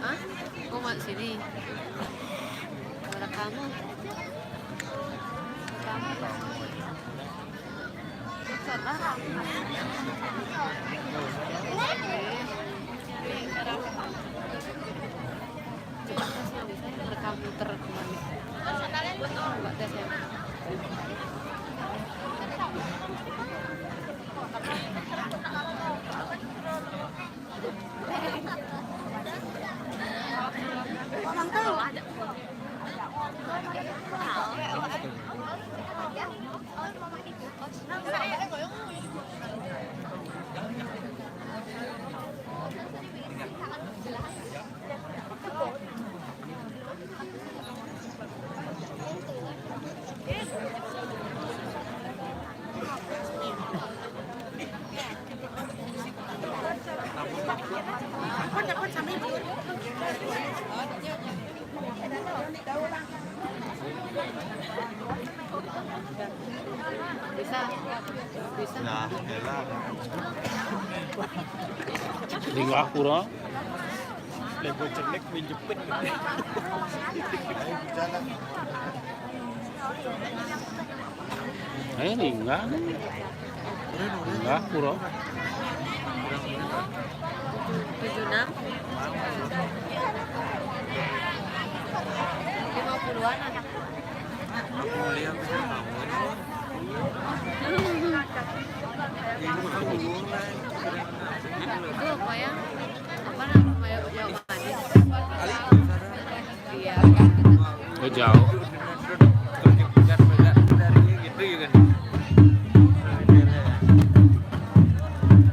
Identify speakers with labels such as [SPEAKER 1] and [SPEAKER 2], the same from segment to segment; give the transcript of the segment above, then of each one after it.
[SPEAKER 1] Hah? Kok nggak sini? Ada kamu. Kamu. Salah. Rekam muter kembali. Enggak tes ya.
[SPEAKER 2] Orang tahu.
[SPEAKER 1] Bisa.
[SPEAKER 3] Nah, elah.
[SPEAKER 4] Di Ngapura.
[SPEAKER 3] Lego jelek menjepit.
[SPEAKER 4] Enggak. Ngapura.
[SPEAKER 1] 76 50-an anak. Itu apa ya? Apa namanya jawabannya? Iya.
[SPEAKER 4] Oh, jauh.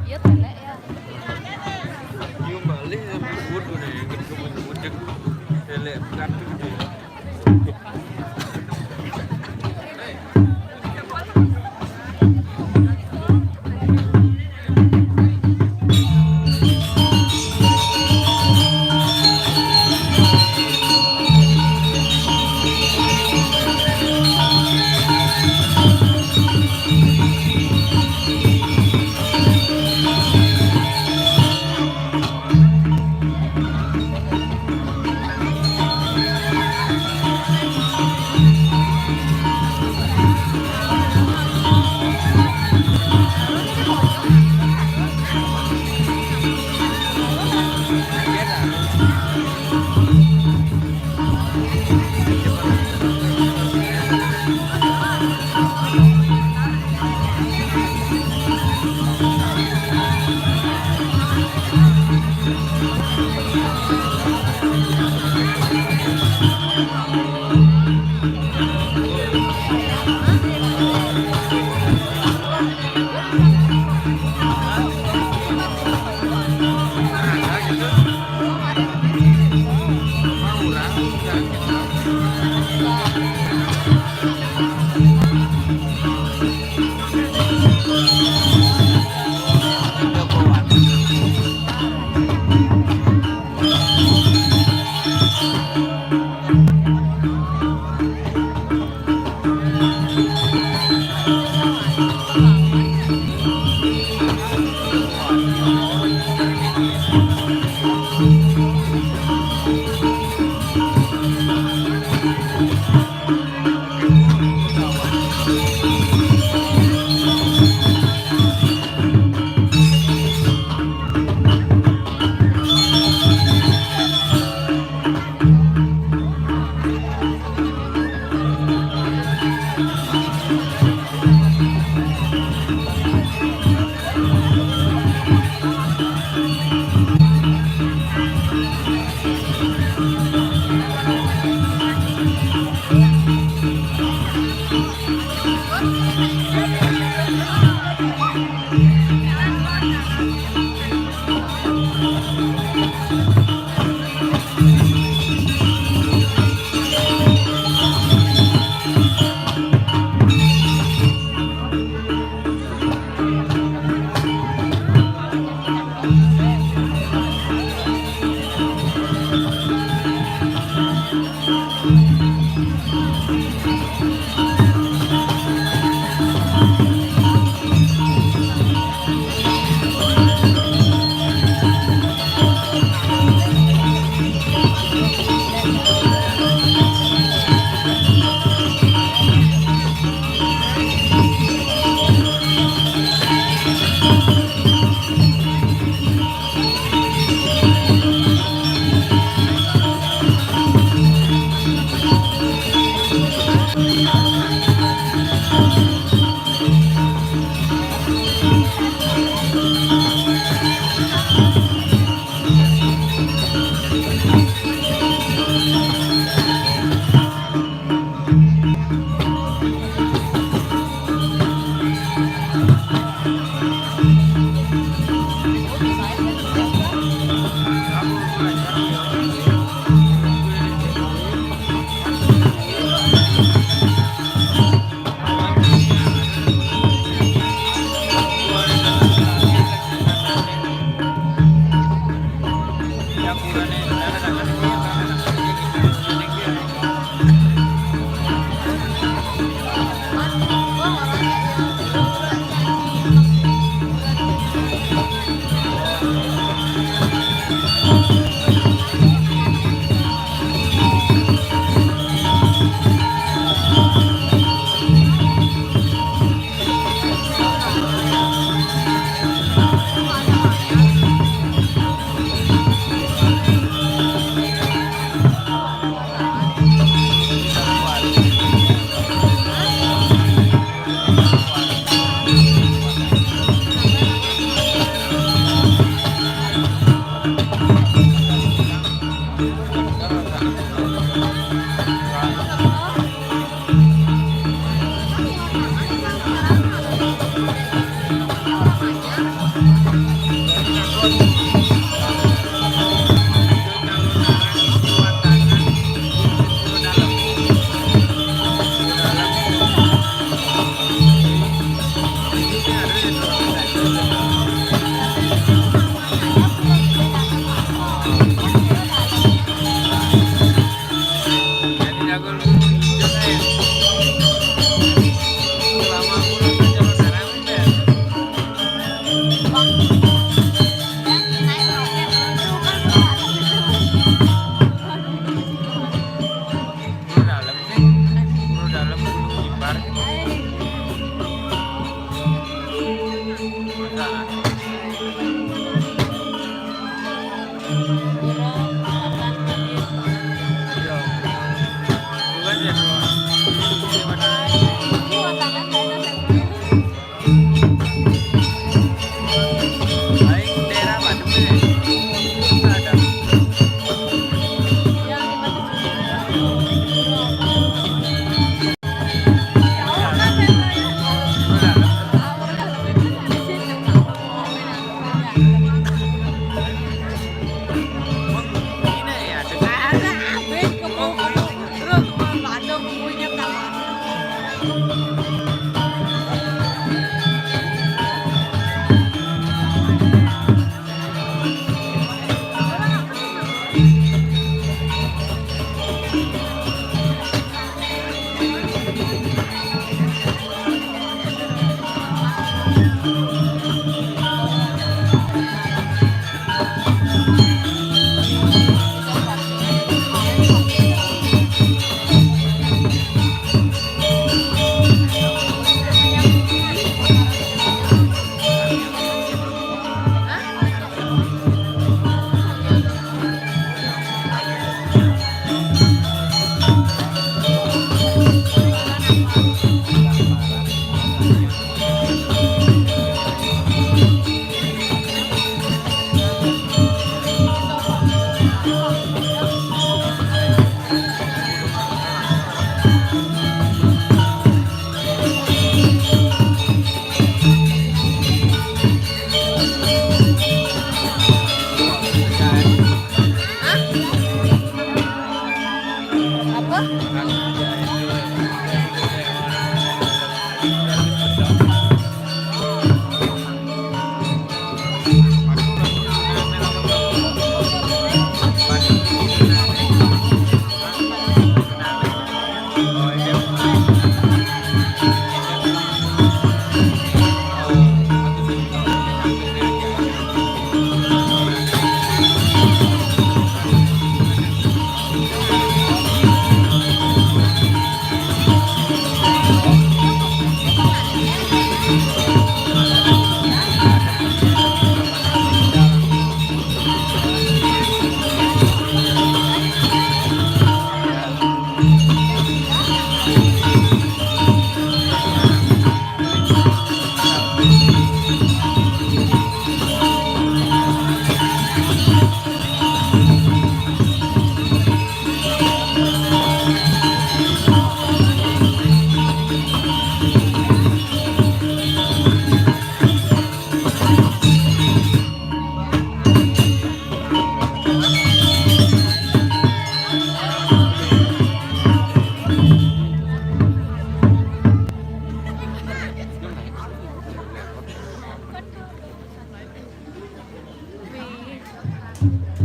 [SPEAKER 1] Iya tele ya.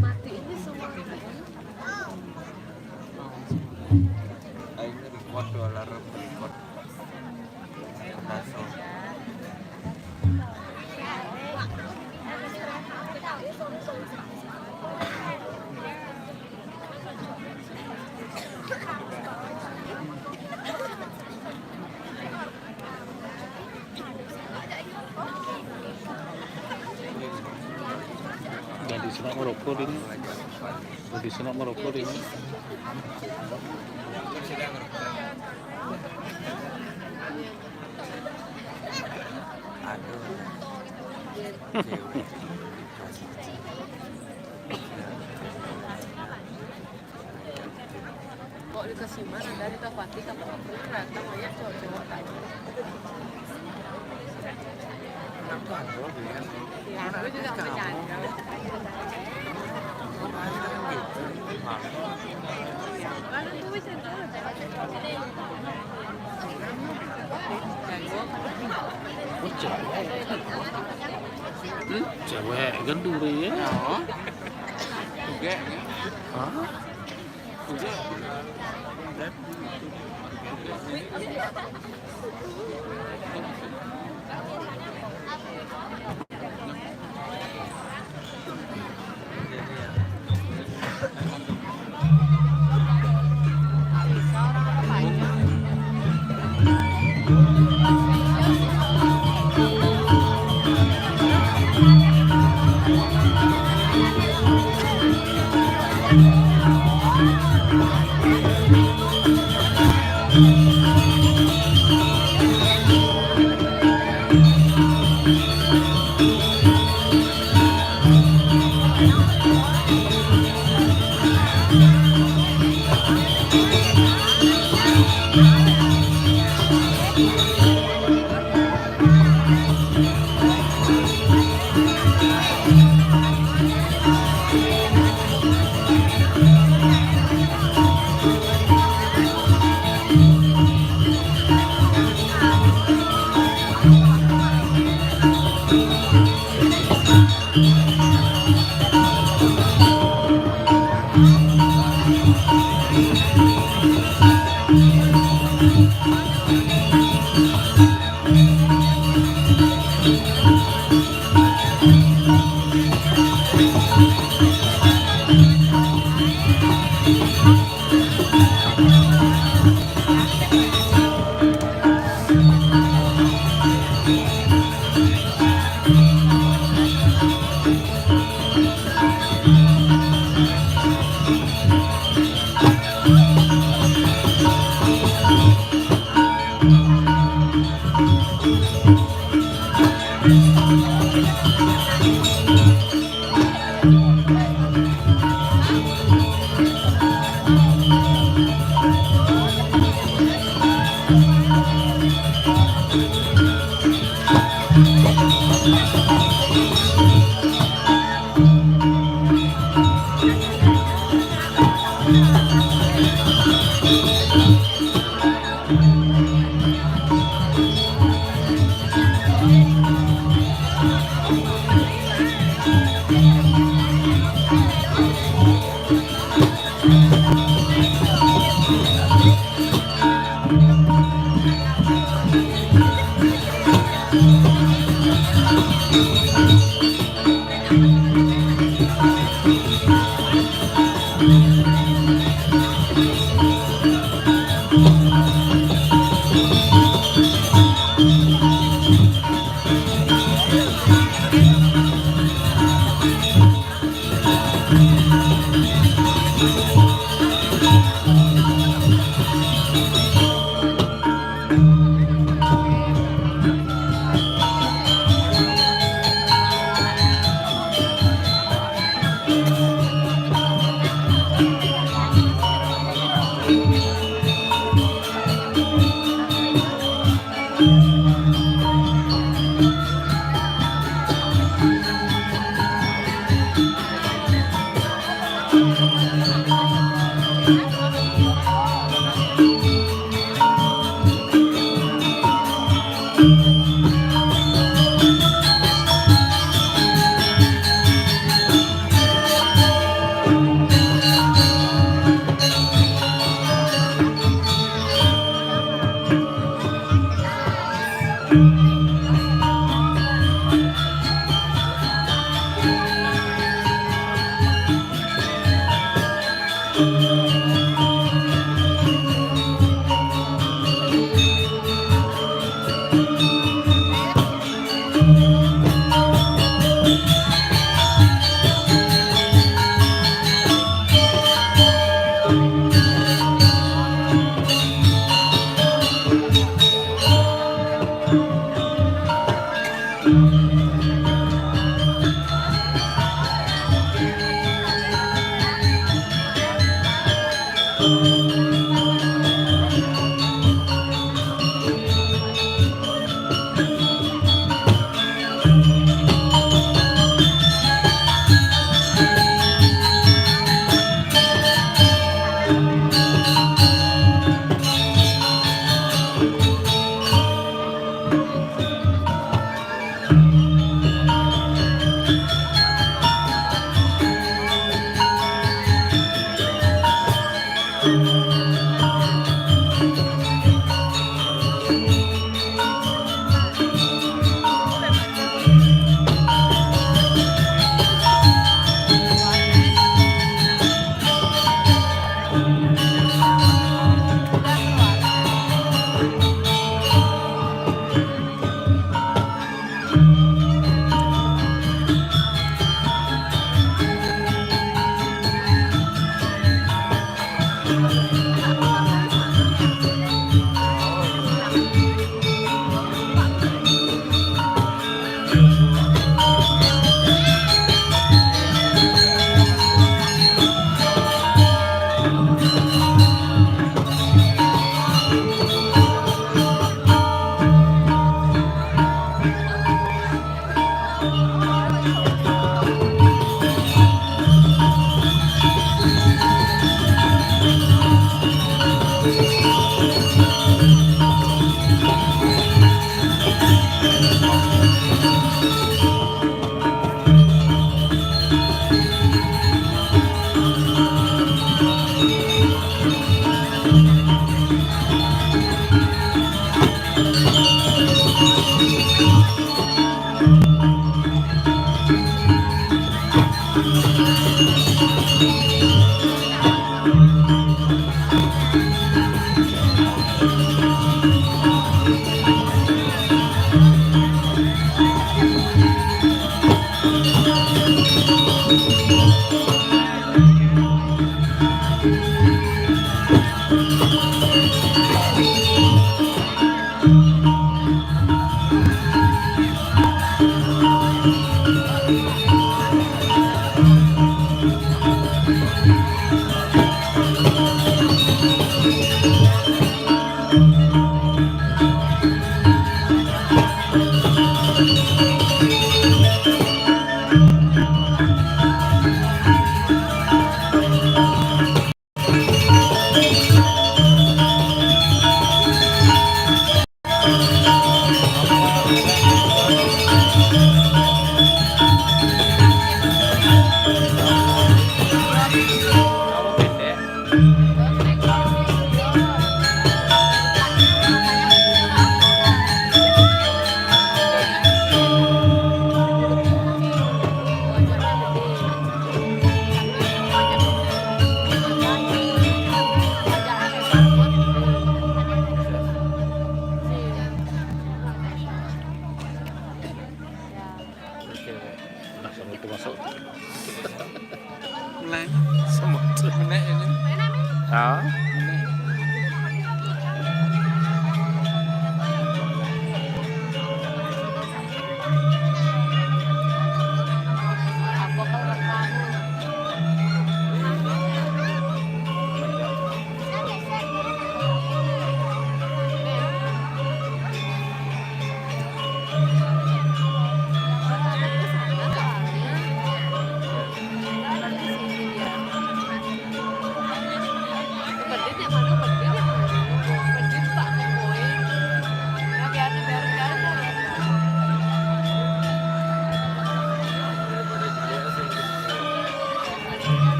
[SPEAKER 1] Mati ini semua.
[SPEAKER 3] Aing record dolar record. Naso.
[SPEAKER 4] Udah di sana merokok ini. Udah di sana merokok ini.
[SPEAKER 3] Aduh.
[SPEAKER 1] Kok dikasih mana dari Tafati ke ternyata banyak cowok-cowok tadi. Ya, aku juga bercanda. Kan itu bisa
[SPEAKER 4] Oh, cewek. Cewek gendut ya.
[SPEAKER 3] Juga.
[SPEAKER 4] Hah?
[SPEAKER 3] Juga.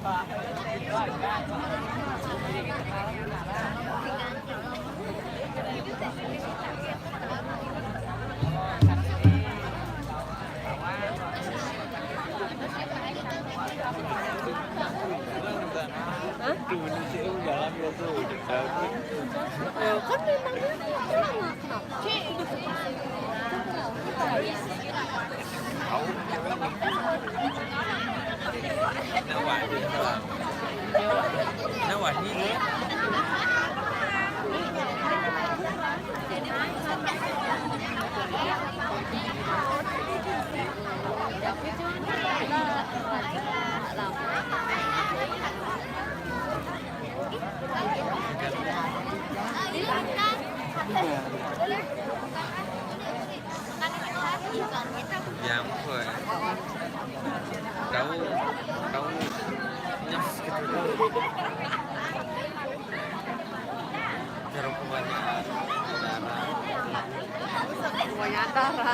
[SPEAKER 1] Ya kan memang lama kenapa?
[SPEAKER 3] Jam thôi. Kau nyes gitu. Jarum kebanyakan darah.
[SPEAKER 1] Semuanya antara.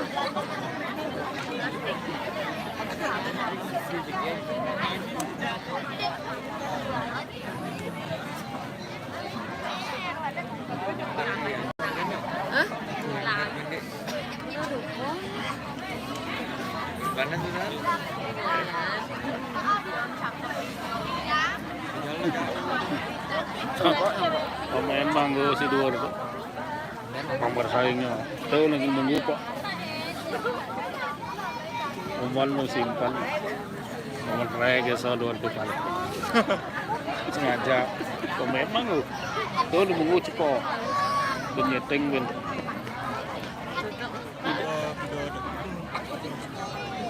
[SPEAKER 1] Hah? Aduh, kok.
[SPEAKER 3] Kanan juga.
[SPEAKER 4] Memang gue si dua itu. Memang bersaingnya. Tahu lagi nunggu kok. Umal mau simpan. Umal raya so dua itu kali. Sengaja. Memang lu. Tahu lu nunggu ceko. Benyeting ben.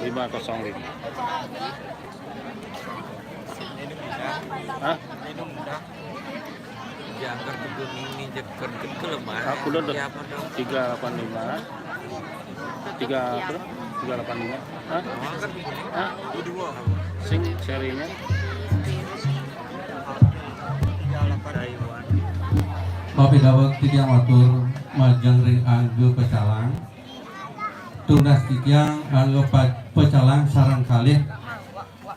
[SPEAKER 4] 505. Hah?
[SPEAKER 3] Jangkar kebun ini jeker kelemah.
[SPEAKER 4] Aku udah
[SPEAKER 3] Siapa dong?
[SPEAKER 4] 385. 385. Hah? Hah? Sing serinya.
[SPEAKER 5] Kopi dawet tiang watur majeng ring angge pecalang. Tunas tiang angge pecalang sarang kalih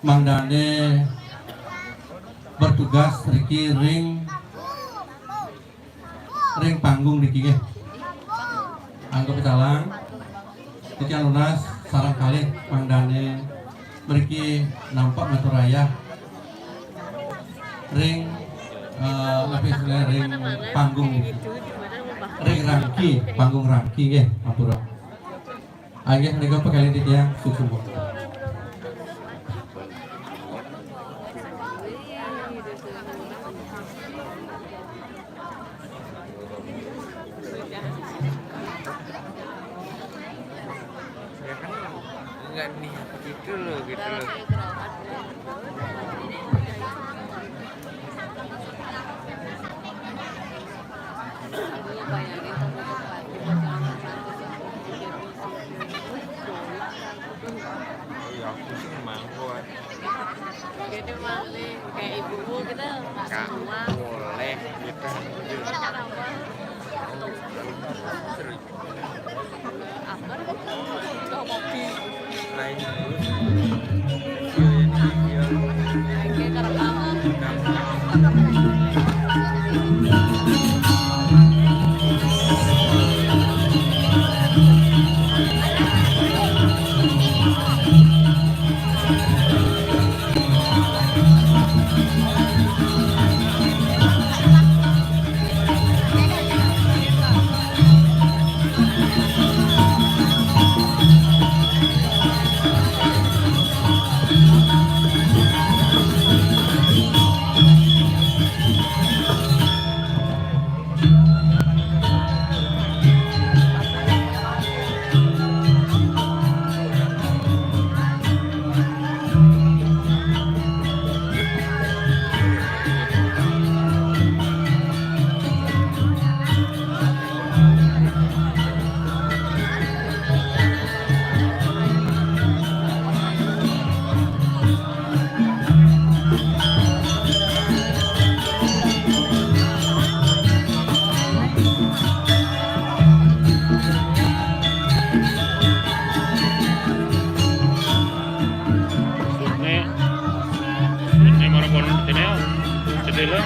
[SPEAKER 5] mangdane bertugas riki ring panggung niki nggih. Angge pecalang tiang lunas sarang kalih mangdane mriki nampak maturaya ring ring panggung ring rangki panggung rangki nggih ampura nggih nika pekali tiyang susumpah
[SPEAKER 3] Ya kan enggak nih gitu loh gitu loh. Ya aku sih emang kuat.
[SPEAKER 1] Gede balik kayak ibumu kita nggak
[SPEAKER 3] Kak
[SPEAKER 1] semua.
[SPEAKER 3] boleh gitu.
[SPEAKER 1] Cara apa?
[SPEAKER 3] Terus
[SPEAKER 1] Apa? Oh, kopi.
[SPEAKER 3] lain terus. Iya.
[SPEAKER 1] Kayak karena
[SPEAKER 4] kon ini ya. Jendela.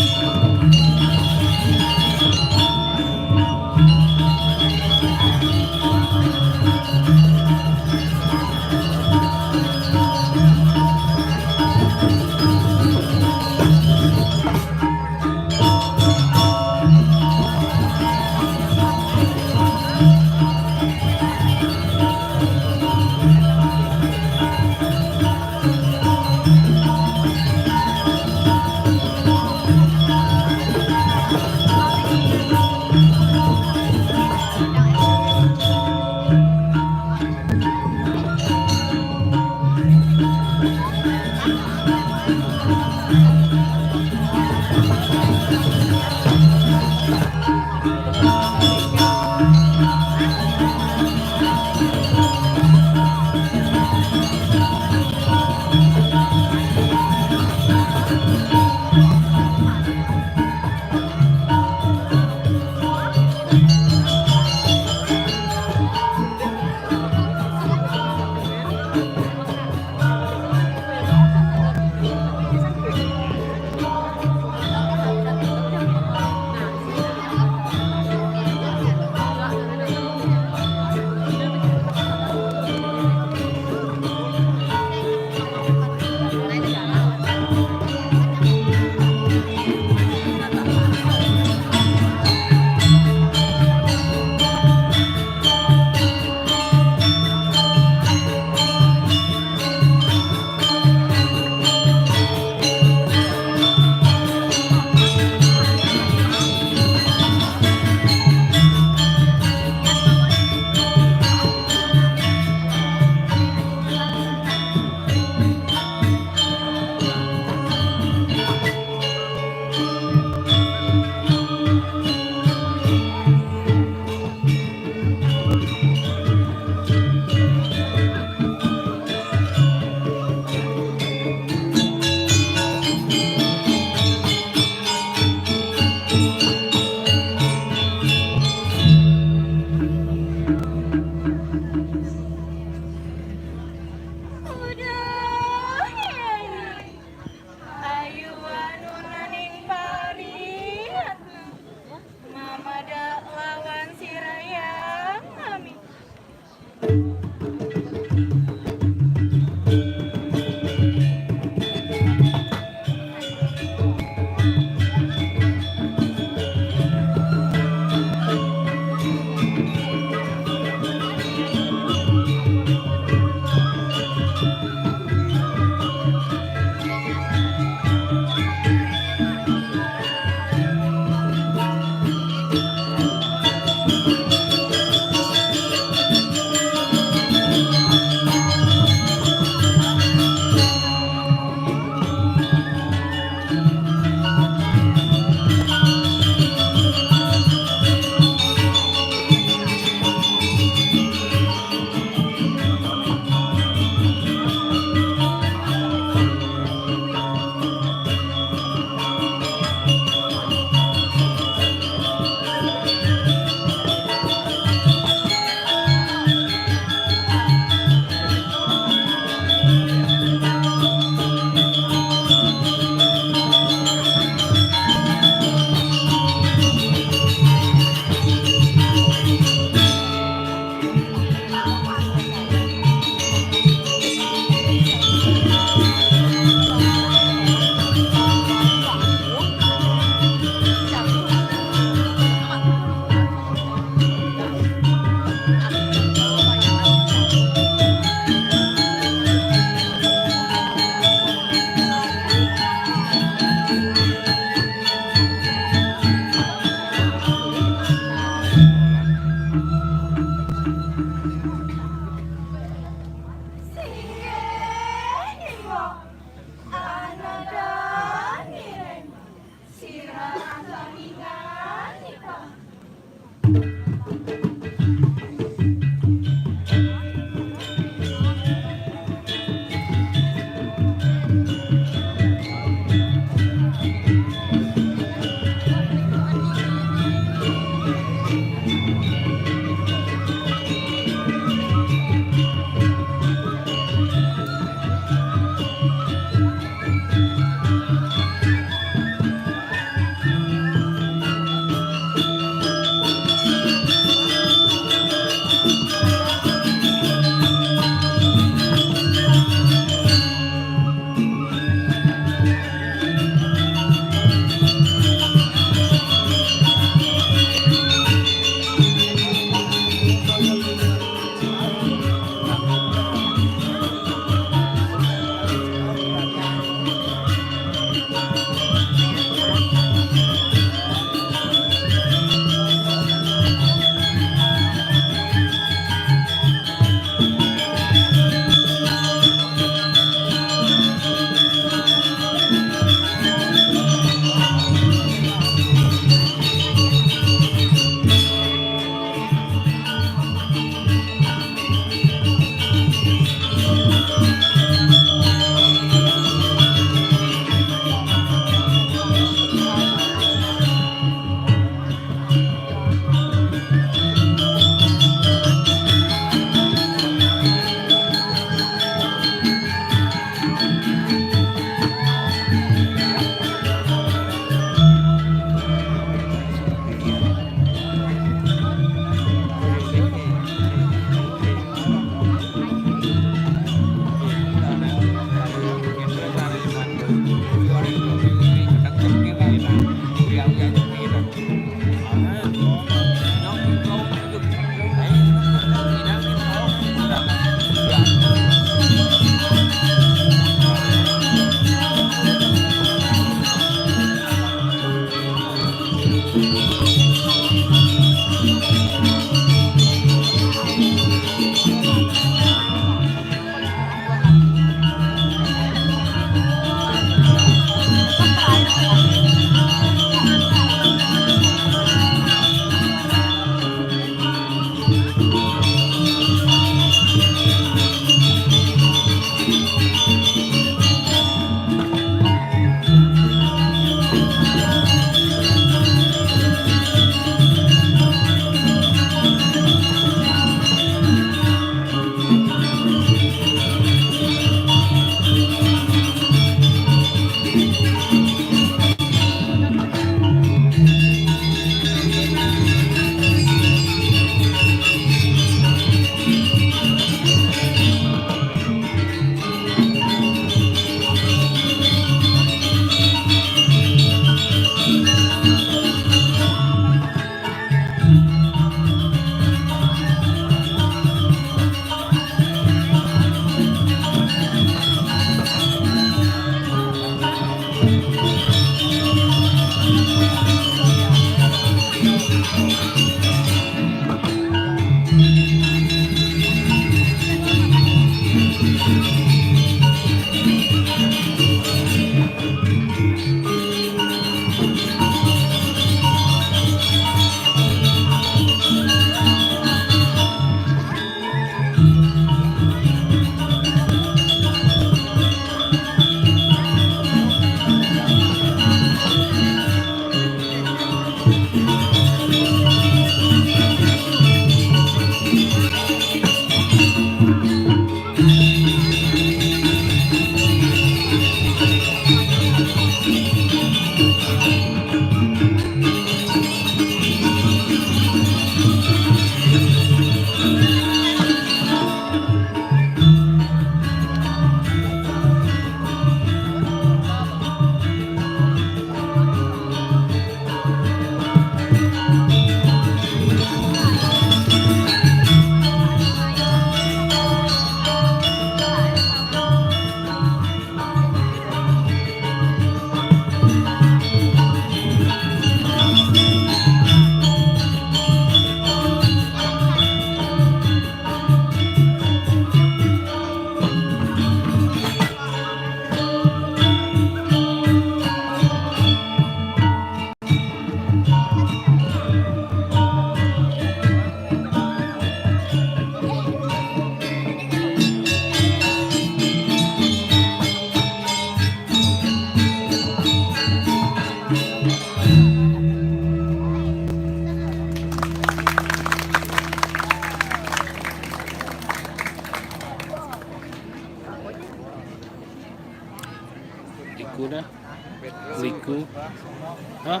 [SPEAKER 4] Hah?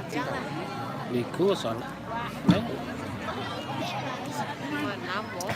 [SPEAKER 4] Liku son. Eh?
[SPEAKER 1] Nambok.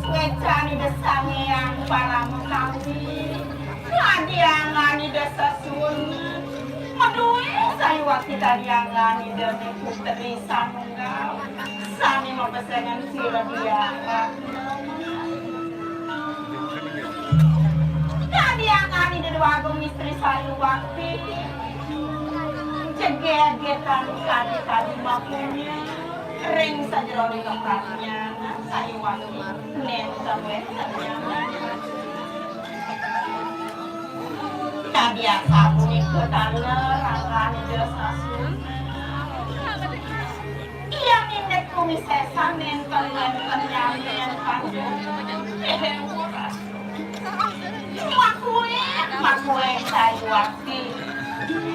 [SPEAKER 2] Wecani desangi yang para mengkawi Ngadiangani desa sun Madui saya waktu tadiangani dari putri sanunggal Sani mempesengan sila diangkat Ngadiangani dari wagung istri saya waktu Cegegetan kali-kali makunya Ring saja lori kepratnya saya waktu nen sampai tak biasa bunyi ketala rangkani desa sun ia minat kumis sesan nen kalian yang panjang makue saya waktu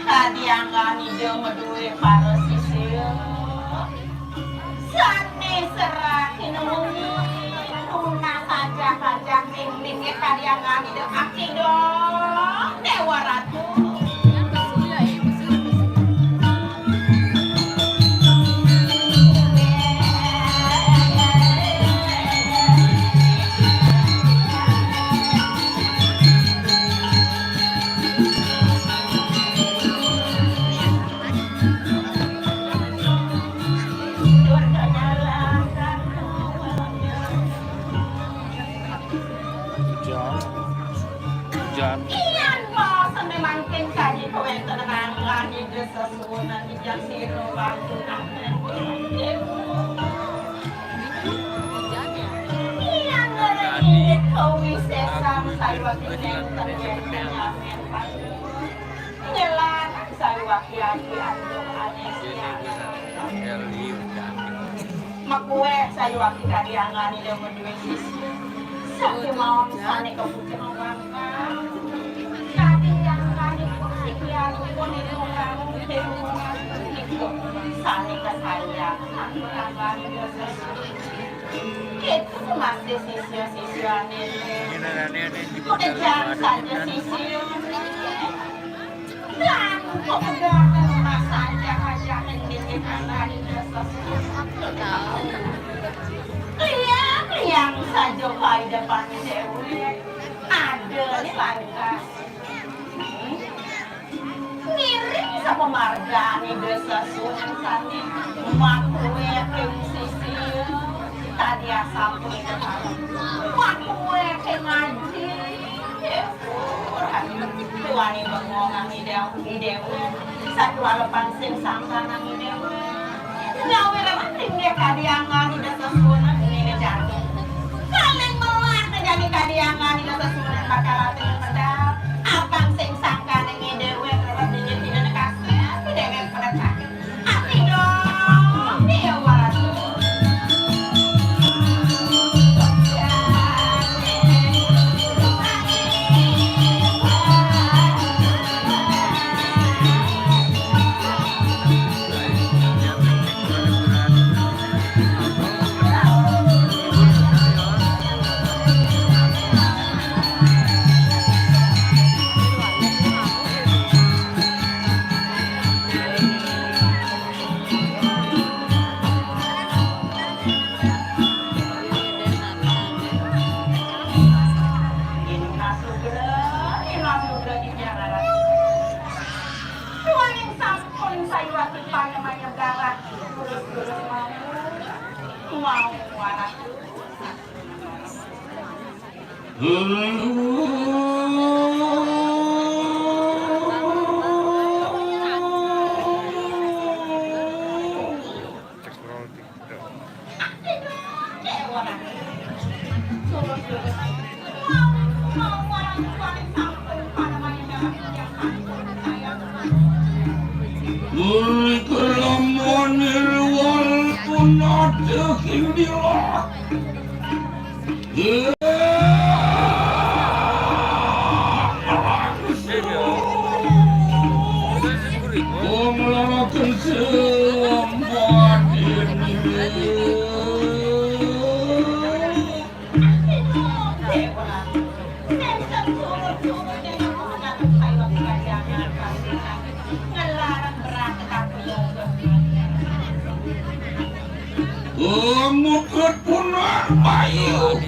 [SPEAKER 2] tadi anggani dia medue para sisir sani serahin muni tuna saja ning tadi anggani dia aki dong dewa ratu Iyan mo sa memangkin kaji kwento na nangani desa sunan di Jasiro waktu namen iyan ngeri kawi sesam saywa kineng terjadi namen nyelan saywa kiaki andung anesia makue saywa kikadi angani dan berdua sisi sakit mau misalnya kebutuhan orang sani ke saya aku kembali itu masih siswa nenek udah jam saja siswa dan kok udah rumah saja aja mendingin anak di desa yang saja kali depan dewi ada di pangkas miring sama marga nih desa sunan sani makue ke sisi tadi asap itu makue ke ngaji tuan ini bengong ide satu alapan sing sangkan ide ngawe lewat tinggi kadiangan di desa sunan ini jatuh kalian melak jadi kadiangan di desa sunan bakal latih pedal abang sing sangkan ide
[SPEAKER 6] Mukut punah
[SPEAKER 4] Bayu,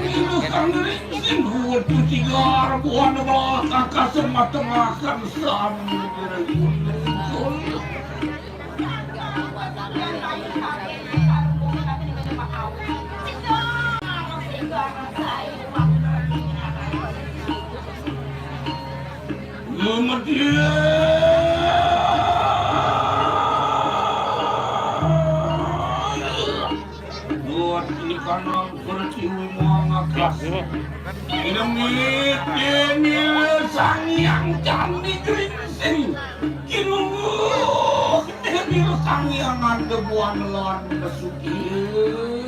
[SPEAKER 4] ini kan ringsin buat tiga buan belah kakak semata-mata sambil buat ini karena berciwi muang kelas ini sang yang candi geringsing kinungu ini sang yang ada buan lan besukir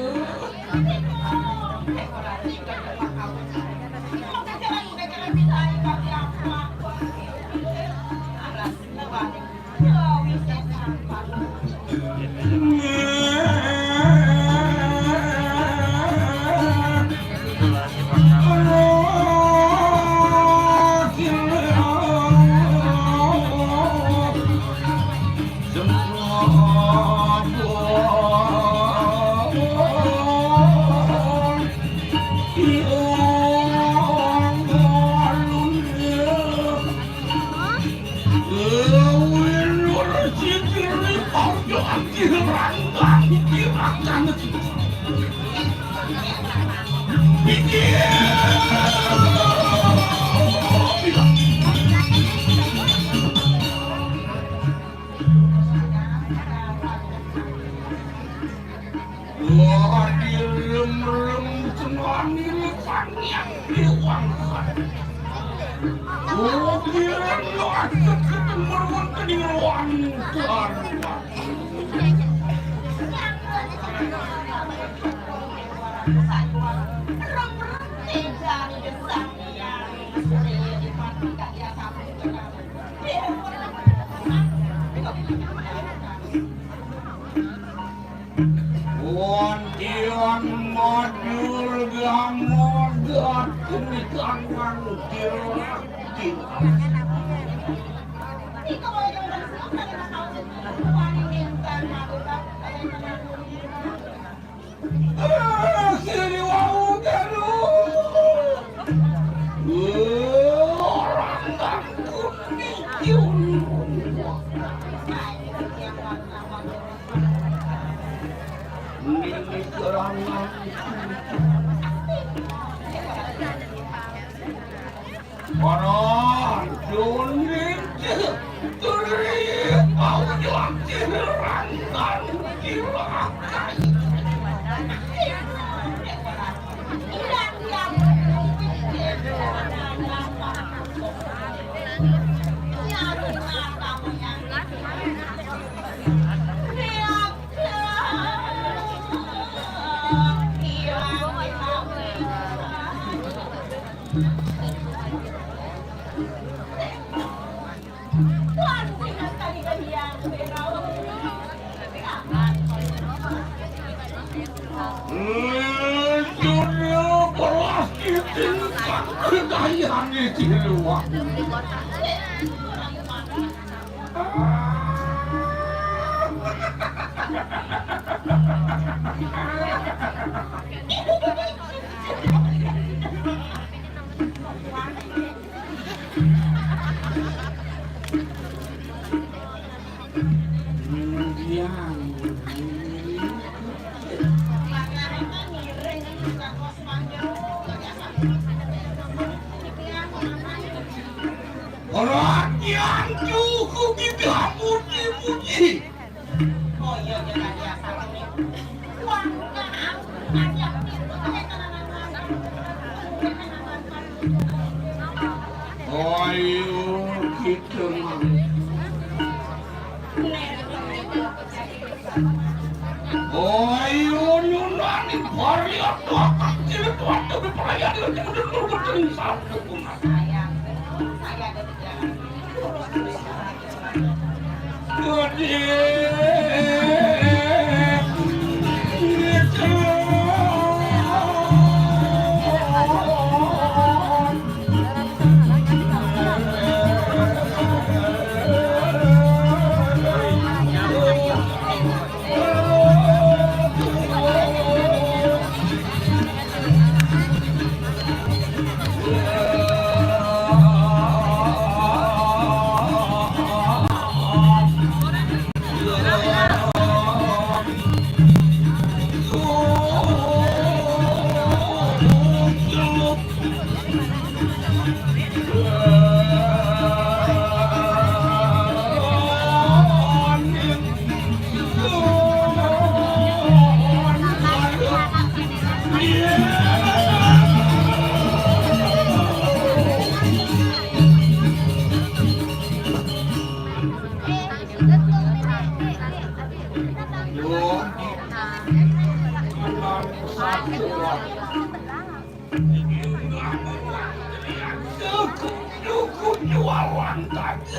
[SPEAKER 6] Cukup jualan tadi.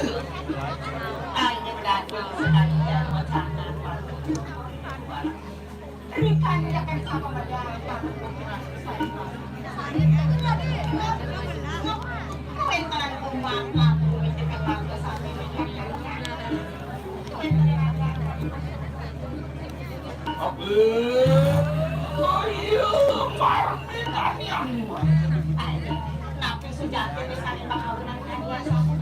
[SPEAKER 2] Ini berdatang sekali dan wacana. Berikan dia kan sama berdatang. Kuentan rumah aku itu memang kesana.
[SPEAKER 6] Ayo, marmitan yang
[SPEAKER 2] Tapi sejati misalnya bakal menangkan dia sama.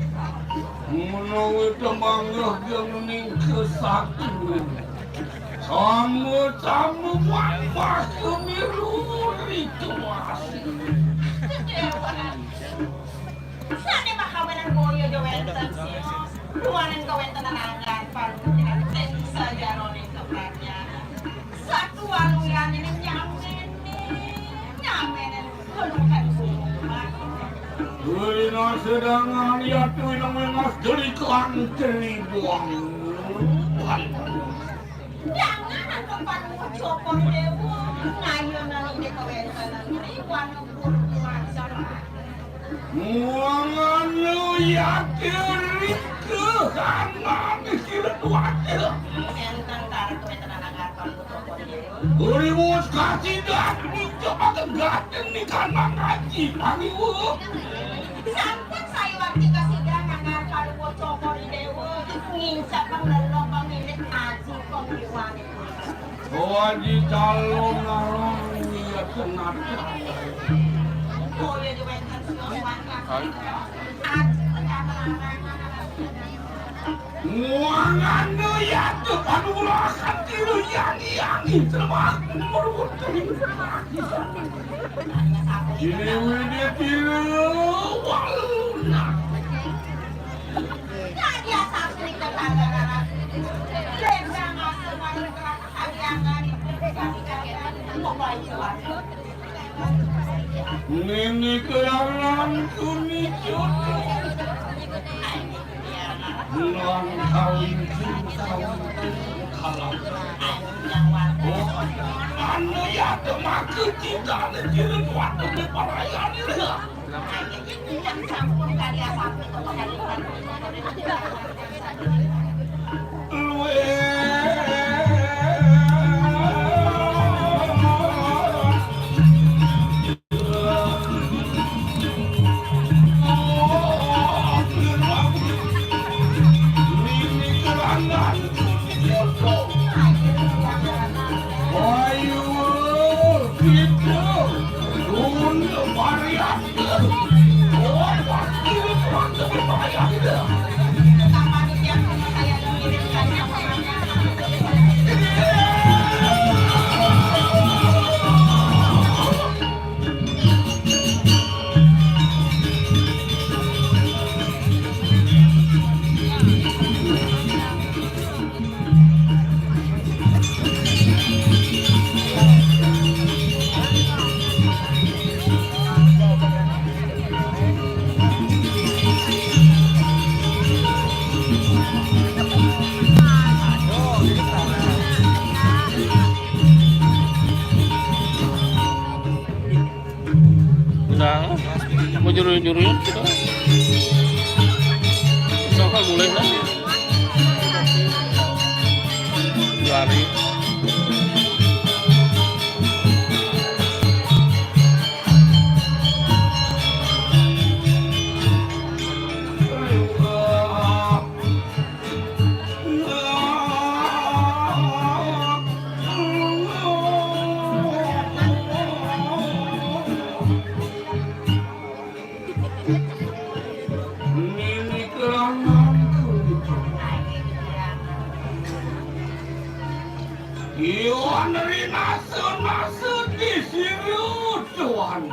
[SPEAKER 6] menunggu temanggah gening kesatuan. Tamu-tamu wabah kemiru ritual.
[SPEAKER 2] Sana bakal menang boyo jawatan sih. Ruangan kawenten nangan palu tidak saja ronin kepatnya. Satu anu yang ini nyamen keluhan semua.
[SPEAKER 6] Dulina sedangan yaitu yang mengas delikan buang.
[SPEAKER 2] Jangan aku palu copor dewa. Ngayon na hindi kawenten ribuan buruan sana.
[SPEAKER 6] Muangan lu yakin kehanan kiratuate.
[SPEAKER 2] Entang tarik kawenten nangan palu copor dewa.
[SPEAKER 6] Urimus kasih dan coba kegaten ni kanan ngaji pangiwu.
[SPEAKER 2] Sampun saya waktu kasihan nangar palu copor dewa. Nginsak pang lelobang milik aji pengiriwan itu.
[SPEAKER 6] Wajib calon narong niat senata.
[SPEAKER 2] Oh ya juga yang
[SPEAKER 6] Muangan lu yaitu panulakan tiru yang terbang merutin. Ini wede tiru waluna.
[SPEAKER 2] dia sampai ke tangan lembang asal hadiangan
[SPEAKER 6] Nini kelangan kunicut. Bulan kawin kalah. Anu ya temaku cinta nejirin waktu di parayan ini.
[SPEAKER 2] yang campur karya sampai ke pengadilan
[SPEAKER 4] Udah, mau juru-juruin kita. Siapa boleh lah. Jari.
[SPEAKER 6] Nini kelangan kunicut. Iwan rinasu di siru tuan.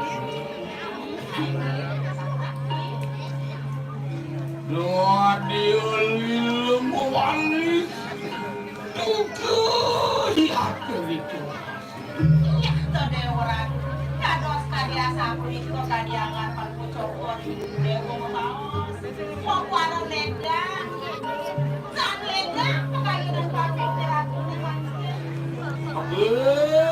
[SPEAKER 6] Doa diulil mewalis tuku yakin itu.
[SPEAKER 2] itu deh orang kados kadia sapu itu kadiangan palu copor dewa mau warung ledang saat ledang pekayunan palu terakhir
[SPEAKER 6] Iya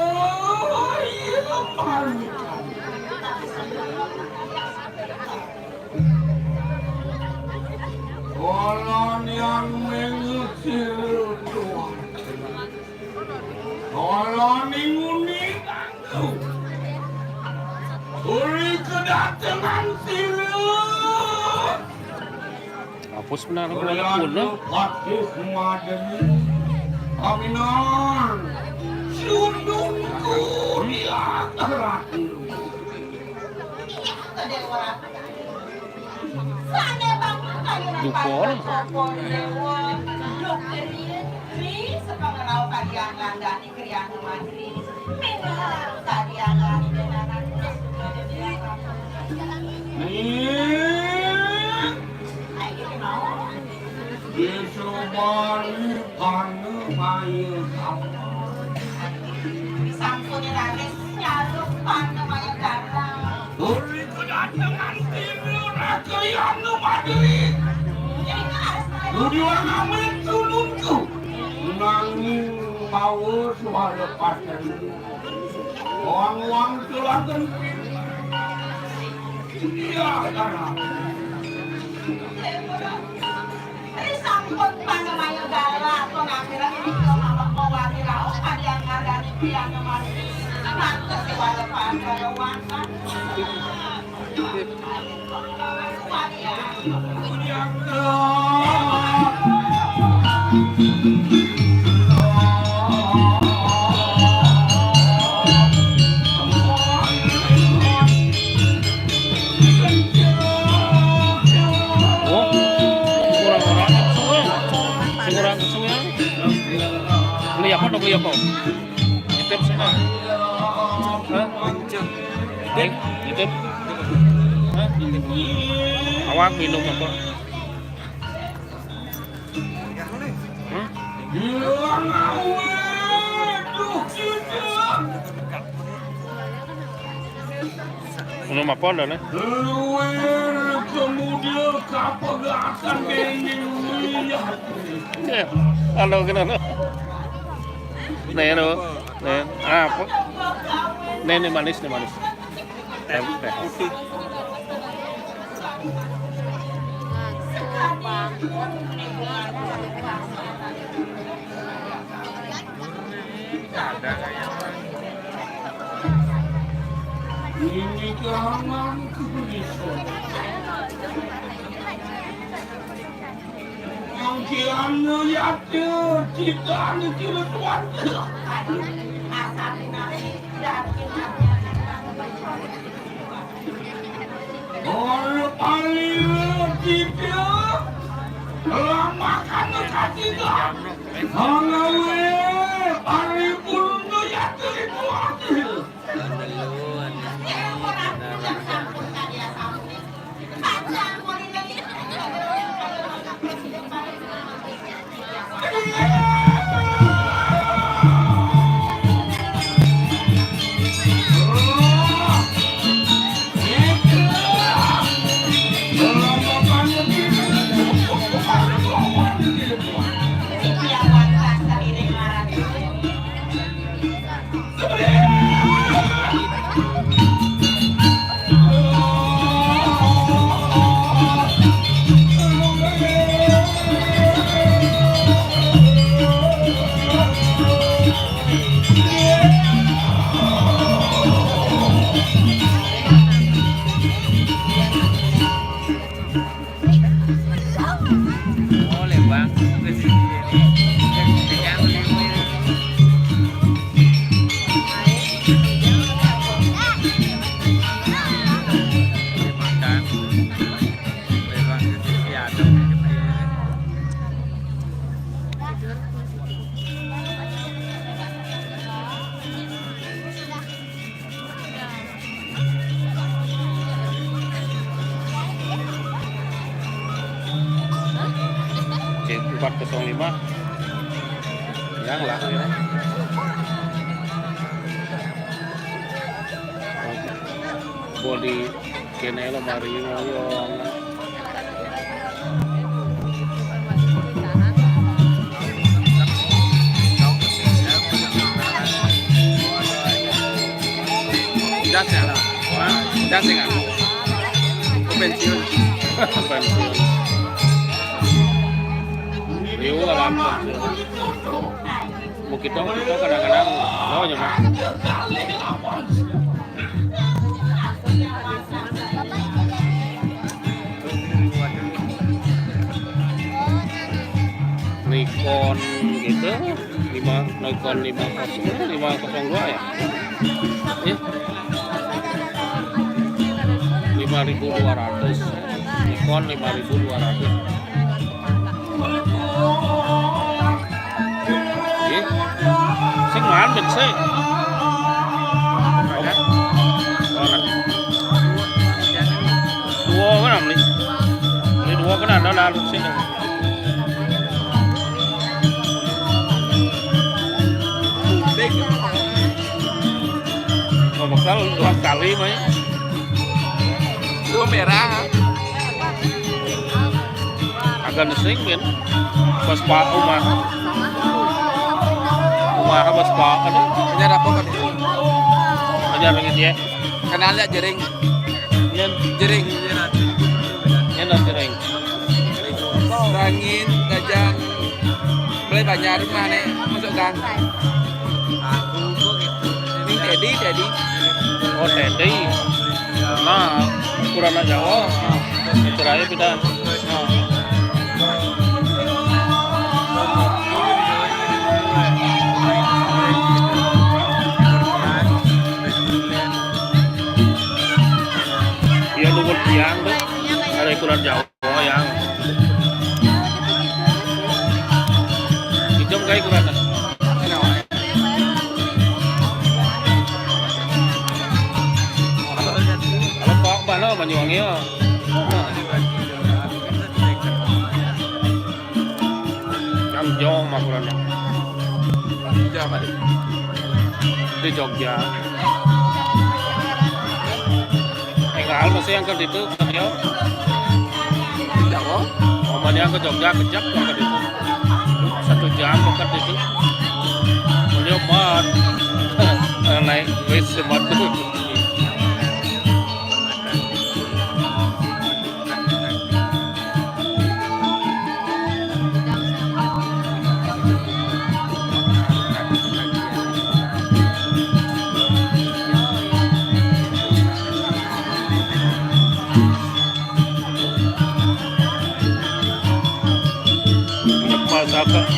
[SPEAKER 6] dengan silut.
[SPEAKER 4] Hapus benar aku ada pun lah.
[SPEAKER 6] Waktu madeni Aminan sundungku di akhirat.
[SPEAKER 4] Dukol.
[SPEAKER 6] Disubali panu mayu kamu.
[SPEAKER 2] Sampuni rakyat nyaruk panu mayu kamu.
[SPEAKER 6] Uri kedatangan tiru rakyat Madrid. Tujuan amin sulunku. Nanging mau suara paten. Uang-uang tulakan. Iya, karena.
[SPEAKER 2] Sampun panemayu gala to ngamira iki mawon mawani raos padang ngandani pian mari mantes wala pandang wakan
[SPEAKER 4] Beli apa dong, beli apa? Nitip semua. Hah? Nitip? Hah? Awak minum apa? Hmm? Minum apa dah nih?
[SPEAKER 6] Kemudian kapal akan dilihat.
[SPEAKER 4] Halo kenapa? Nih lo, nih apa? Nih manis nih manis. Teh putih.
[SPEAKER 3] Ada kayak
[SPEAKER 6] Ini kehangan kebetulan. Yang kiannya yaitu kita ini tidak tuan. Orang paling tidak lamakan tidak. Hangawe paling pun yaitu tuan.
[SPEAKER 3] boleh bang.
[SPEAKER 4] C405 yang lah ya. Body Kenelo Mario yang
[SPEAKER 3] Dasnya lah, dasnya kan, pensiun,
[SPEAKER 4] pensiun. Rio alam pensiun. Bukit dong kita kadang-kadang oh nyoba. Nikon 502 ya? Iya. 5.200. Nikon 5.200. Iya. Sing man ben sih. Dua cái nào đi? Dua cái nào nó là lúc xin được. Một cái dua kali mấy?
[SPEAKER 3] Dua merah.
[SPEAKER 4] Agak nesing kan? Pas pak rumah pas pak kan?
[SPEAKER 3] Punya apa kan?
[SPEAKER 4] Ajar lagi dia.
[SPEAKER 3] Kenalnya jering.
[SPEAKER 4] Nhân
[SPEAKER 3] Jering.
[SPEAKER 4] nhân là jering.
[SPEAKER 3] Rangin, gajang. Beli banyak rumah nih masuk gang. Ini Teddy.
[SPEAKER 4] Oh Teddy. Nah, kurang aja. Oh, terakhir kita. Dia luwet yang tuh ada ukuran Jawa yang hijau kayak ukurannya. Kalau kok mana Banyuwangi ya? Yang jauh mah ukurannya.
[SPEAKER 3] Jawa deh.
[SPEAKER 4] Di Jogja. Enggak, masih yang ke situ kan ya?
[SPEAKER 3] Jawa.
[SPEAKER 4] Omanya ke Jogja kejap ke situ. 1 jam ke situ. Beliau mat. Naik bis mat tuh.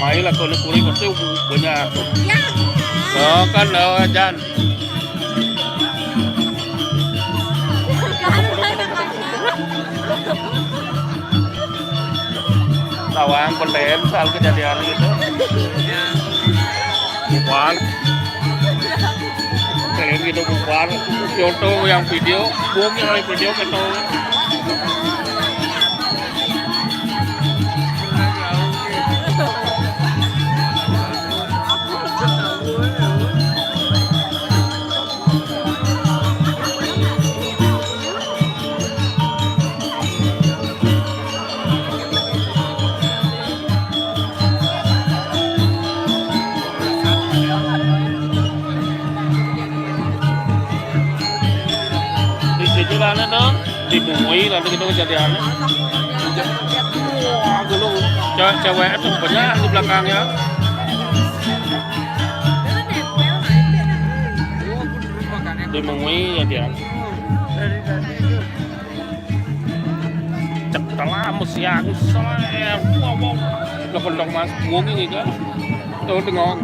[SPEAKER 4] Máy là con curi có tiêu của nhà có con đâu Jan tawang pendem soal kejadian itu bukan kayak gitu bukan foto yang video buangnya oleh video itu jalannya dong dibumui lalu gitu kejadiannya wah dulu cewek itu banyak di belakangnya dibumui jadian cek telah siang sore wow lekondong mas buang ini kan tuh tengok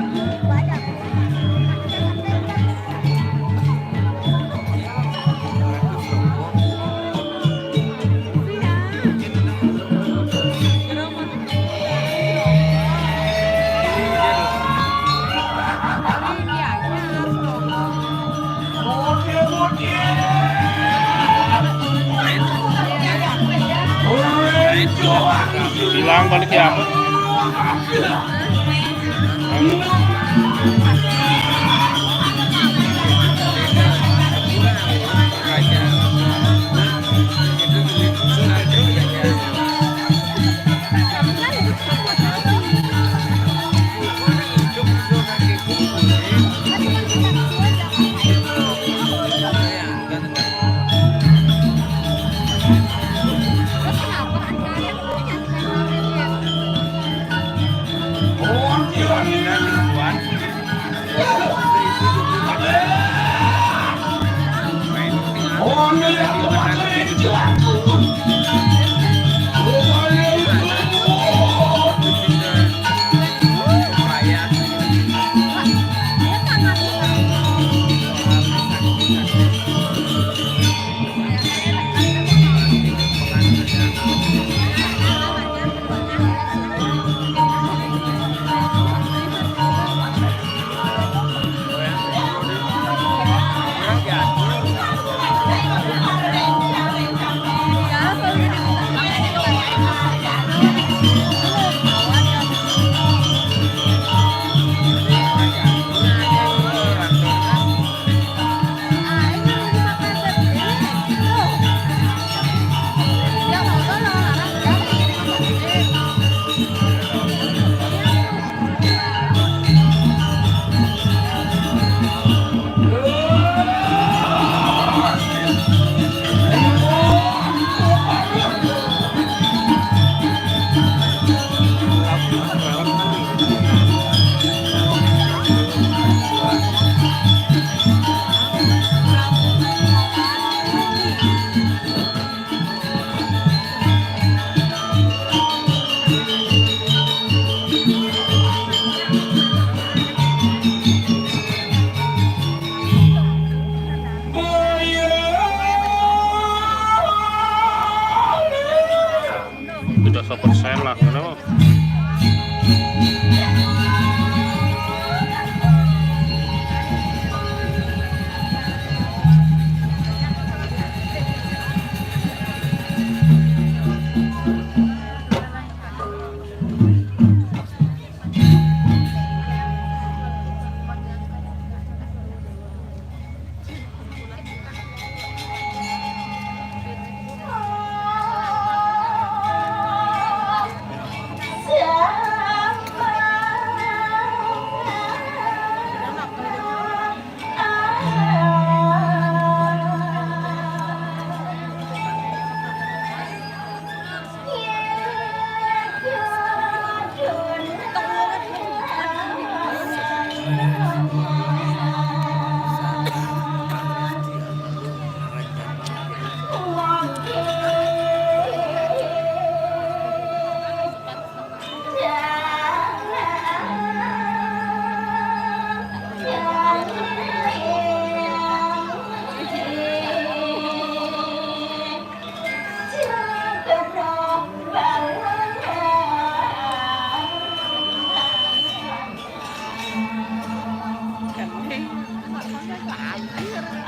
[SPEAKER 4] bilang balik ya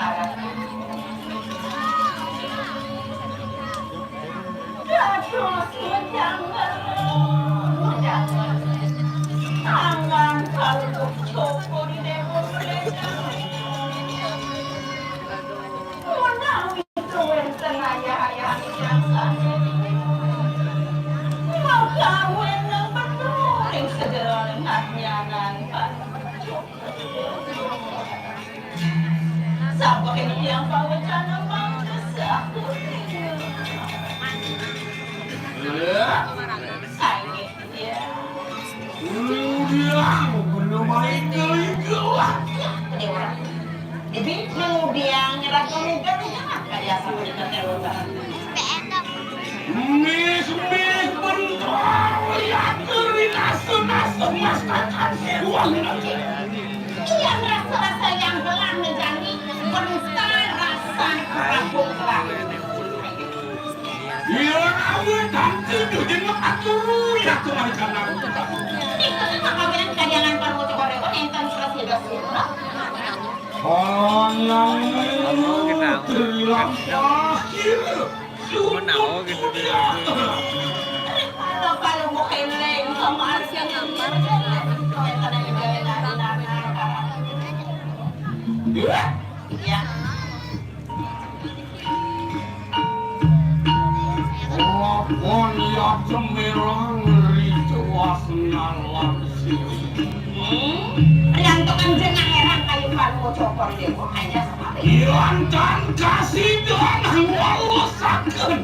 [SPEAKER 2] harap. Terus jangan tangan kalau cokor dewa menawi tuan ayah yang sana mau kawin yang betul yang segera nyanyanan siapa yang bawa jangan mau desah sakit dia
[SPEAKER 6] Udah, belum main gila.
[SPEAKER 2] Jadi kemudian nyerah kemudian kayak sama di keterusan.
[SPEAKER 6] Mis bentar, lihat kering nasu masakan uang lagi.
[SPEAKER 2] Iya rasa yang belang menjadi bentar rasa rabuk.
[SPEAKER 6] Ya, awet nanti jadi makan dulu ya kemarin karena
[SPEAKER 2] Kawin kajangan kamu coba rekon enten selesai dasar.
[SPEAKER 6] yang terhilang akhir
[SPEAKER 3] Menau gitu dia.
[SPEAKER 2] Kalau mau keleng sama Asia ngambar ya.
[SPEAKER 6] Apon ya cemerlang ricuas nalangsi.
[SPEAKER 2] Yang tukang jenang erang kayu kamu cokor deh, hanya sama
[SPEAKER 6] Ilantan kasih dan walusakeun.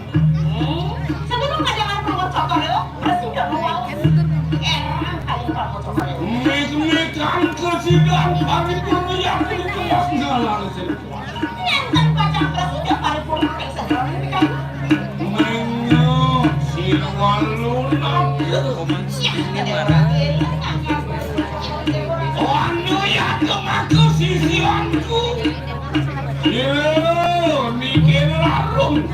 [SPEAKER 2] sebelum ngajangan kamu cokor deh, bersih dong mau erang kayu kamu cokor deh.
[SPEAKER 6] Mekan kesidang paripurna yang ricuas nalangsi.
[SPEAKER 2] Nenten pacang presiden paripurna yang segera ini kan.
[SPEAKER 6] Menyo silwalunak. Anu ya kemaku sisianku. Yo, mikir larung.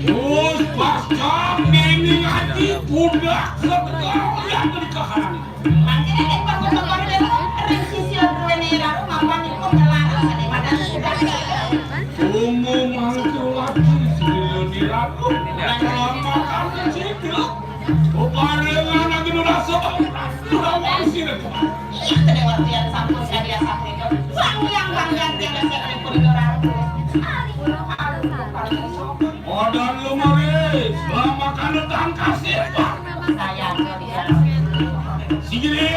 [SPEAKER 6] Terus pas kami ini ngaji budak sekalian dari kahanan.
[SPEAKER 2] Makanya kamu cokor deh, resisi gue nih lalu mapan itu melarang daripada sudah.
[SPEAKER 6] Umum hantu lagi sih di larung. Lama kami situ. Oparengan lagi nurasa. Sudah wangsi deh.
[SPEAKER 2] Iya, kedewasan sampun saya sakit itu. Yang yang saya koridor aku.
[SPEAKER 6] Odan lumaris, lama kan utang kasih pak.
[SPEAKER 2] Saya dia.
[SPEAKER 6] Sigile.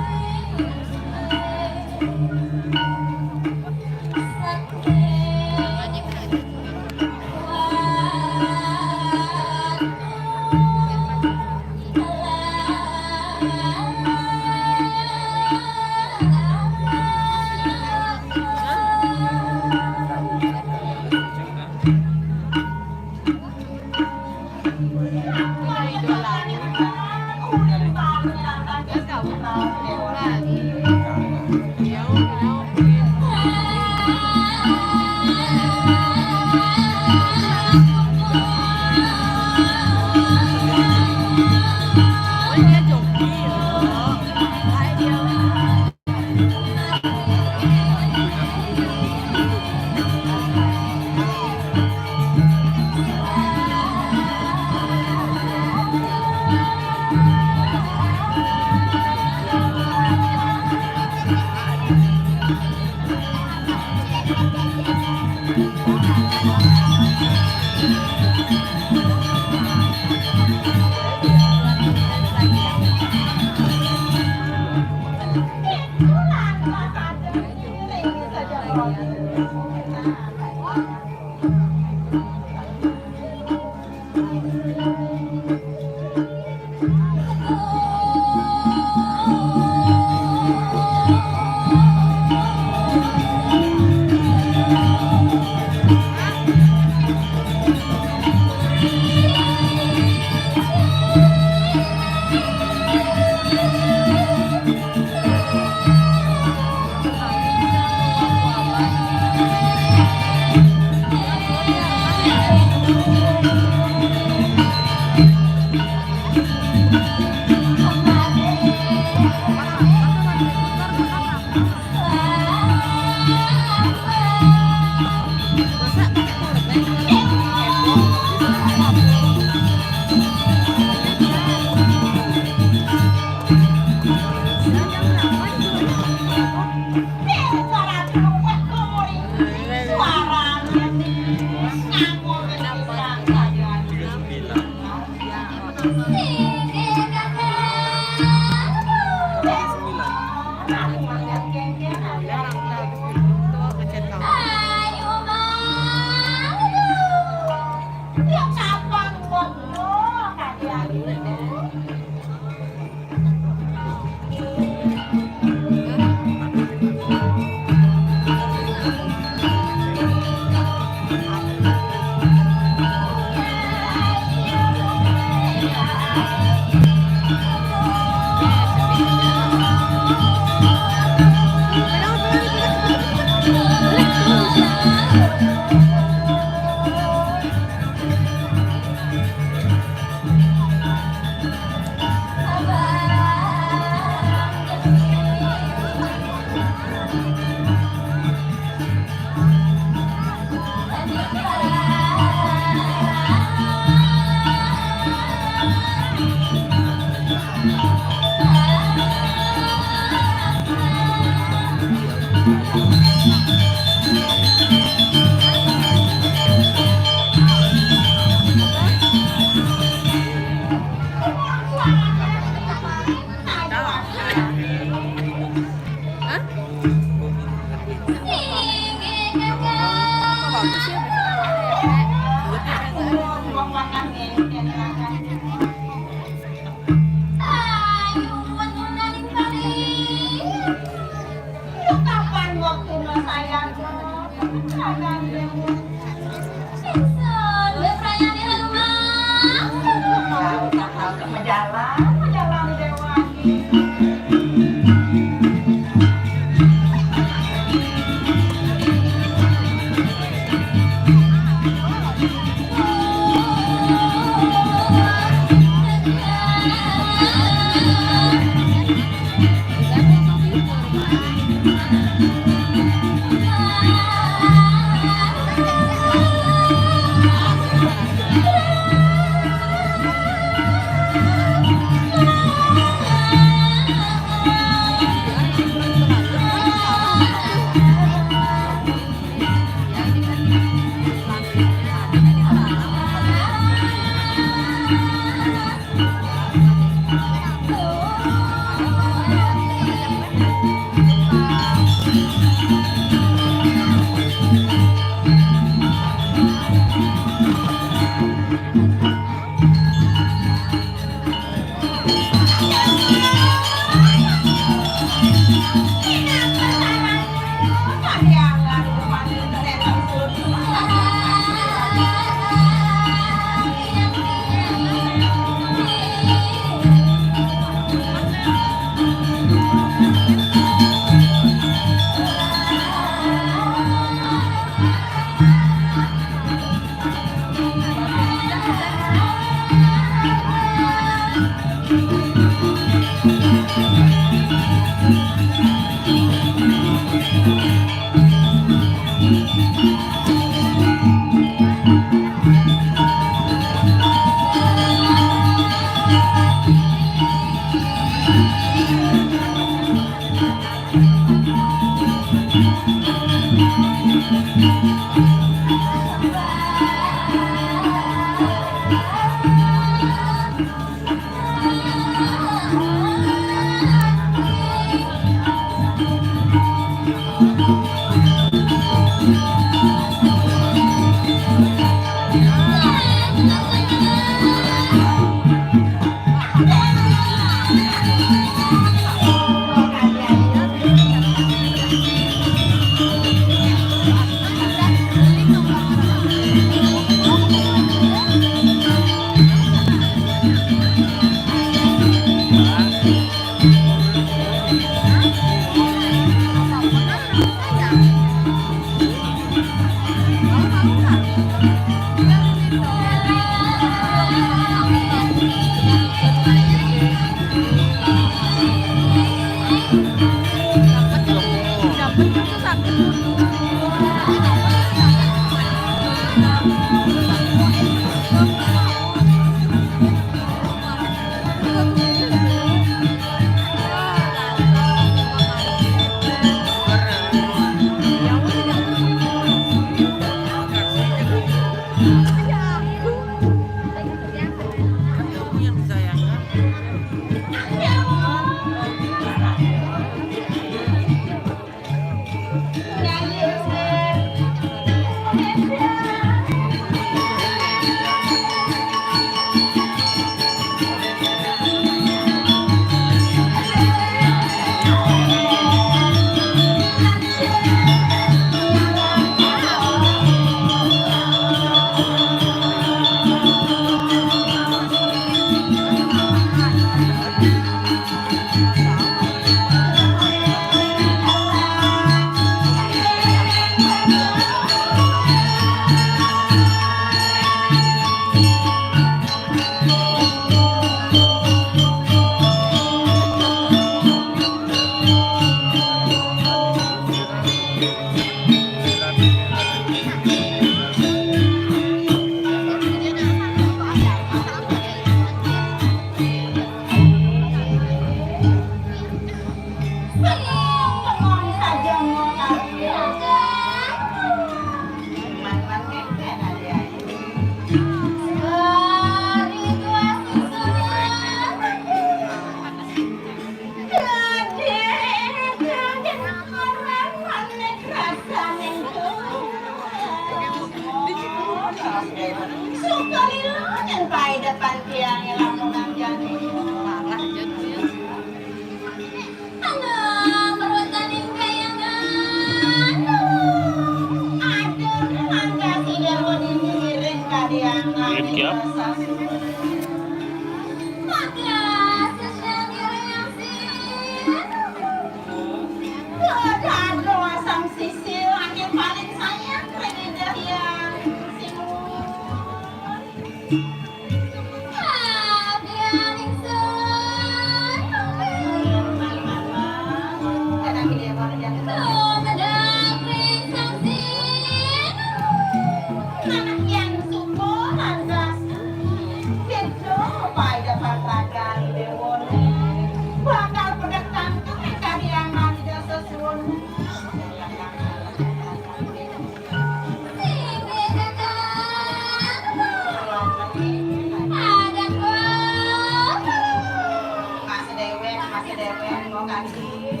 [SPEAKER 2] kasih dewe mau kasih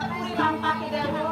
[SPEAKER 2] makan peduli lampak dewe.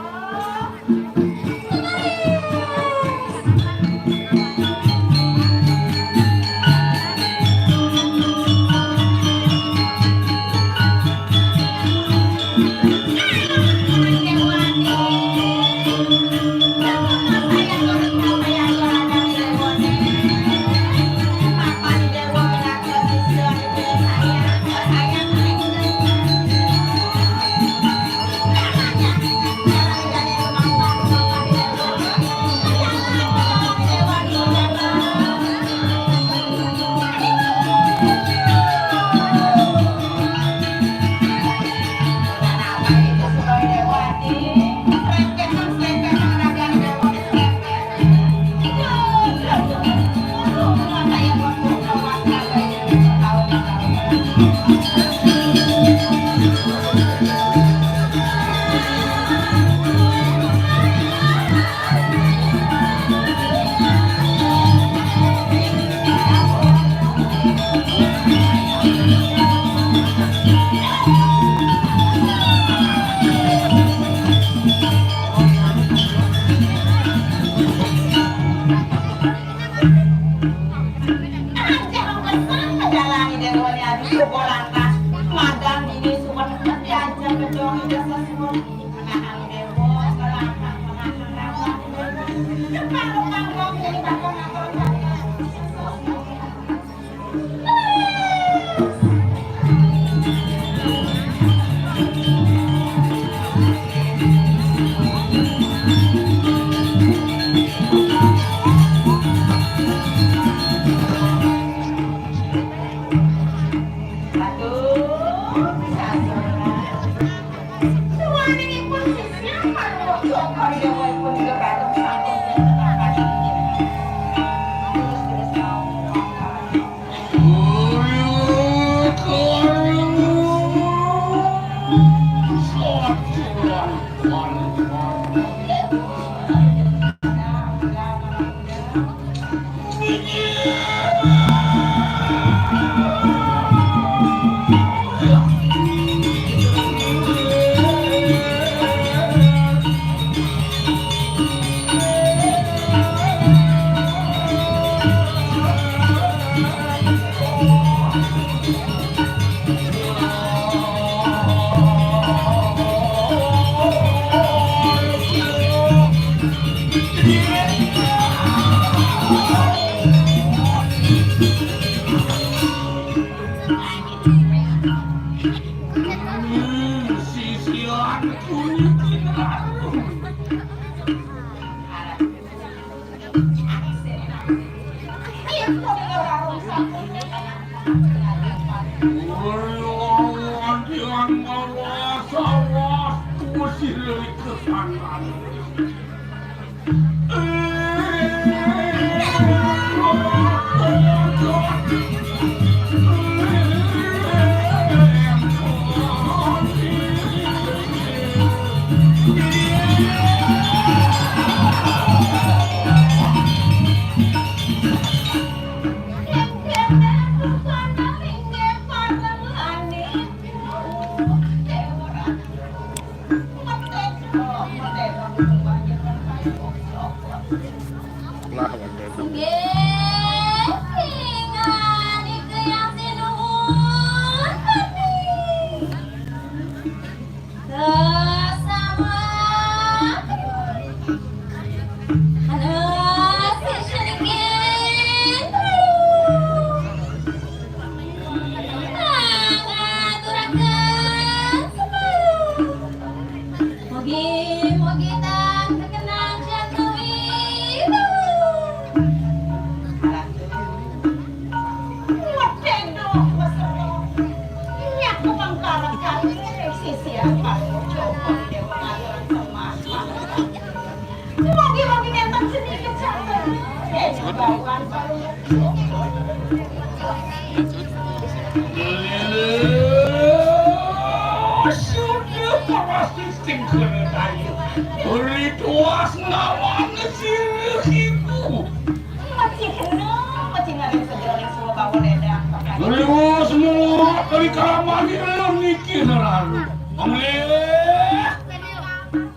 [SPEAKER 6] Beliau semua dari kalamani mikir lalu.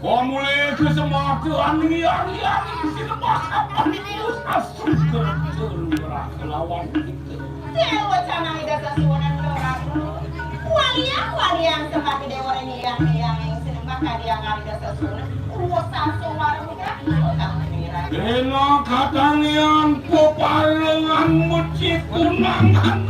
[SPEAKER 6] Mulai ke semua ke yang siapa kapan itu asal tergerak lawan kita.
[SPEAKER 2] Dewa canang ida sasuanan orang. Waliang seperti dewa yang sembah kadiang ida sasuanan. Kuasa suara muda.
[SPEAKER 6] Kena katanian pepalengan masjid kunangan.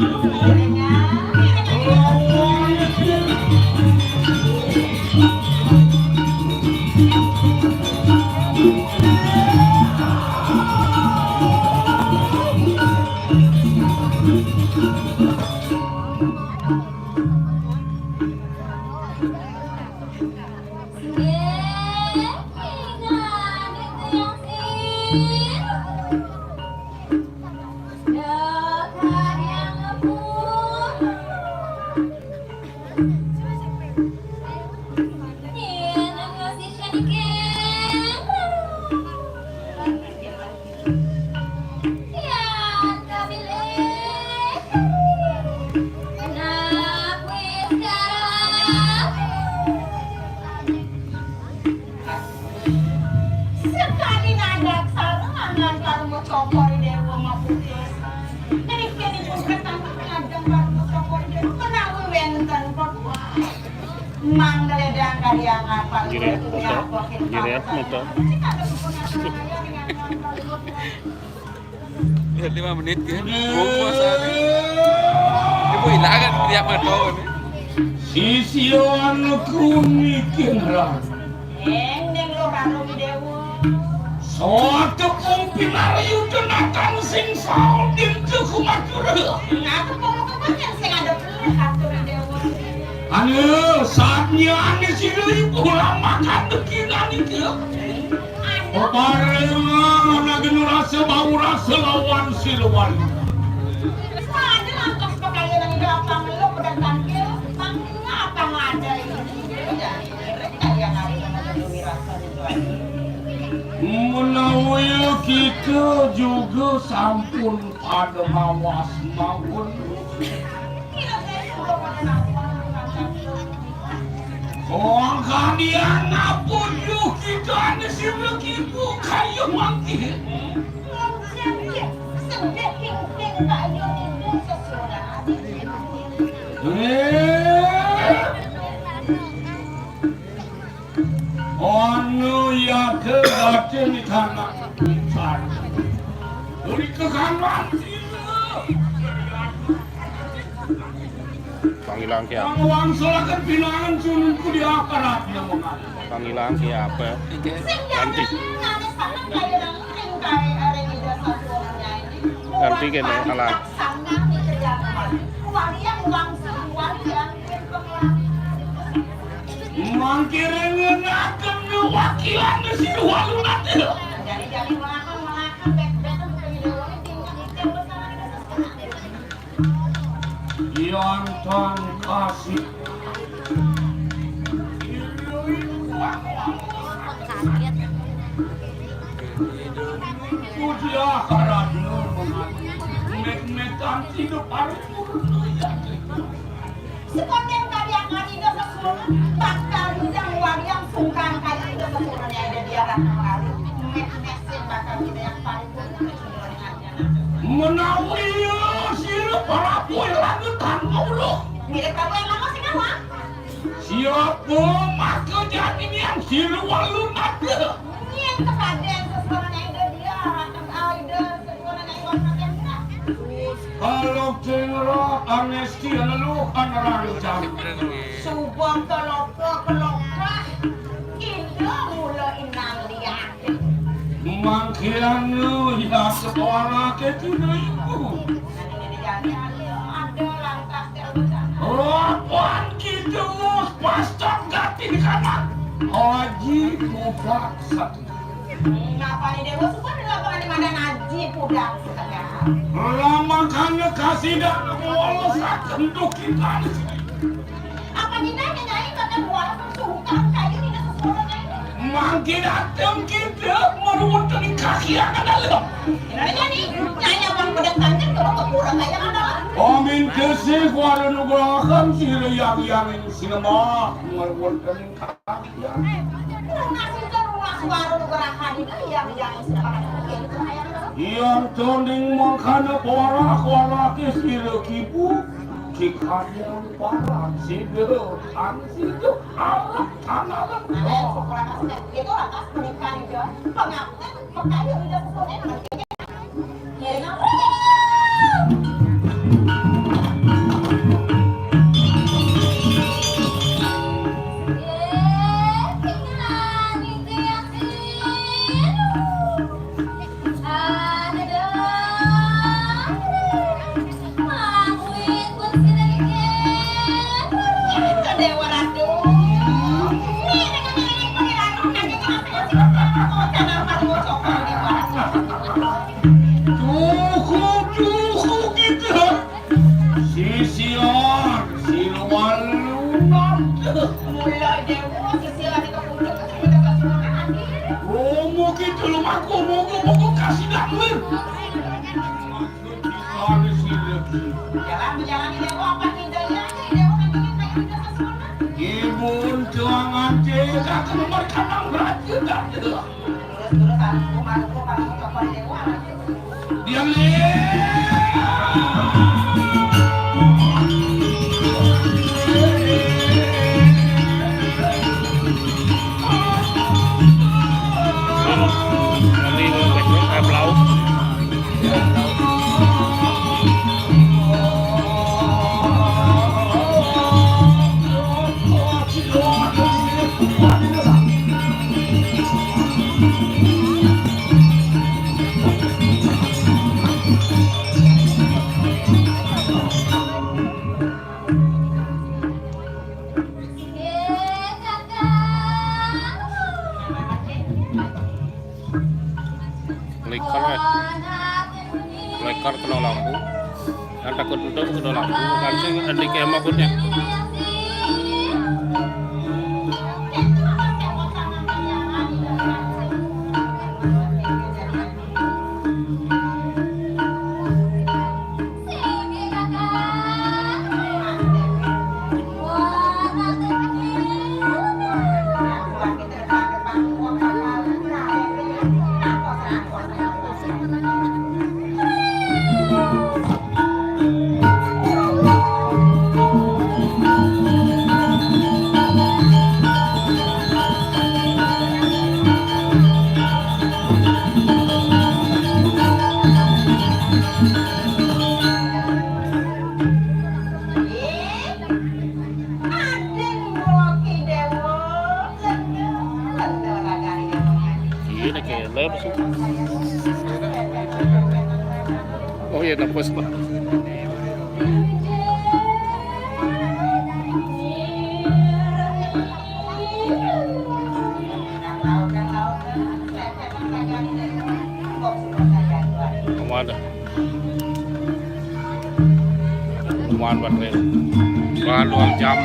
[SPEAKER 4] Jiret motor.
[SPEAKER 3] Ya 5 menit kan. Puasa nih. Ibu ilagan tiap motor ini.
[SPEAKER 6] Sisian kunikin lah.
[SPEAKER 2] Endeng lo karo dewa.
[SPEAKER 6] Suatu kumpinari udenakan sing saudin kumatura.
[SPEAKER 2] Aku mau kebanyakan sing ada karo dewa.
[SPEAKER 6] Anu saatnya ane sini pulang makan dekinan itu. Oparengan lagi ngerasa bau rasa lawan siluan.
[SPEAKER 2] Ada langkah pakaian yang gampang lo udah tampil, apa ada ini? Kayak hari yang rasa itu.
[SPEAKER 6] Menawi kita juga sampun pada mawas maupun. Orang kalian apa yuk kita ada si begitu kayu mangkir. Anu ya ke batin di tanah beri ke kanan
[SPEAKER 4] Panggilan ke apa?
[SPEAKER 6] Ang solakan pinangan sununku di akaratnya mengalir.
[SPEAKER 4] Panggilan ke apa? Ganti. Ganti ke nih alat.
[SPEAKER 6] Mangkirengan akan wakilan si walu nanti.
[SPEAKER 2] Jadi makan bek-bekan
[SPEAKER 6] Yantan kasih. Puja karatnya mek-mekan hidup hari
[SPEAKER 2] sekolah kalian ada sesuatu bakal yang waliang sungkan kayak itu sesuatu yang ada di arah kemarin mesin bakal kita yang paling
[SPEAKER 6] menawi sila para boy langutan Allah.
[SPEAKER 2] mirip kamu yang lama sih kamu?
[SPEAKER 6] Siapa maka jadi yang sila walu nada.
[SPEAKER 2] Yang kepada sesuatu yang ada di arah ada sesuatu yang ada
[SPEAKER 6] Kalau kira amnesti lalu anak jam.
[SPEAKER 2] subang keloka indah mula inang lihat
[SPEAKER 6] Mangkian ya sekolah kecil ibu.
[SPEAKER 2] ada langkah terbesan
[SPEAKER 6] Lapan kita pasang ganti di kanan. Haji Mudak satu.
[SPEAKER 2] ngapa nih dewa suka di lapangan di mana Naji Pudak setengah
[SPEAKER 6] Lama karena kasih dan walau akan kita di sini.
[SPEAKER 2] apa dinanya nyai kata walaupun sungkan kayu tidak sesuatu nyai
[SPEAKER 6] Mangkin datang kita meruat dari kaki yang ada dalam.
[SPEAKER 2] ini nih nyai abang pedang tangan kalau kepura kayak ada lah
[SPEAKER 6] Ome Mintesi kuala nugrakan sila yang sinema mengarwalkan kakya. Yang toning makana kuala ke sila kipu kikanya para sila ansido alat tanah.
[SPEAKER 2] Itu atas menikah itu. Pengapun makanya udah sesuai dengan ya
[SPEAKER 4] lekar kena lampu dan takut untuk kena lampu kan sih adik emang punya oh iya tapos pa kemana kemana baterai bahan 2 jam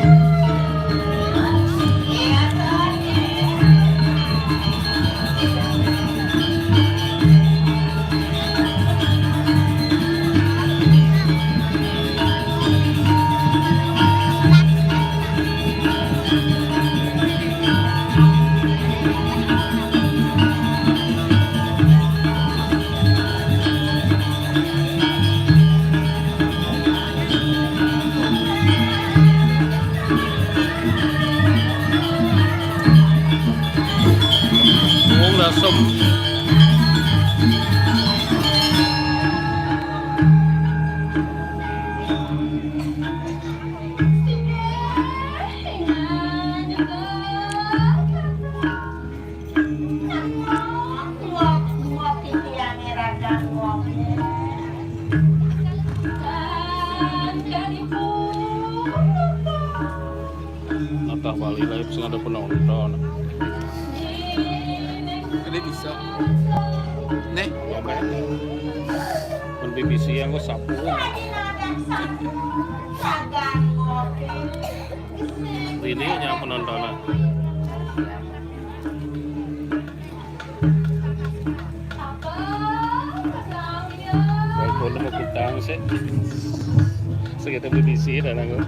[SPEAKER 4] sum Natah Bali live sing ada penonton.
[SPEAKER 3] Ini bisa. Nih,
[SPEAKER 4] Oke. Pun BBC yang gue sapu. Ini nya penontonan. Baik, kalau mau kita sih. kita BBC dan aku.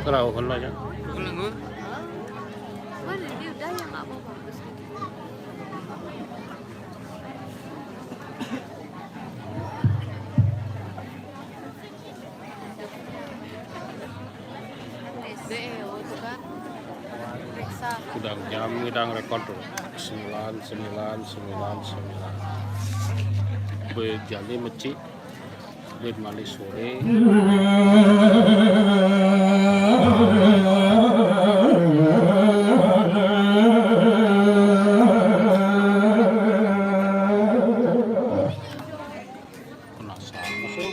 [SPEAKER 4] Kerau kan banyak.
[SPEAKER 1] Ini udah ya nggak mau bagus. SD itu kan periksa.
[SPEAKER 4] Udah jam ngidang rekor tuh 9. Bejali meci bed mali sore. Penasaran masuk.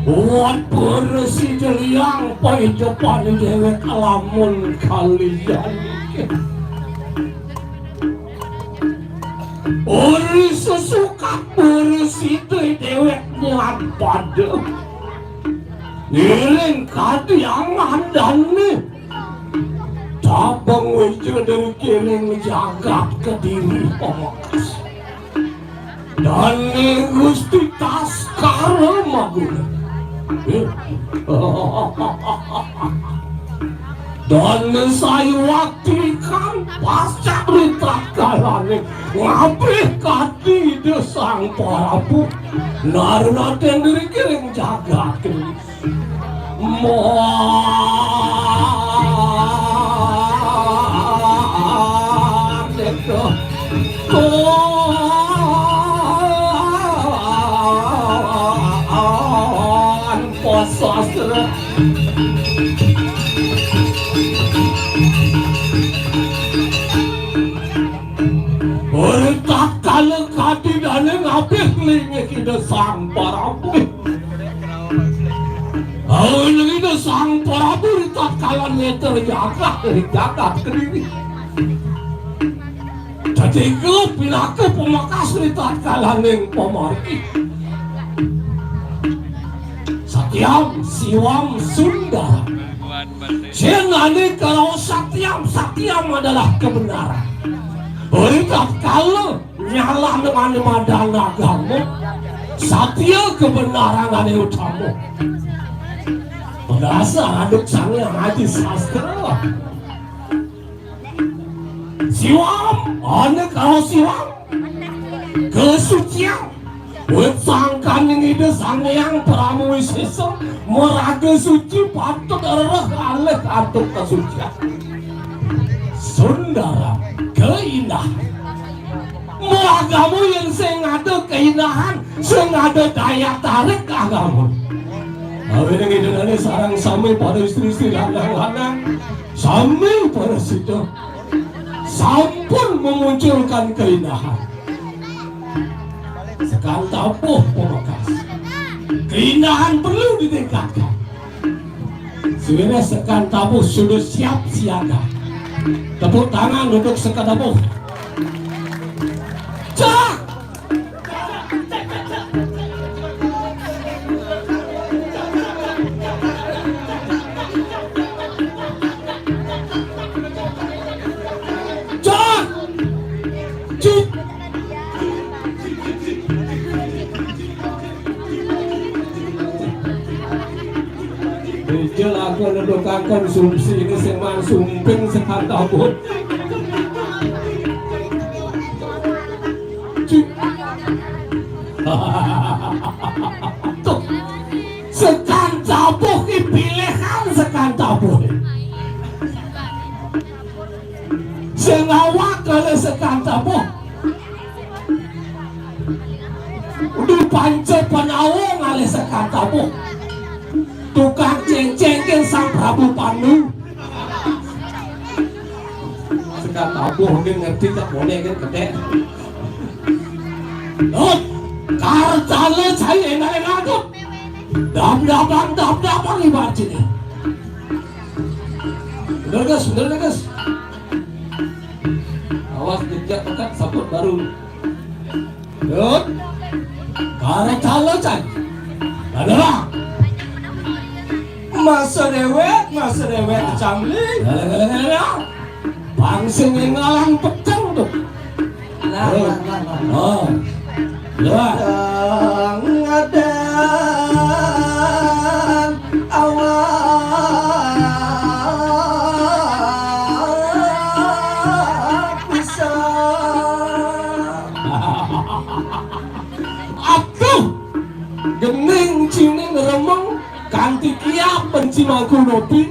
[SPEAKER 6] Buat bersih yang depan dewek lamun kalian ori sesuka bersih dewek nyelat pada ngiring kadiangan dan nih cabang wajah dari kiring jagat ke diri pemakas dan Gusti Taskara Maguna dan saya waktikan pasca berita kalane ngabih kati desang Prabu narna tendiri kiring jagat sastra bertak kala kati dan ngapik lingi kita sang Prabu lingi sang Prabu bertak kala neter jagat kediri jadi ke pinaku pemakas bertak kala neng pemarki Satyam Siwam Sundara. Senani kalau Satyam adalah kebenaran. Berita kalau nyala dengan madana agama, Satya kebenaran ada utama. Berasa aduk sang haji sastra. Siwam, ane kalau Siwam kesucian. Sangkan ini sang yang pramu sisa meraga suci patut arah alih atuk kesucian Sundara keindahan agama yang sengada keindahan sengada daya tarik agama awalnya ini sarang sami pada istri-istri lanang-lanang sami pada situ sampun memunculkan keindahan sekarang tabuh pemakas keindahan perlu ditingkatkan sebenarnya sekarang tabuh sudah siap siaga tepuk tangan untuk sekarang tabuh cak aku mendudukan konsumsi ini semang sumping sekat tabut sekan tabuk dipilihan sekan tabuk sengawak kalau sekan tabuk dipanca penawang oleh sekan tabuk tukang ceng-cengkin sang Prabu Pandu sekarang tabuh mungkin ngerti tak boleh kan kedek Kartale saya enak-enak tuh. Dap-dapan ibarat ini. Bener guys. Awas jejak pekat saput baru. Yuk. Kartale saya. Adalah. Masa dewek kecamling. Pangsing yang ngalang pecang tuh. Oh. Ngadang awak bisa. Atuh gening cining remeng kanti kiap benci maku nopi.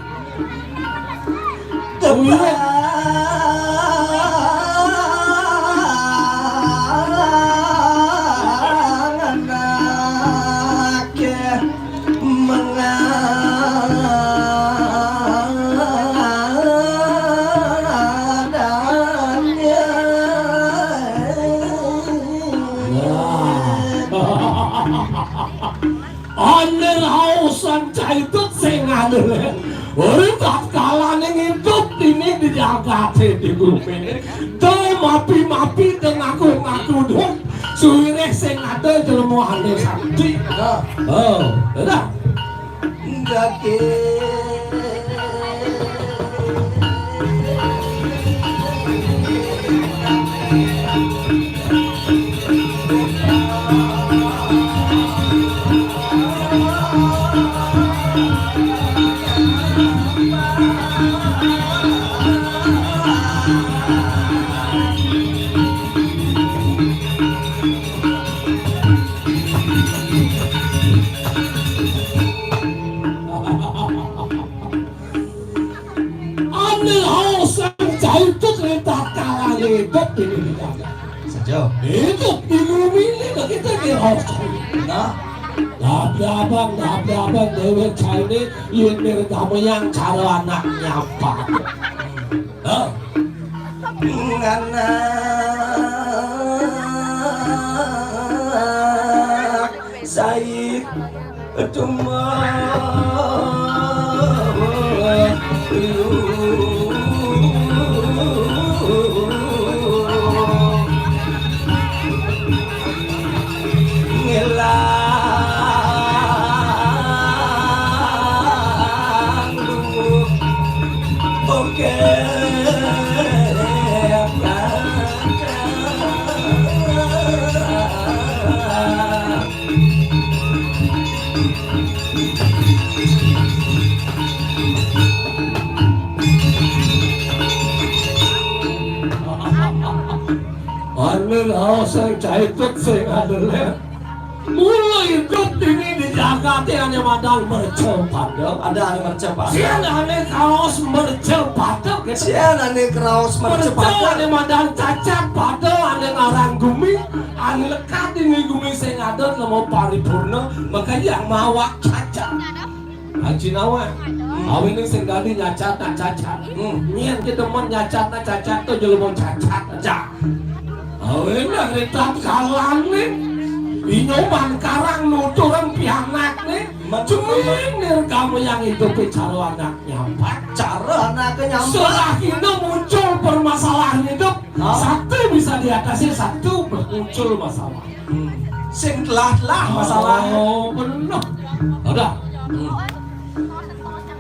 [SPEAKER 6] Caitut sing adele. Ora tatkalane ngintut ini dijaga di grupe. To mapi teng aku dong. Suwire sing ade jelema ande sakti. Oh, dah. Gake. Itu dimilih kita dirokok. Nah, abang dewek China ini kamu yang cara anaknya apa? Anak Said cuma saya caitut sing adele mulai hidup ini dijaga hanya madang mercepat ada mercepat sian ane kaos mercepat sian ane kaos mercepat ane madang cacat pada ane ngarang gumi ane lekat ini gumi sing ada lemo paripurna maka yang mawak cacat haji nawa awin ini sing gadi nyacat nyen kita mau nyacat tuh jelema cacat aja awin dari tatkalan nih inyoman karang nuturang pianak nih cuman kamu yang hidup cara anaknya cara anaknya selahina muncul permasalahan hidup satu bisa diatasi satu muncul masalah sing telah masalah oh benar ada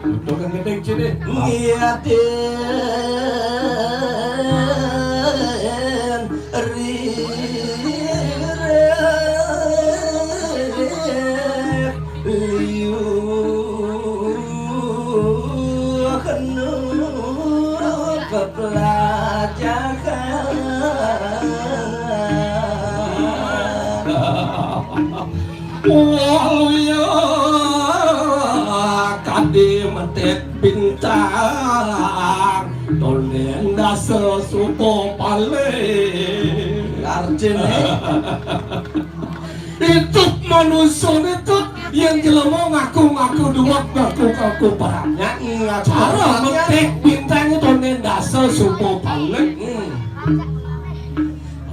[SPEAKER 6] itu kan gede cini iya kadi metet bintang tolen dasa supo pale arjene itu manusia itu yang jelema ngaku dua ngaku perannya cara metet bintang tolen dasa supo pale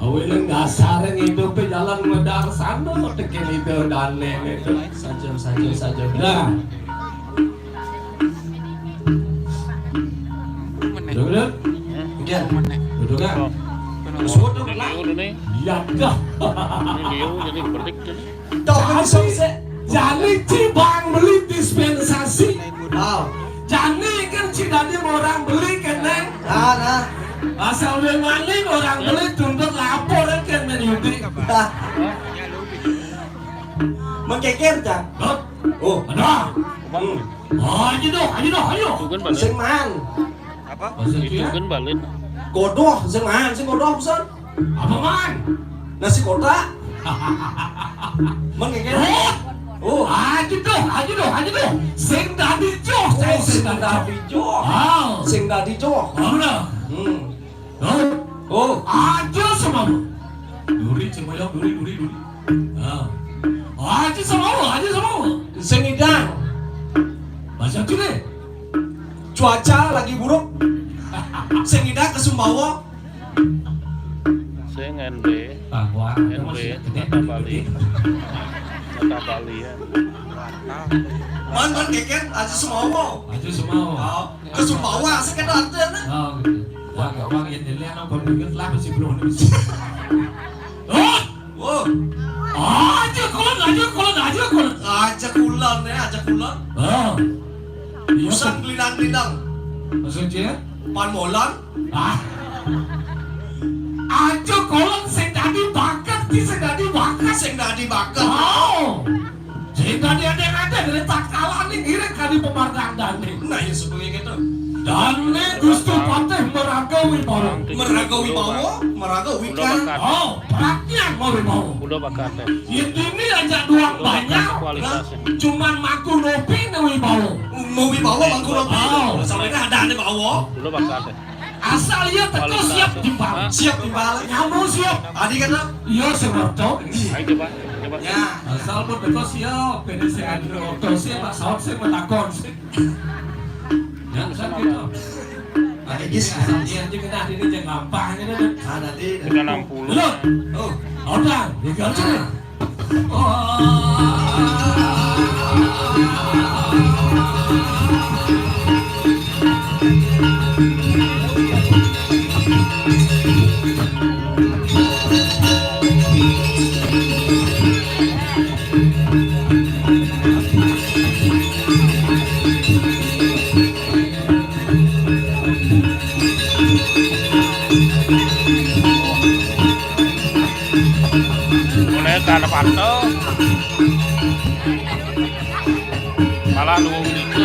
[SPEAKER 6] Awilang dasar yang hidup jalan medar sana tekin itu daneng itu.
[SPEAKER 5] Saja.
[SPEAKER 6] Nah, duduk.
[SPEAKER 5] Iya.
[SPEAKER 6] Duduk kan?
[SPEAKER 4] Duduk nih.
[SPEAKER 6] Iya dah.
[SPEAKER 4] Ini liu jadi berdik jadi.
[SPEAKER 6] Jadi cibang beli dispensasi.
[SPEAKER 5] Wow.
[SPEAKER 6] Jadi kan cidadi orang beli kan neng.
[SPEAKER 5] Nah.
[SPEAKER 6] Asal maling orang beli tuntut lapor kan menyudi.
[SPEAKER 5] Mengkeker cak.
[SPEAKER 6] Oh, ada. Ayo.
[SPEAKER 4] Tugan balik.
[SPEAKER 5] Sing man.
[SPEAKER 4] Itu kan balik.
[SPEAKER 5] Godoh, sing man, sing godoh pesan.
[SPEAKER 6] Apa man?
[SPEAKER 5] Nasi kotak. Mengkeker. Oh,
[SPEAKER 6] Ayo doh. Sing dadi joh.
[SPEAKER 5] sing dadi joh.
[SPEAKER 6] Ah,
[SPEAKER 5] Sing dadi joh.
[SPEAKER 6] mana?
[SPEAKER 5] Oh,
[SPEAKER 6] Aja sama lu. Duri cemaya duri. Aja sama lu.
[SPEAKER 5] sing idang.
[SPEAKER 6] Bahasa Cina.
[SPEAKER 5] Cuaca lagi buruk. Sing idang ke Sumbawa.
[SPEAKER 4] Saya NB.
[SPEAKER 6] Bahwa
[SPEAKER 4] NB. Kata Bali. Kata Bali ya.
[SPEAKER 5] Man keker aja Sumbawa.
[SPEAKER 6] Aja sama.
[SPEAKER 5] Oh, ke Sumbawa sekedar aja nah.
[SPEAKER 6] Oh, gitu. Wah, gak orang yang dilihat nongkrong dikit lah masih belum nih.
[SPEAKER 5] Oh,
[SPEAKER 6] Aja kolon.
[SPEAKER 5] ajak kulon ya, ajak kulon.
[SPEAKER 6] Oh. Iya
[SPEAKER 5] Usang
[SPEAKER 6] kan.
[SPEAKER 5] gelindang.
[SPEAKER 6] Maksudnya?
[SPEAKER 5] Pan molan.
[SPEAKER 6] Aja kolon sing dadi bakat ki sing dadi bakat.
[SPEAKER 5] Sing dadi bakat.
[SPEAKER 6] Oh. Sing dadi ada dari tak kalah nih kira kali pemardang dani.
[SPEAKER 5] Nah, ya sebagai gitu.
[SPEAKER 6] Dani Gusti Patih Meraga Wibawa.
[SPEAKER 5] Meraga Wibawa, Meraga
[SPEAKER 4] Udah
[SPEAKER 5] Wika.
[SPEAKER 4] bakat.
[SPEAKER 6] Oh, praknya mau Wibawa.
[SPEAKER 4] Udah bakat ya.
[SPEAKER 6] Ini aja doang banyak.
[SPEAKER 4] Kualitasnya.
[SPEAKER 6] Cuman maku nopi nih Wibawa.
[SPEAKER 5] Mau Wibawa bangku lopi.
[SPEAKER 6] Oh.
[SPEAKER 5] Sampai ada nih bawa.
[SPEAKER 4] Udah bakat ya.
[SPEAKER 6] Asal ia teko siap dibawa.
[SPEAKER 5] Siap dibalik.
[SPEAKER 6] Nyamuk siap.
[SPEAKER 5] Adi kan lah.
[SPEAKER 6] Iya semerto.
[SPEAKER 4] Ayo coba.
[SPEAKER 5] Ya.
[SPEAKER 6] Asal pun teko siap. Ini saya ada waktu siap. Pak Saud saya menakon sih. Ya, saya gitu.
[SPEAKER 5] Ada gis.
[SPEAKER 6] Iya, juga dah ini jangan gampang ini dah.
[SPEAKER 5] Ada di.
[SPEAKER 4] 360.
[SPEAKER 6] Lu,
[SPEAKER 5] Oh.
[SPEAKER 6] udah, tinggal sini.
[SPEAKER 4] Mulai karena pantau. Malah nunggu itu.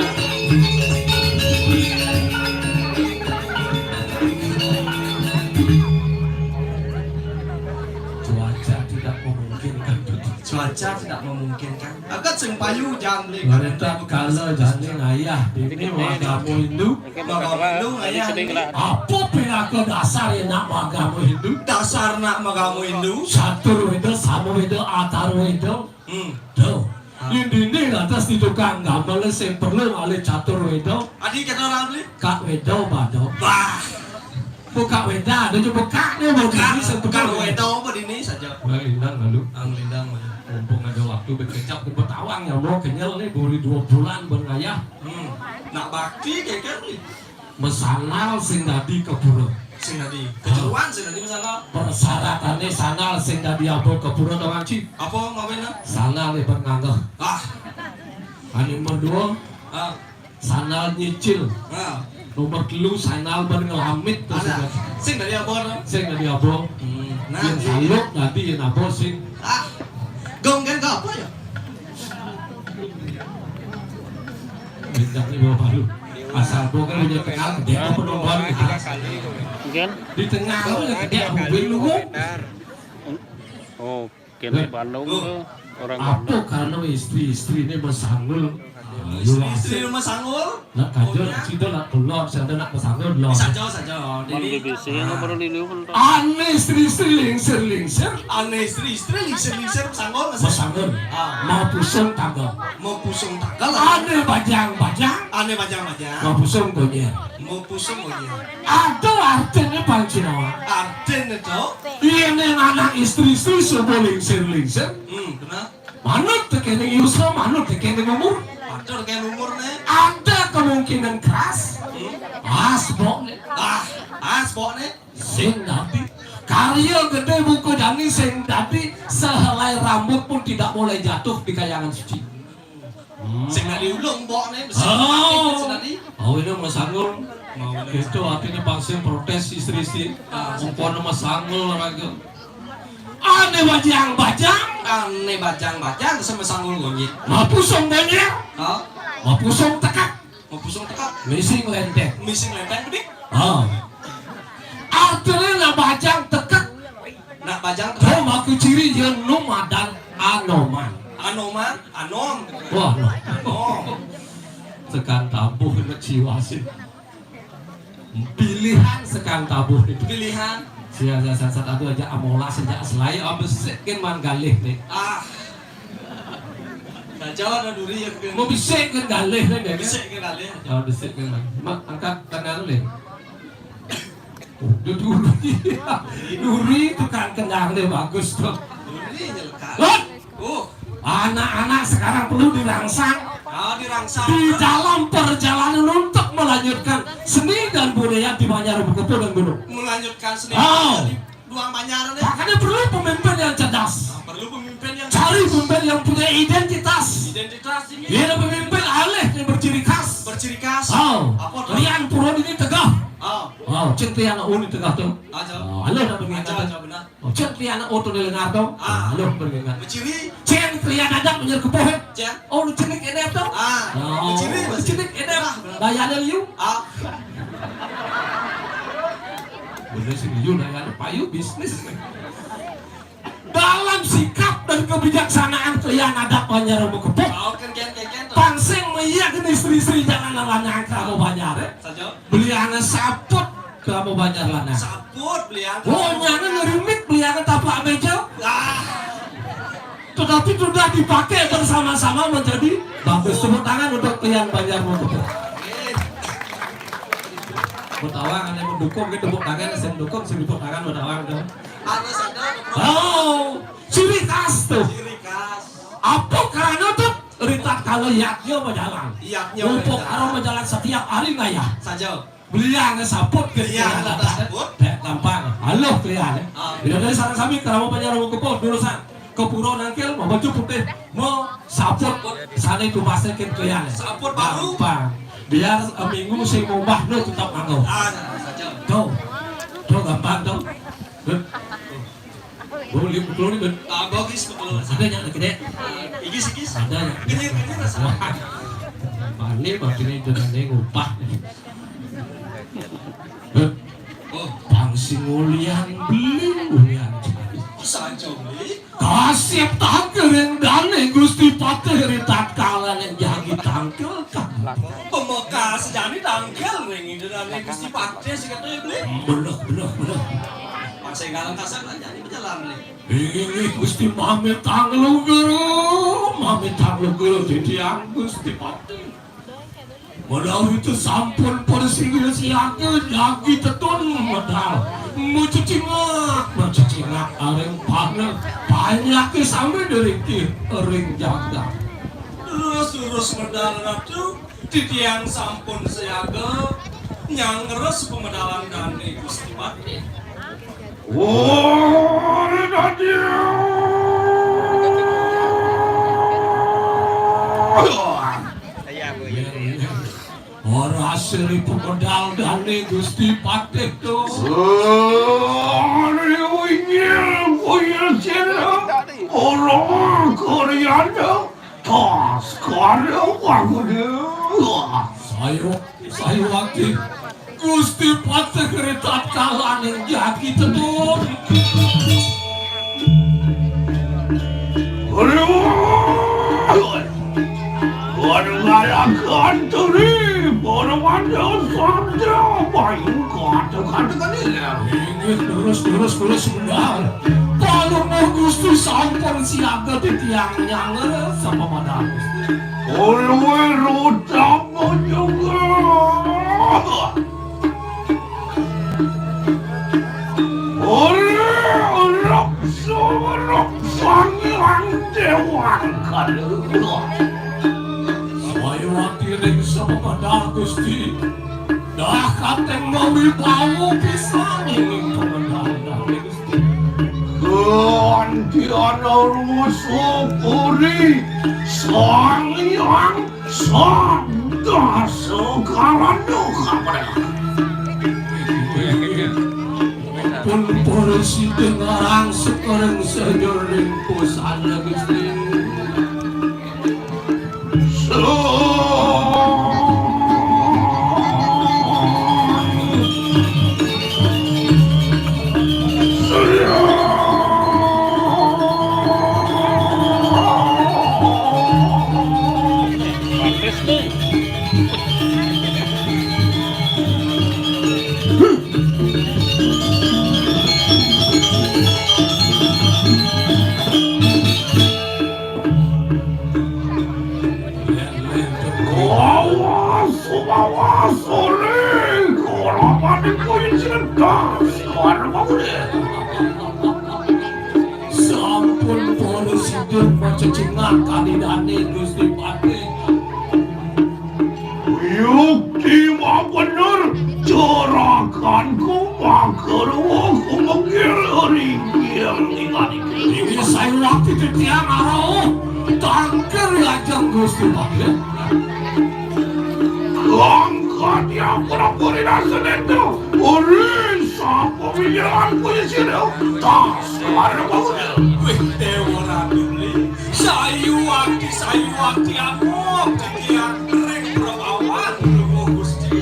[SPEAKER 6] Cuaca tidak memungkinkan.
[SPEAKER 5] Agak sing payu jangan beli.
[SPEAKER 6] Mereka kalau jadi ayah ini agama Hindu. Apa perilaku dasar yang nak agama Hindu?
[SPEAKER 5] Dasar nak magamu Hindu.
[SPEAKER 6] Catur itu, sama itu, atar itu. Tuh. Ini atas di tukang gambar yang perlu oleh catur itu.
[SPEAKER 5] Adi kata orang beli.
[SPEAKER 6] Kak wedo bado.
[SPEAKER 5] Wah.
[SPEAKER 6] Buka weda, ada juga buka nih mau
[SPEAKER 5] Bukan,
[SPEAKER 6] gini
[SPEAKER 5] bukan wedo apa ini saja.
[SPEAKER 6] Lindang lalu.
[SPEAKER 5] Lindang.
[SPEAKER 6] Mumpung ada waktu berkecap ke Betawang yang mau kenyal nih boleh 2 bulan berngayah.
[SPEAKER 5] Nak bakti keker nih.
[SPEAKER 6] Mesanal sing dadi keburu.
[SPEAKER 5] Sing tadi. Kejeruan sing tadi misalnya.
[SPEAKER 6] Persyaratannya sanal sing dadi abo keburu doang ci.
[SPEAKER 5] Apa ngapain?
[SPEAKER 6] Sanal lebar nganggo. Anu nomor 2
[SPEAKER 5] Ah.
[SPEAKER 6] sanal nyicil. Nomor 3 sanal bar ngelamit tuh
[SPEAKER 5] Ada. Sing dari abor.
[SPEAKER 6] sing dadi abo.
[SPEAKER 5] Nah,
[SPEAKER 6] Yang saluk dadi yang abo sing
[SPEAKER 5] gong kan ke apa ya?
[SPEAKER 6] bintang ini bawa baru. Asal gua kan udah kenal dia apa penumpang gitu.
[SPEAKER 4] Mungkin.
[SPEAKER 6] Di tengah lu ya gede mobil lu.
[SPEAKER 4] Oh, kene Bandung tuh orang
[SPEAKER 6] Apa
[SPEAKER 4] Bandung.
[SPEAKER 6] karena istri ini bersanggul Istri rumah sanggul. Nak kajo situ nak tulor, situ nak pesanggul lor.
[SPEAKER 3] Saja.
[SPEAKER 4] Pan
[SPEAKER 3] Jadi
[SPEAKER 4] BBC yang perlu dilihat.
[SPEAKER 6] Ane istri lingser.
[SPEAKER 3] aneh istri lingser sanggul
[SPEAKER 6] Pesanggul. Mau pusung tanggal.
[SPEAKER 3] mau pusung tanggal.
[SPEAKER 6] Ane bajang.
[SPEAKER 3] Aneh bajang.
[SPEAKER 6] Mau pusung gonya.
[SPEAKER 3] Mau pusung aja.
[SPEAKER 6] Ada artinya Pancinawa.
[SPEAKER 3] Arden itu.
[SPEAKER 6] Ini anak istri semua lingser.
[SPEAKER 3] Kenapa?
[SPEAKER 6] Manut tekene usaha, manut tekene umur.
[SPEAKER 3] Pacor kayak umur nih.
[SPEAKER 6] Ada kemungkinan keras. Asbok nih.
[SPEAKER 3] Spok nih.
[SPEAKER 6] Sing dadi karya gede buku dani sing dadi sehelai rambut pun tidak boleh jatuh di kayangan suci.
[SPEAKER 3] Sing nadi ulung bok nih.
[SPEAKER 6] Oh ini mas Anggul. Itu artinya bangsa protes istri-istri. Umpon mas Anggul raga. Aneh bajang.
[SPEAKER 3] Aneh bajang sama sanggul gonyit.
[SPEAKER 6] Mau pusung banyak. Mau pusung tekak.
[SPEAKER 3] Mau pusung tekak.
[SPEAKER 6] Missing lenteng.
[SPEAKER 3] Missing lempeng gede.
[SPEAKER 6] Artinya nak bajang tekak.
[SPEAKER 3] Nak bajang
[SPEAKER 6] Kau
[SPEAKER 3] tekak.
[SPEAKER 6] maku ciri yang noma dan anoman.
[SPEAKER 3] Anom.
[SPEAKER 6] Wah,
[SPEAKER 3] Oh.
[SPEAKER 6] sekan tabuh nak ciwasin. Pilihan sekan tabuh itu.
[SPEAKER 3] Pilihan.
[SPEAKER 6] Siapa satu aja amola sejak selai abis kan man galih nih.
[SPEAKER 3] Jawa ada duri yang
[SPEAKER 6] Mau bisik kan galih nih.
[SPEAKER 3] bisa kali.
[SPEAKER 6] Jauh bisik kan. Mak angkat tangan lu. Duri tukang kendang deh bagus tuh.
[SPEAKER 3] Duri nyelekat.
[SPEAKER 6] Lot,
[SPEAKER 3] Anak-anak
[SPEAKER 6] sekarang perlu dirangsang
[SPEAKER 3] dirangsang.
[SPEAKER 6] di dalam perjalanan untuk melanjutkan seni dan budaya di Banjar Bukupu dan Gunung.
[SPEAKER 3] Melanjutkan seni
[SPEAKER 6] Oh.
[SPEAKER 3] di Duang Banjar nih.
[SPEAKER 6] Makanya perlu pemimpin yang cerdas.
[SPEAKER 3] Perlu pemimpin yang
[SPEAKER 6] Cari pemimpin yang punya identitas.
[SPEAKER 3] identitas ini
[SPEAKER 6] Dia ada pemimpin alih yang berciri khas.
[SPEAKER 3] berciri khas.
[SPEAKER 6] Oh,
[SPEAKER 3] Apa tuh?
[SPEAKER 6] kalian Puron ini tegah.
[SPEAKER 3] Oh,
[SPEAKER 6] Oh, centri anak uni tegah tuh.
[SPEAKER 3] aja.
[SPEAKER 6] Oh, halo nak pengingat.
[SPEAKER 3] Aja benar.
[SPEAKER 6] Oh, centri anak oto nilengar tuh. Halo pengingat.
[SPEAKER 3] Berciri,
[SPEAKER 6] Centri anak adak menyer kepohet.
[SPEAKER 3] Jen.
[SPEAKER 6] Oh, lu cenik ini tuh. Oh,
[SPEAKER 3] Berciri,
[SPEAKER 6] cenik ini. Dayana liu. Bener sih liu dayana payu bisnis. Dalam sikap dan kebijaksanaan kalian ada Banjar Bukupu.
[SPEAKER 3] Oh, kan tuh.
[SPEAKER 6] Pangsing meyakin istri-istri jangan lanang kamu Banjar.
[SPEAKER 3] Saja.
[SPEAKER 6] Beli anak saput kamu Banjar lanang.
[SPEAKER 3] Saput belian.
[SPEAKER 6] Oh, nyana ngerimik beli anak tapak meja. Tetapi sudah dipakai bersama-sama menjadi bagus. Tepuk tangan untuk kalian Banjar Bukupu. Butawang ada yang mendukung, kita tepuk tangan, saya mendukung, saya tepuk tangan Butawang tuh.
[SPEAKER 3] Anas ada.
[SPEAKER 6] Oh, ciri khas tuh.
[SPEAKER 3] Ciri khas.
[SPEAKER 6] Apa karena tuh ritat kalau yaknya berjalan.
[SPEAKER 3] Iyaknya
[SPEAKER 6] Untuk
[SPEAKER 3] berjalan.
[SPEAKER 6] kalau berjalan setiap hari nggak ya?
[SPEAKER 3] Saja.
[SPEAKER 6] Beliau ngesaput ke
[SPEAKER 3] Iya, ngesaput.
[SPEAKER 6] gampang. Halo kalian. Bila dari sarang kami kerama Banjar Bukupu jurusan Kepuro Nangkil mau baju putih mau saput sana itu masih kalian.
[SPEAKER 3] Saput baru.
[SPEAKER 6] Gampang. Biar minggu si ngubah lu tetap nganggo.
[SPEAKER 3] Saja.
[SPEAKER 6] Tuh gampang tuh. Boleh betul nih ben.
[SPEAKER 3] Bagus betul.
[SPEAKER 6] Ada yang gede.
[SPEAKER 3] Igis.
[SPEAKER 6] Ada yang.
[SPEAKER 3] Kenyir rasa.
[SPEAKER 6] Balik begini dengan dia ngubah.
[SPEAKER 3] Oh,
[SPEAKER 6] Pangsi ngulian beli ngulian.
[SPEAKER 3] saja beli.
[SPEAKER 6] Kasih tangkel yang dane Gusti Patih ritat kalan yang jadi tangkel kan.
[SPEAKER 3] Pemekas sejani tangkel ring dengan Gusti Patih sih katanya beli.
[SPEAKER 6] Bener.
[SPEAKER 3] Masih galang kasar lah jadi berjalan nih.
[SPEAKER 6] Ini Gusti Mami tanglu guru ditiang Gusti Patih. Walau itu sampun persinggil siangnya lagi tetun modal. Mau cuci ngak areng banyak sampai dari ring jaga.
[SPEAKER 3] Terus medal ratu titiang sampun siaga nyang ngeres pemedalan dani Gusti Patih.
[SPEAKER 6] Oh, tadi. Orang asli pemodal dani Gusti Patih tuh. Orang Korea tas Korea saya waktu Gusti Patih kereta kalan yang jadi tenun. Waduh, Dayakan teri Berwanda sabda Bayu katakan ini terus benar. Kalau mau Gusti sampun siaga di tiang-tiang sama pada Gusti. Ulwe rutamu juga. Orang sangiran dewan kalua. Saya wakiling sama pada Gusti. Dah kateng mau bawa pisang ini kemenangan Gusti. Gantian rusuh puri sangiran sabda segala duka mereka. Pun polisi dengarang sekarang sejoring pusatnya Gusti. Sampun polisi dan macam-macam kandidatnya Gusti Pati. Yukti mah bener, cerakanku mager aku mengiring yang ini saya waktu itu tiang arah tangker aja Gusti Pati. Angkat yang pura-pura itu, uri siapa pilihan polisi itu, tak suara bangunnya. Wih, dewa raduli, sayu wakti aku, kegiatan kering berawan, Gusti.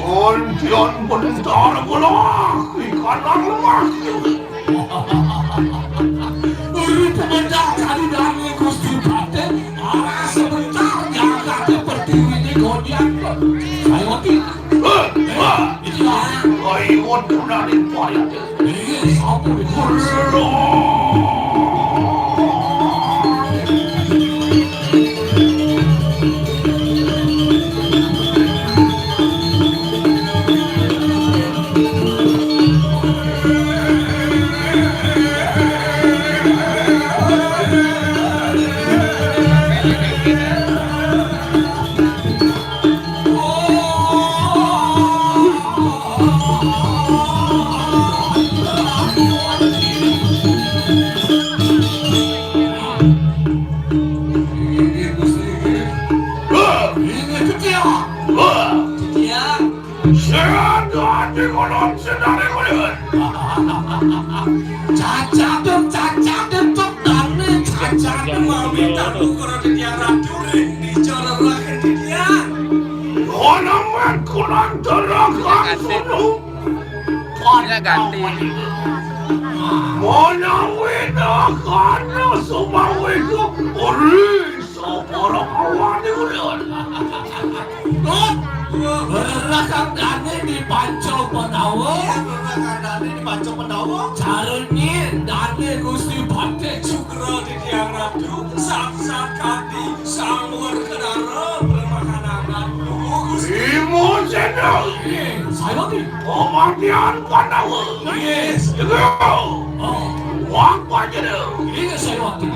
[SPEAKER 6] Ontian bentar belah, ikan lemak. Uri pemendang kali dari Gusti Pati, arah sebentar jaga pertiwi di godian. Saya wakil. Ikut dari payah. Apa itu? Cacat untuk dane cacat meminta ukuran dia racurin di jalan lahir dia. Orang kurang terakan sunu.
[SPEAKER 3] Ini ganti.
[SPEAKER 6] Mana wina karena semua itu ori seorang awan diulian. Berlakan dane di Pancau Pendawa. Caranya dane Gusti Pati Cukro di tiang ratu. Saat kati samur kedara bermakanan. Imu senang. Saya lagi. Pematian Pandawa. Yes. Wang Pandawa. Ini saya lagi.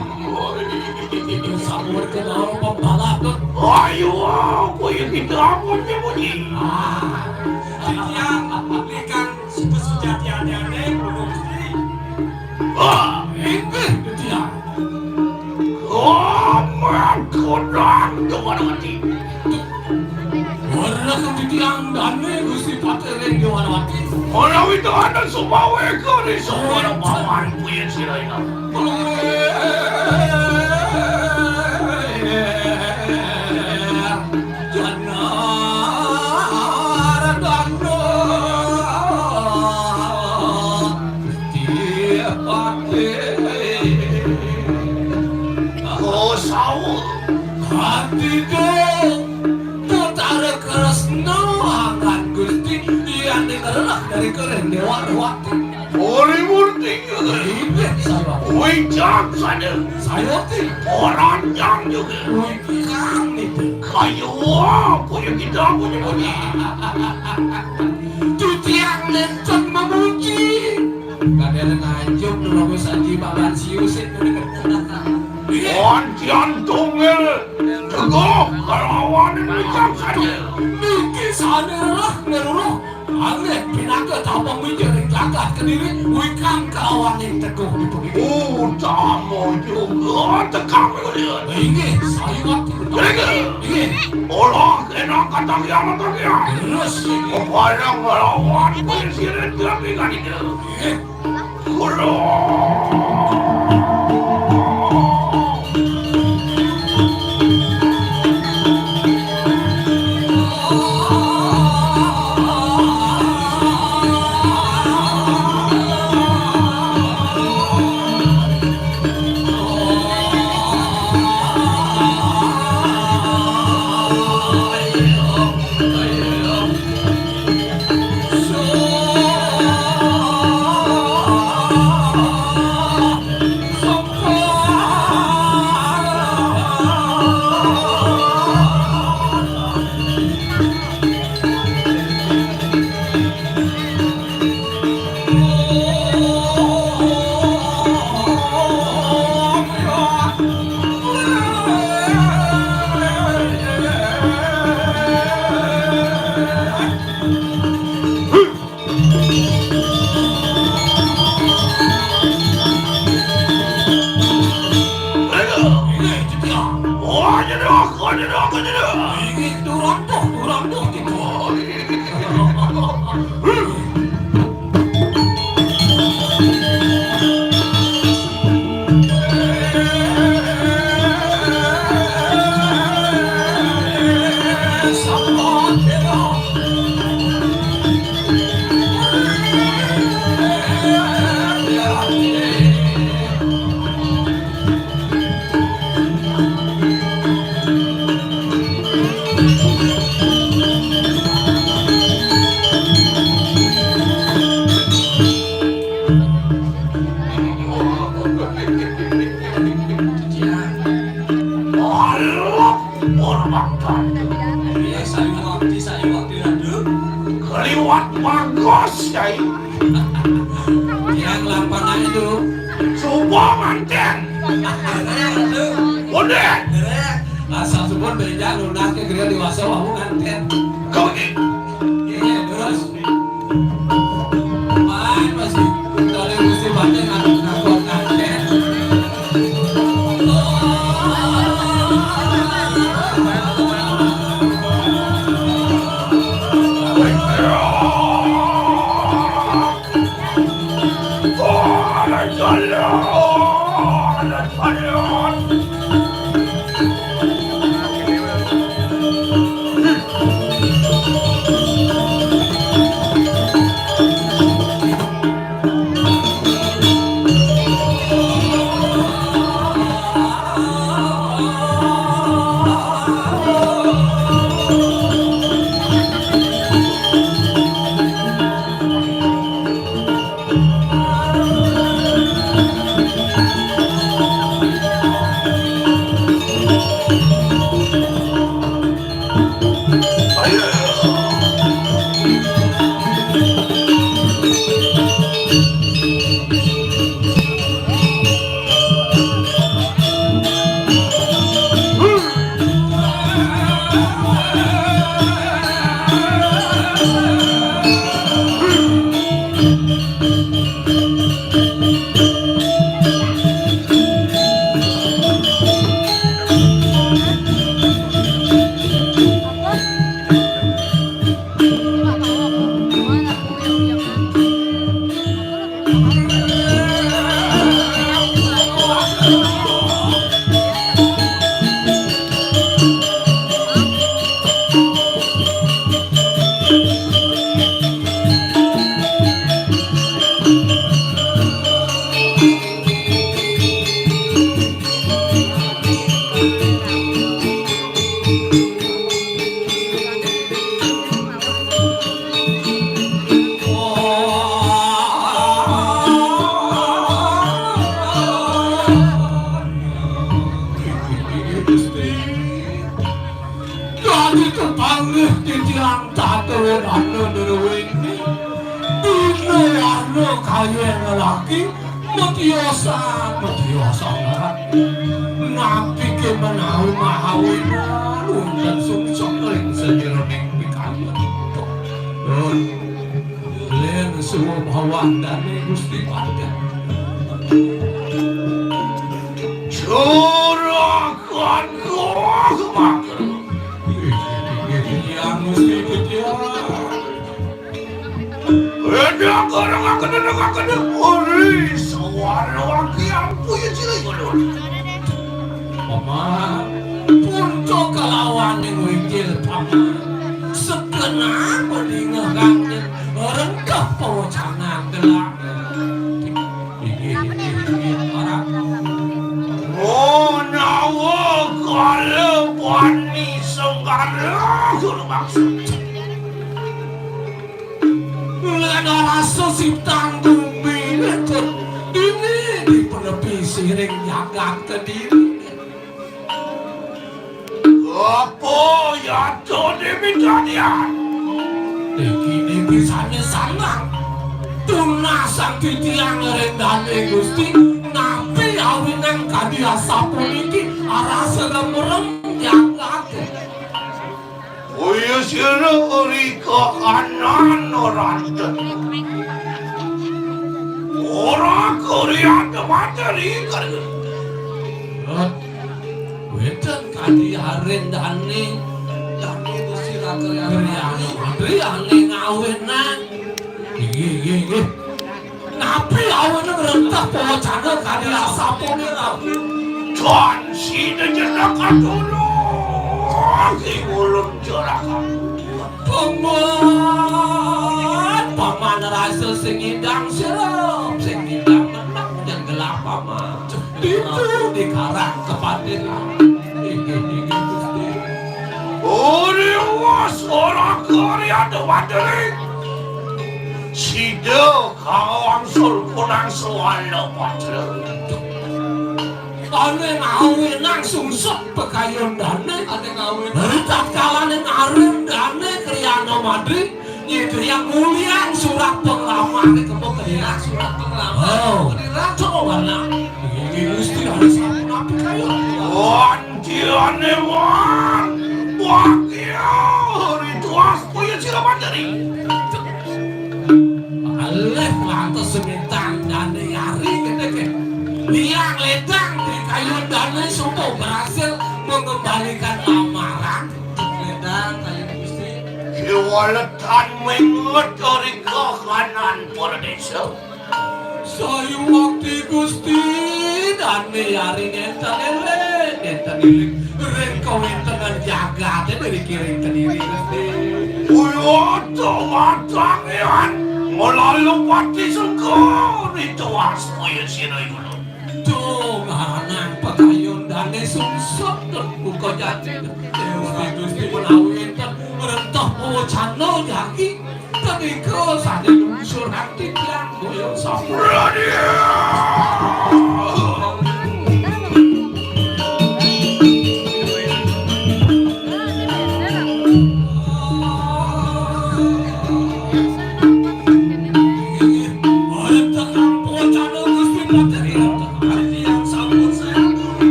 [SPEAKER 6] Samur kedara pembalap. Ayo aku yang tidak bunyi-bunyi. Yang memberikan kesejatiannya Gusti. Ini dia. Amat kodang Dewanawati. Orang yang ditiang dane Gusti Pati ring Dewanawati. Orang itu ada semua weka di semua paman punya sirayna. Hati dari keren dewa.
[SPEAKER 7] Boleh murti juga.
[SPEAKER 6] Ini saya.
[SPEAKER 7] Wajah saja.
[SPEAKER 6] Saya ti.
[SPEAKER 7] Orang yang juga.
[SPEAKER 6] Kang itu.
[SPEAKER 7] Kayu punya kita punya.
[SPEAKER 6] Cuci yang lencon memuji. Kadang ngajuk dulu saji balan siusin
[SPEAKER 7] Jantungnya teguh kerawan macam saja.
[SPEAKER 6] Niki sana ngeruh. Aneh pinaga tabang menjering jagat ke diri. Wikang kerawan yang teguh di pemikiran.
[SPEAKER 7] Tamu juga tekam dia.
[SPEAKER 6] Ini saya waktu
[SPEAKER 7] Ini olah kena kata kiamat dia.
[SPEAKER 6] terus
[SPEAKER 7] Kepada kerawan presiden kami kan itu.
[SPEAKER 6] ini turun tuh gitu.
[SPEAKER 7] Keliwat bagus ya.
[SPEAKER 6] Yang lapangan itu
[SPEAKER 7] Coba manten. Boleh.
[SPEAKER 6] asal semua beda lunak ke gereja dewasa mau nganten.
[SPEAKER 7] Kau ini.
[SPEAKER 6] Iya terus. Main masih dari musim banyak ngakon nganten. Gusti. Kali kepanggih titiang tatuan anu nerwini. Dino anu kaya lelaki metiasa ngaran. Napi ke menawi mahawinan undan sungsok ring sejeroning pikayan. Len semua bawang dane Gusti Pada.
[SPEAKER 7] Curahkan kemakan.
[SPEAKER 6] Yang Gusti Ketiang.
[SPEAKER 7] Dengar. Ori suara lagi yang punya cilik ulun.
[SPEAKER 6] Paman, punco kalawan yang wikil paman. Sekenang meninggalkan rendah pewacanan gelap.
[SPEAKER 7] Oh nawa kalau wani senggara guru maksud.
[SPEAKER 6] Lada rasa siptang bumi lekut ini di penepi siring jagat kediri.
[SPEAKER 7] Apa ya Tony Mitanian?
[SPEAKER 6] Kini bisanya sangat tunasang titiang rendane Gusti. Nabi awinang kadia sapuniki arasa lemurem jagat.
[SPEAKER 7] Uya sira ori kahanan orang Korea materi kan.
[SPEAKER 6] Wedan kadia rendane Gusti rakariane adriane ngawenan. Iki. Nabi awinang rentah pawacana kadia sapuniki.
[SPEAKER 7] Tuan sini jerakan dulu. Aki ulun jerakan.
[SPEAKER 6] Paman rasa sing idang sirup, sing idang menang yang gelap paman. Itu dikarang kepada Iki Gusti.
[SPEAKER 7] Ori was orang Korea dewaderi. Sido kawang sul kunang suwalo patra.
[SPEAKER 6] Ane ngawin langsung sok pekayon dane. Ane ngawin tak kalah ane ngarim dane kriana madri. Ini yang mulia surat penglamar di kembang kedira surat penglamar. Kedira coba lah. Ini Gusti harus apa kayon.
[SPEAKER 7] Wantiane wan. Wakil rituas punya siraman dari.
[SPEAKER 6] Aleh lantas sementang dane hari kedeke. Liang ledang di kayu dane subuh berhasil mengembalikan lamaran. Ledang kayu Gusti.
[SPEAKER 7] Kewaletan mengut dari kahanan perdesa.
[SPEAKER 6] Saya waktu Gusti dane hari nenten ilik rengkau enten jaga dari kiring ke diri Gusti.
[SPEAKER 7] Uyoto matangian melalui pati sengkau rituas punya siroi dulu.
[SPEAKER 6] Tuh ngaranang pekayon dane sungsok dan buka jati. Gusti menawi enten merentah pawacana jaki. Tapi kau saja unsur hati yang goyang sampurna.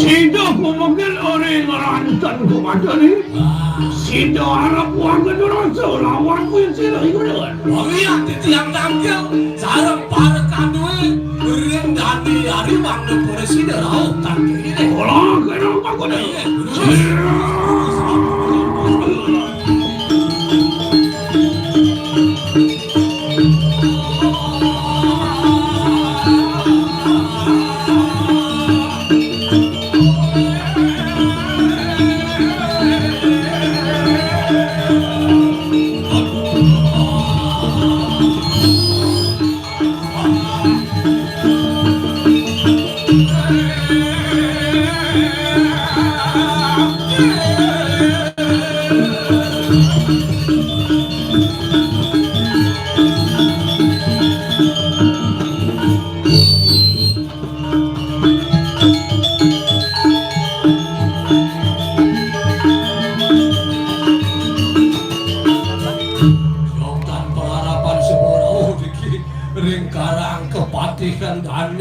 [SPEAKER 7] Sido kumukil ori ngarantan kumadari. Sido harap wangan orang selawan ku yang sila ikudan.
[SPEAKER 6] Wawiyah titiang tangkil sarang para kadue bering dani hari wangna presiden laut tangkil ini.
[SPEAKER 7] Olah kenapa kau dah?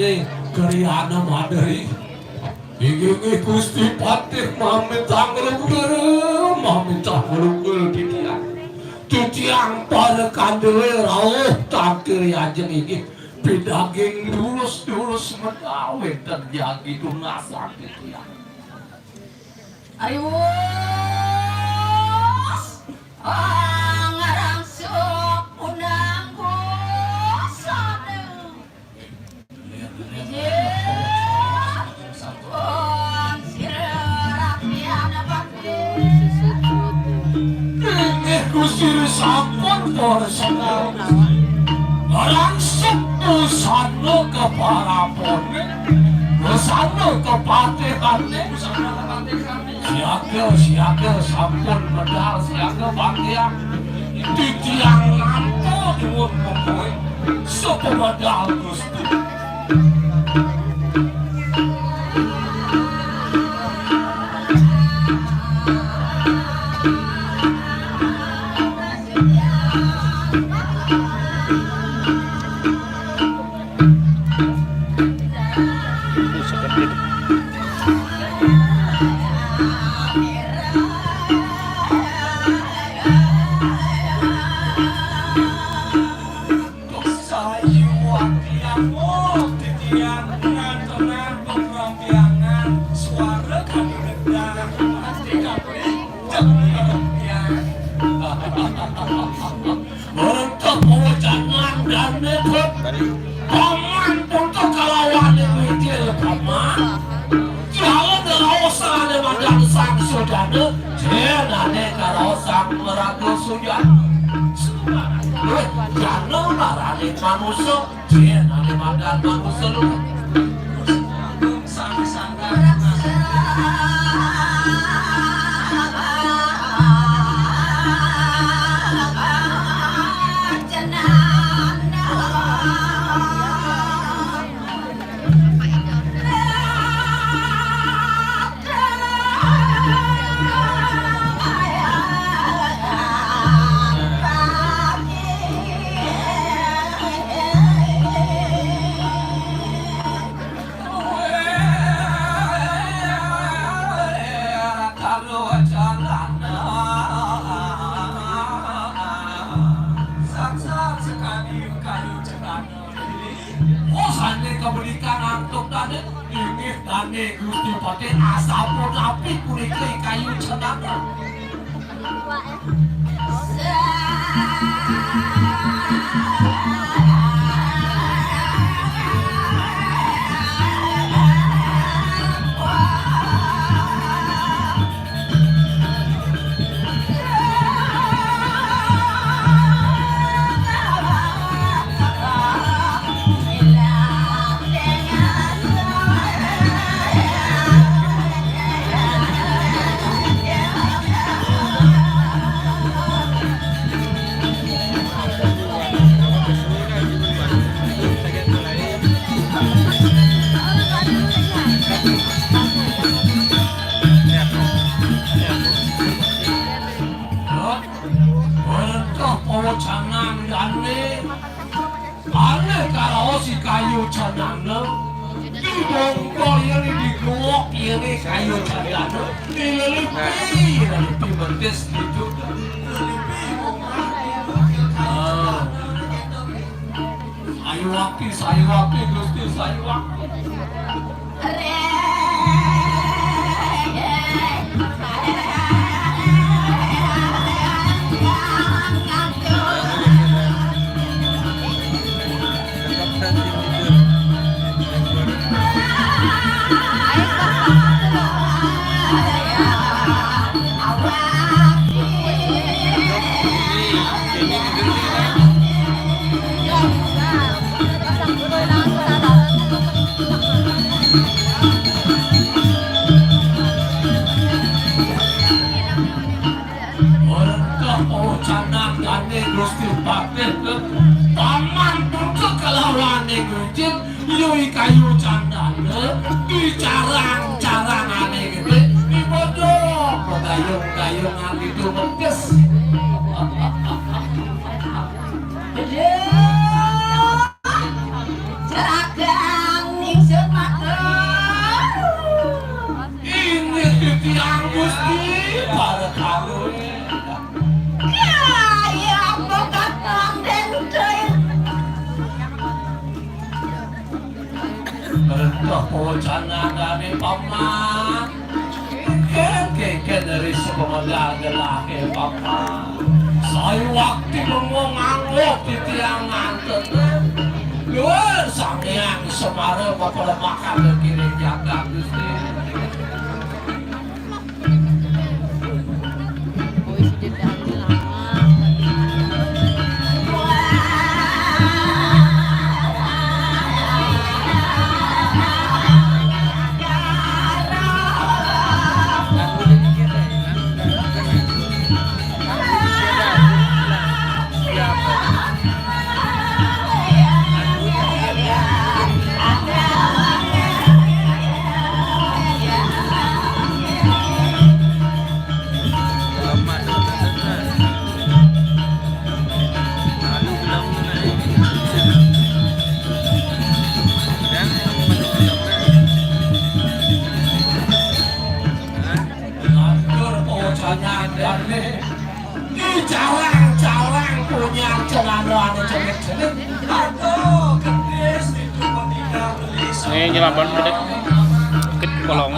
[SPEAKER 6] nih keriana madari Iki Gusti Patih maminta ngelugel titiang pada kandewe rawuh takdir ajeng iki bidaging dulus menawe terjadi tunasak titiang
[SPEAKER 2] ayo ngarang sok unang kusane
[SPEAKER 6] Gusti sampun porsenal langsung usana keparapone usana kepatihane siaga sampun medal siaga bagian titiang lampu nyuwun pokoke sapa medal Gusti Paman untuk kelawan mikir paman jalan ngerosan dengan sang sudana jenane ngerosan meragu sujana jangan marane manusia jenane makan manusia lu keberikan antuk tadi ini tadi Gusti Patih asapun api kuriki kayu cenaka kayu canana di bongkol ini di gowok ini kayu canana dilelipi berdes gitu ayo waktu Gusti saya waktu Gusti Patih paman untuk kelawane guncit yui kayu candane dicarang-carangane gitu di bodong gayung-gayungan itu medes
[SPEAKER 2] Jeragang
[SPEAKER 6] titiang Gusti para kawin.
[SPEAKER 2] Kaya bakat den deui.
[SPEAKER 6] Rendah pocana dari paman. Keke dari sekolah laki paman. Saya waktu mengangguk titiangan tetep. Luar sangyang semara bapak makan ke kiri jaga Gusti.
[SPEAKER 1] Boy si Jeddah lama.
[SPEAKER 6] Lanjur pocana dari di jalan-jalan punya celana jelek-jelek. Aduh, gendis itu meninggal gelis.
[SPEAKER 4] Ini nyelaban bedek ke kolong.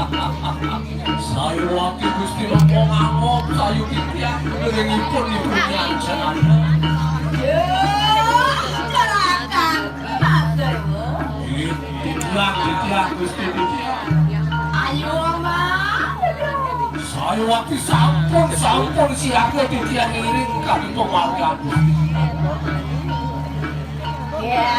[SPEAKER 6] Saya waktu Gusti ngomong saya titiang derengipun di punya celana.
[SPEAKER 2] Gerakan mageus.
[SPEAKER 6] Titiang Gusti titiang.
[SPEAKER 2] Ayo mah.
[SPEAKER 6] Saya waktu sampun siaga titiang iring kami pemarga Gusti.
[SPEAKER 2] Ya.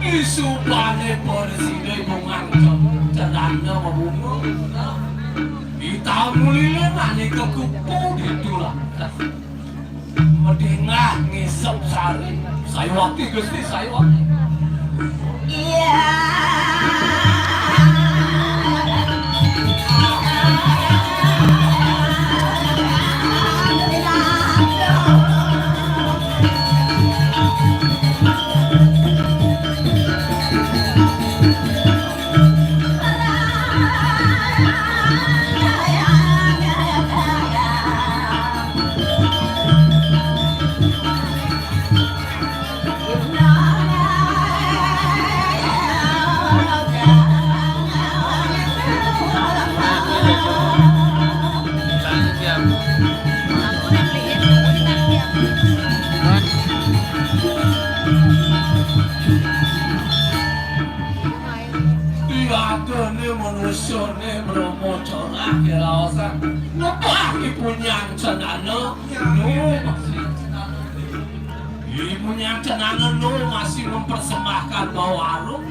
[SPEAKER 6] Isubane polisi bungan cenanda mabungo. Ditamulile nani kekupu gitulah. Medingah ngisep sari. Saya waktu Gusti saya waktu.
[SPEAKER 2] Iya.
[SPEAKER 6] Manusia Bromo corak kelawasan ngebagi punya cenana ibunya cenana masih mempersembahkan bawarung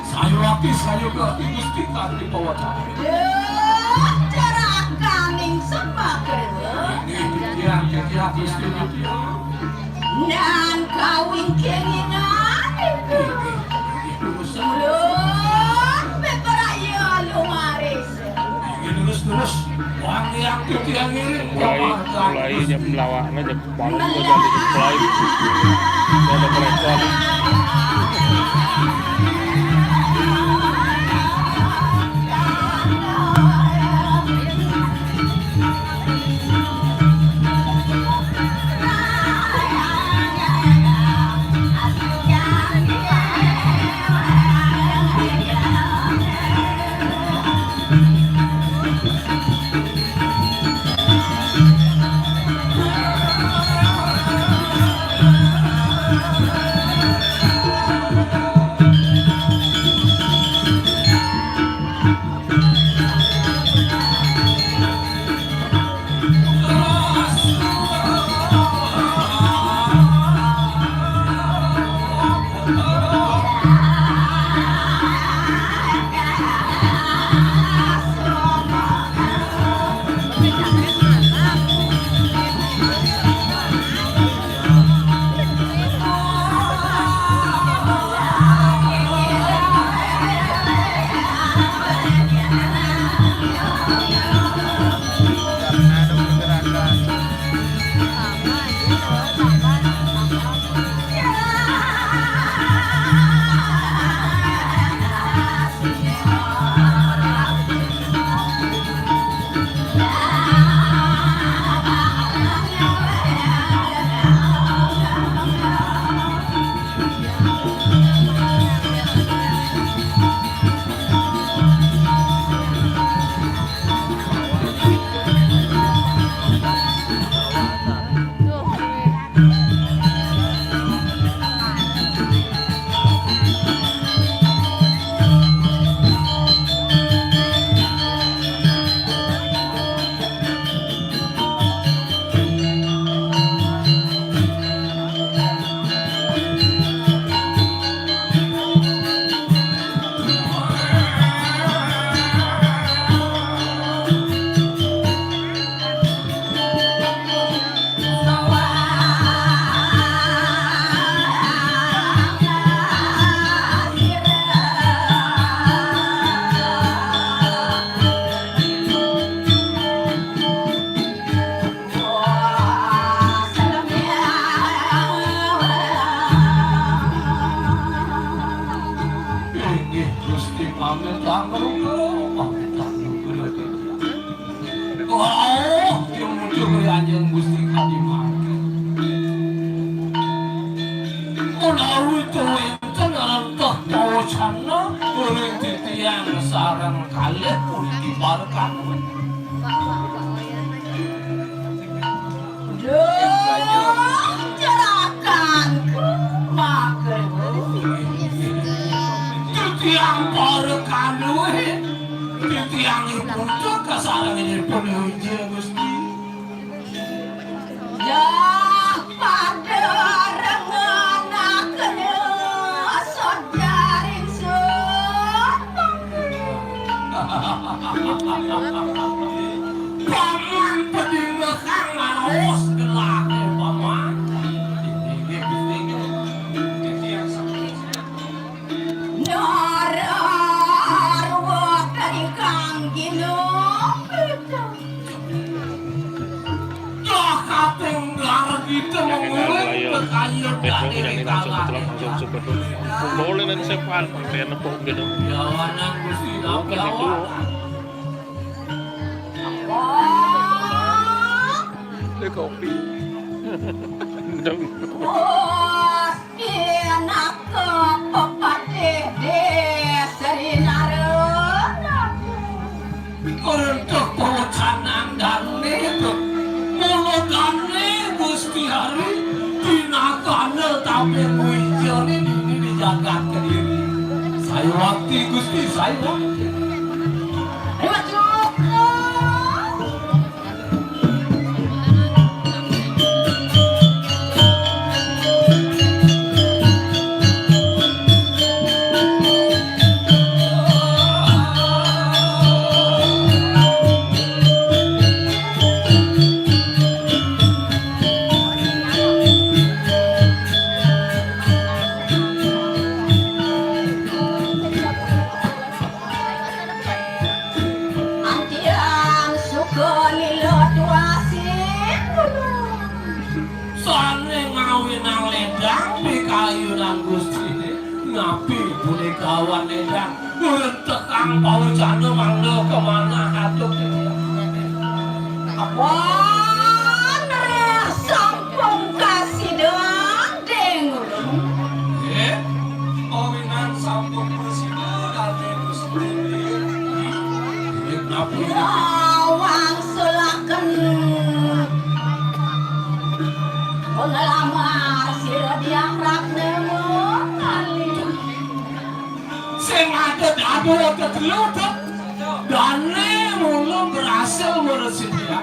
[SPEAKER 6] saya waktu saya berarti Gusti tadi bawa cabai
[SPEAKER 2] Cara kaning semageus.
[SPEAKER 6] ini dia Gusti dia
[SPEAKER 2] Nan kawin keinginan itu.
[SPEAKER 6] Terus orang yang titiang ini
[SPEAKER 4] mulai jam lawannya jam paling gue jadi mulai ada mereka
[SPEAKER 6] Amit tanggung amit tanggung. Oh, yang muncul yang Gusti Kadimah. Menawi itu nanti tahu sana kuring titian sarang kalih pun dibarkan.
[SPEAKER 2] Jerakan makan.
[SPEAKER 6] Titiang barkan we, titiang ibu tu kasarang ini penuh Gusti.
[SPEAKER 2] Ya pada renganaknya sodaring
[SPEAKER 6] Paman pedingkan ngaos gelake paman.
[SPEAKER 2] Nararwa dari kanggino.
[SPEAKER 6] Dah katenggar kita mengulik berkayut dari kalah.
[SPEAKER 4] Boleh nanti saya paham, saya nepuk gitu.
[SPEAKER 6] Yawanan Gusti Yawanan.
[SPEAKER 3] Ini kopi.
[SPEAKER 2] Oh, enak ke pepatih Sri Narayana.
[SPEAKER 6] Untuk pengecanan dan itu mulut dan Gusti Hari tinakane tapi muncul ini dijaga ke diri. Saya waktu Gusti saya waktu.
[SPEAKER 2] Terima cukup. Antian suka lilot wasin.
[SPEAKER 6] Soalnya ngawin ang ledang di kayu nang Gusti ngapi boleh kawan ledang ngerentek ang paujana mangga kemana aduk
[SPEAKER 2] Apaan sampung kasih dendeng.
[SPEAKER 6] kawinan sambung presiden dari Gusti ngapi
[SPEAKER 2] Awang selaken pengalaman sira diangrak nemu kali.
[SPEAKER 6] sing ada dadu ketelutet dan mulung berhasil meresia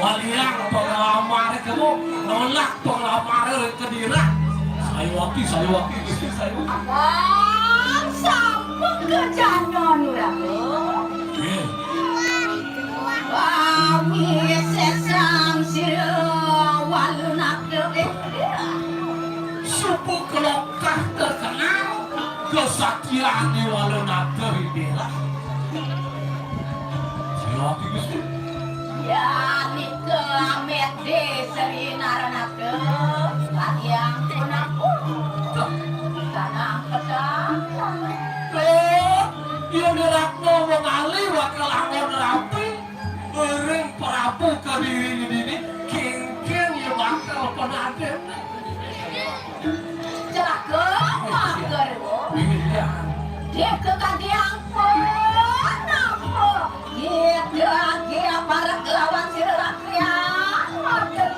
[SPEAKER 6] waliang pengelamar kamu nolak pengelamar kedira saya waktu Gusti saya
[SPEAKER 2] Apaan sampung kejanon raku. Kami sesang sira walunak
[SPEAKER 6] suku kelokah terkenal kesaktian di Walunata Hidera saya waktu Gusti
[SPEAKER 2] ya nika amet de Sri Naranake yang punaku tanah pedang.
[SPEAKER 6] yang dirakno mengali wakil angon rapi ering perapu ke diri ini king ya bakal penaden
[SPEAKER 2] Celaka mager wo.
[SPEAKER 6] iya
[SPEAKER 2] Dia kekadiang pun apa? Dia para kelawan sira rakyat mager.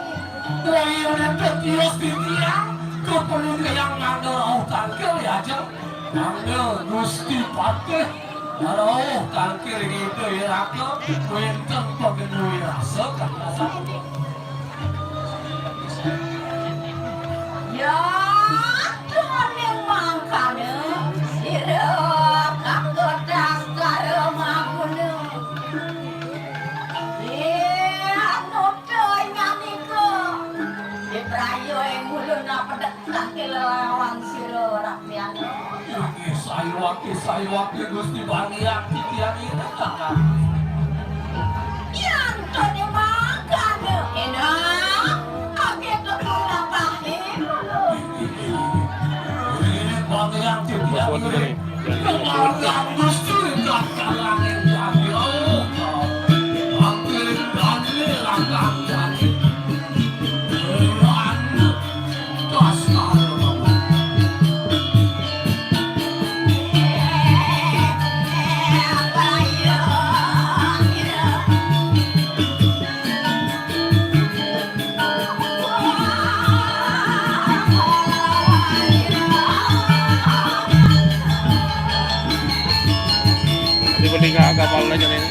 [SPEAKER 6] yang ketios di tiang keperluan yang ngandel tangkil ya aja ngandel Gusti Patih kalau tangkil gitu ya rakyat wenten pegenui rasa kata
[SPEAKER 2] Ya, Tuhan yang mangkane sira kagodas karo magune. Ya, notoy nyaniko. Diprayo ing muluna pedhet kaki lawan sira rakyat.
[SPEAKER 6] saya wakil Gusti Baniak titian ini
[SPEAKER 2] Yang tadi mangkane enak. Kaki kepala pahit.
[SPEAKER 6] Baniak titian ini
[SPEAKER 4] Dibanding kapal aja nih.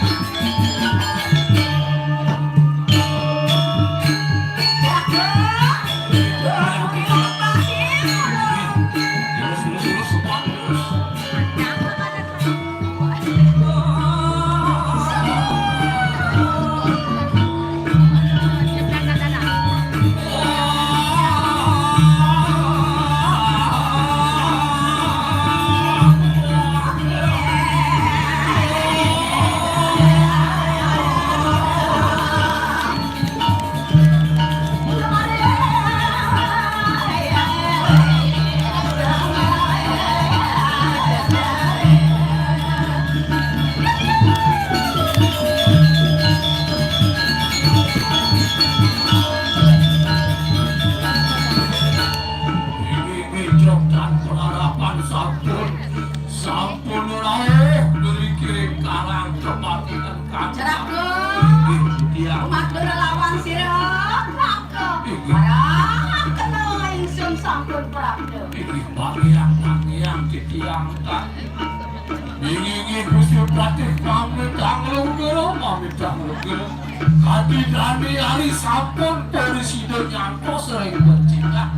[SPEAKER 6] Hati-hati hari sampun presiden nyangko sering bercita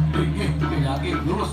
[SPEAKER 6] lagi lurus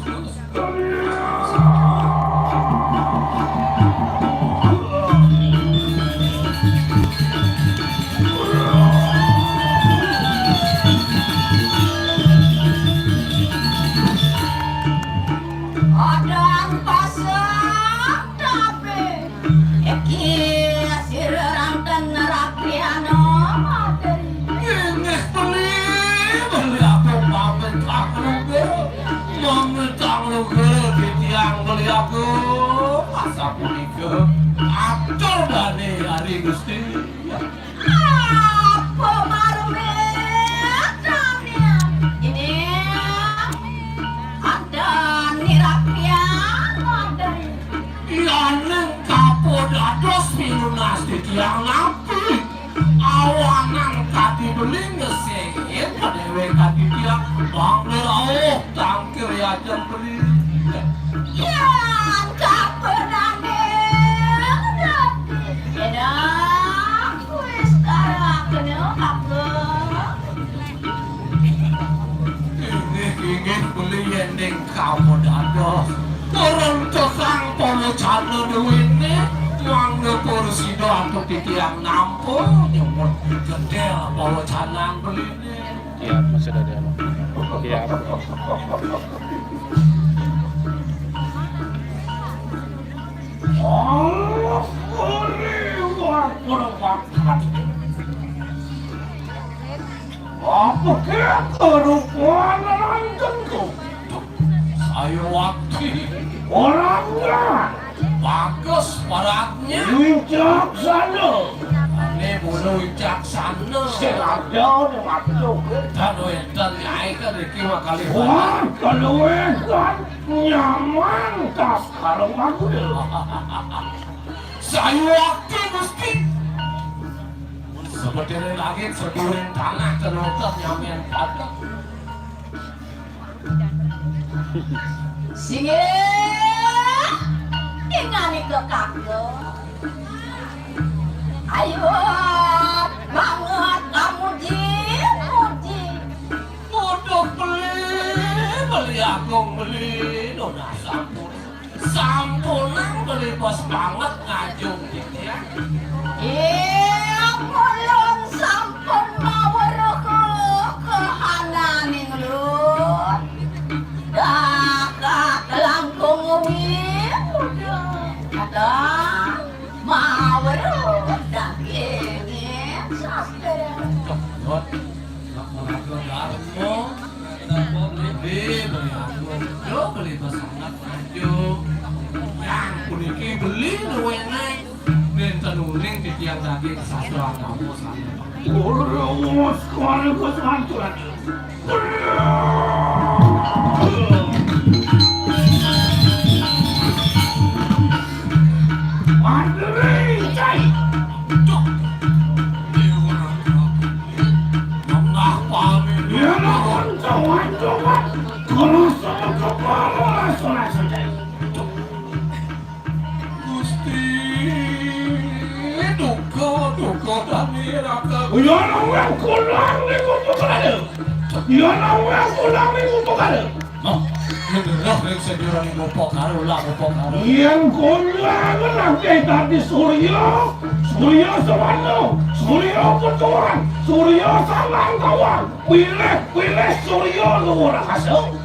[SPEAKER 6] yang napi awanan kati beling ngesehin padewe kati tiang bangler tangkir ya jam beli yang kapenane enak wis karakene apa ingin beli ending kamu dados turun tukang pono channel duwine Wangga kursi doang untuk tiang nampung nyemut gede bawa canang beli ini.
[SPEAKER 4] Iya masih ada dia. Iya.
[SPEAKER 6] Allah apa kita rupanya lanjutku? Saya waktu orangnya. Bagus paratnya wicaksana ini bulu wicaksana seragam yang masuk kalau edan naik kan kima kali wah kalau edan nyaman tas kalau aku saya waktu mesti seperti lagi sebulan tanah terletak nyaman pada singe ingani ke kakek ayo banget kamu muji mudah beli aku beli nona sampunan beli bos banget ngajung gitu ya belum sampun mawar ke hananing lu dah langkung ada mawar dagingnya sampai beli pasangan maju yang kulit daging sastra kamu sana.
[SPEAKER 7] Urus sekolah kesantunan. Mandiri, cai.
[SPEAKER 6] Mengapa
[SPEAKER 7] Ya lawan kawan-kawan. Kalau sama kepala salah saja.
[SPEAKER 6] Gusti duka kami raka.
[SPEAKER 7] Ya lawan kulang ni kutuk ada. Ya lawan kulang ni kutuk ada.
[SPEAKER 6] Oh, mendengar yang sejurang ibu pokaru lah pokaru.
[SPEAKER 7] Yang kulang nanti tadi Surya Sewano, Surya Petuan, Surya Salang kawan. Pilih Surya luar kasih.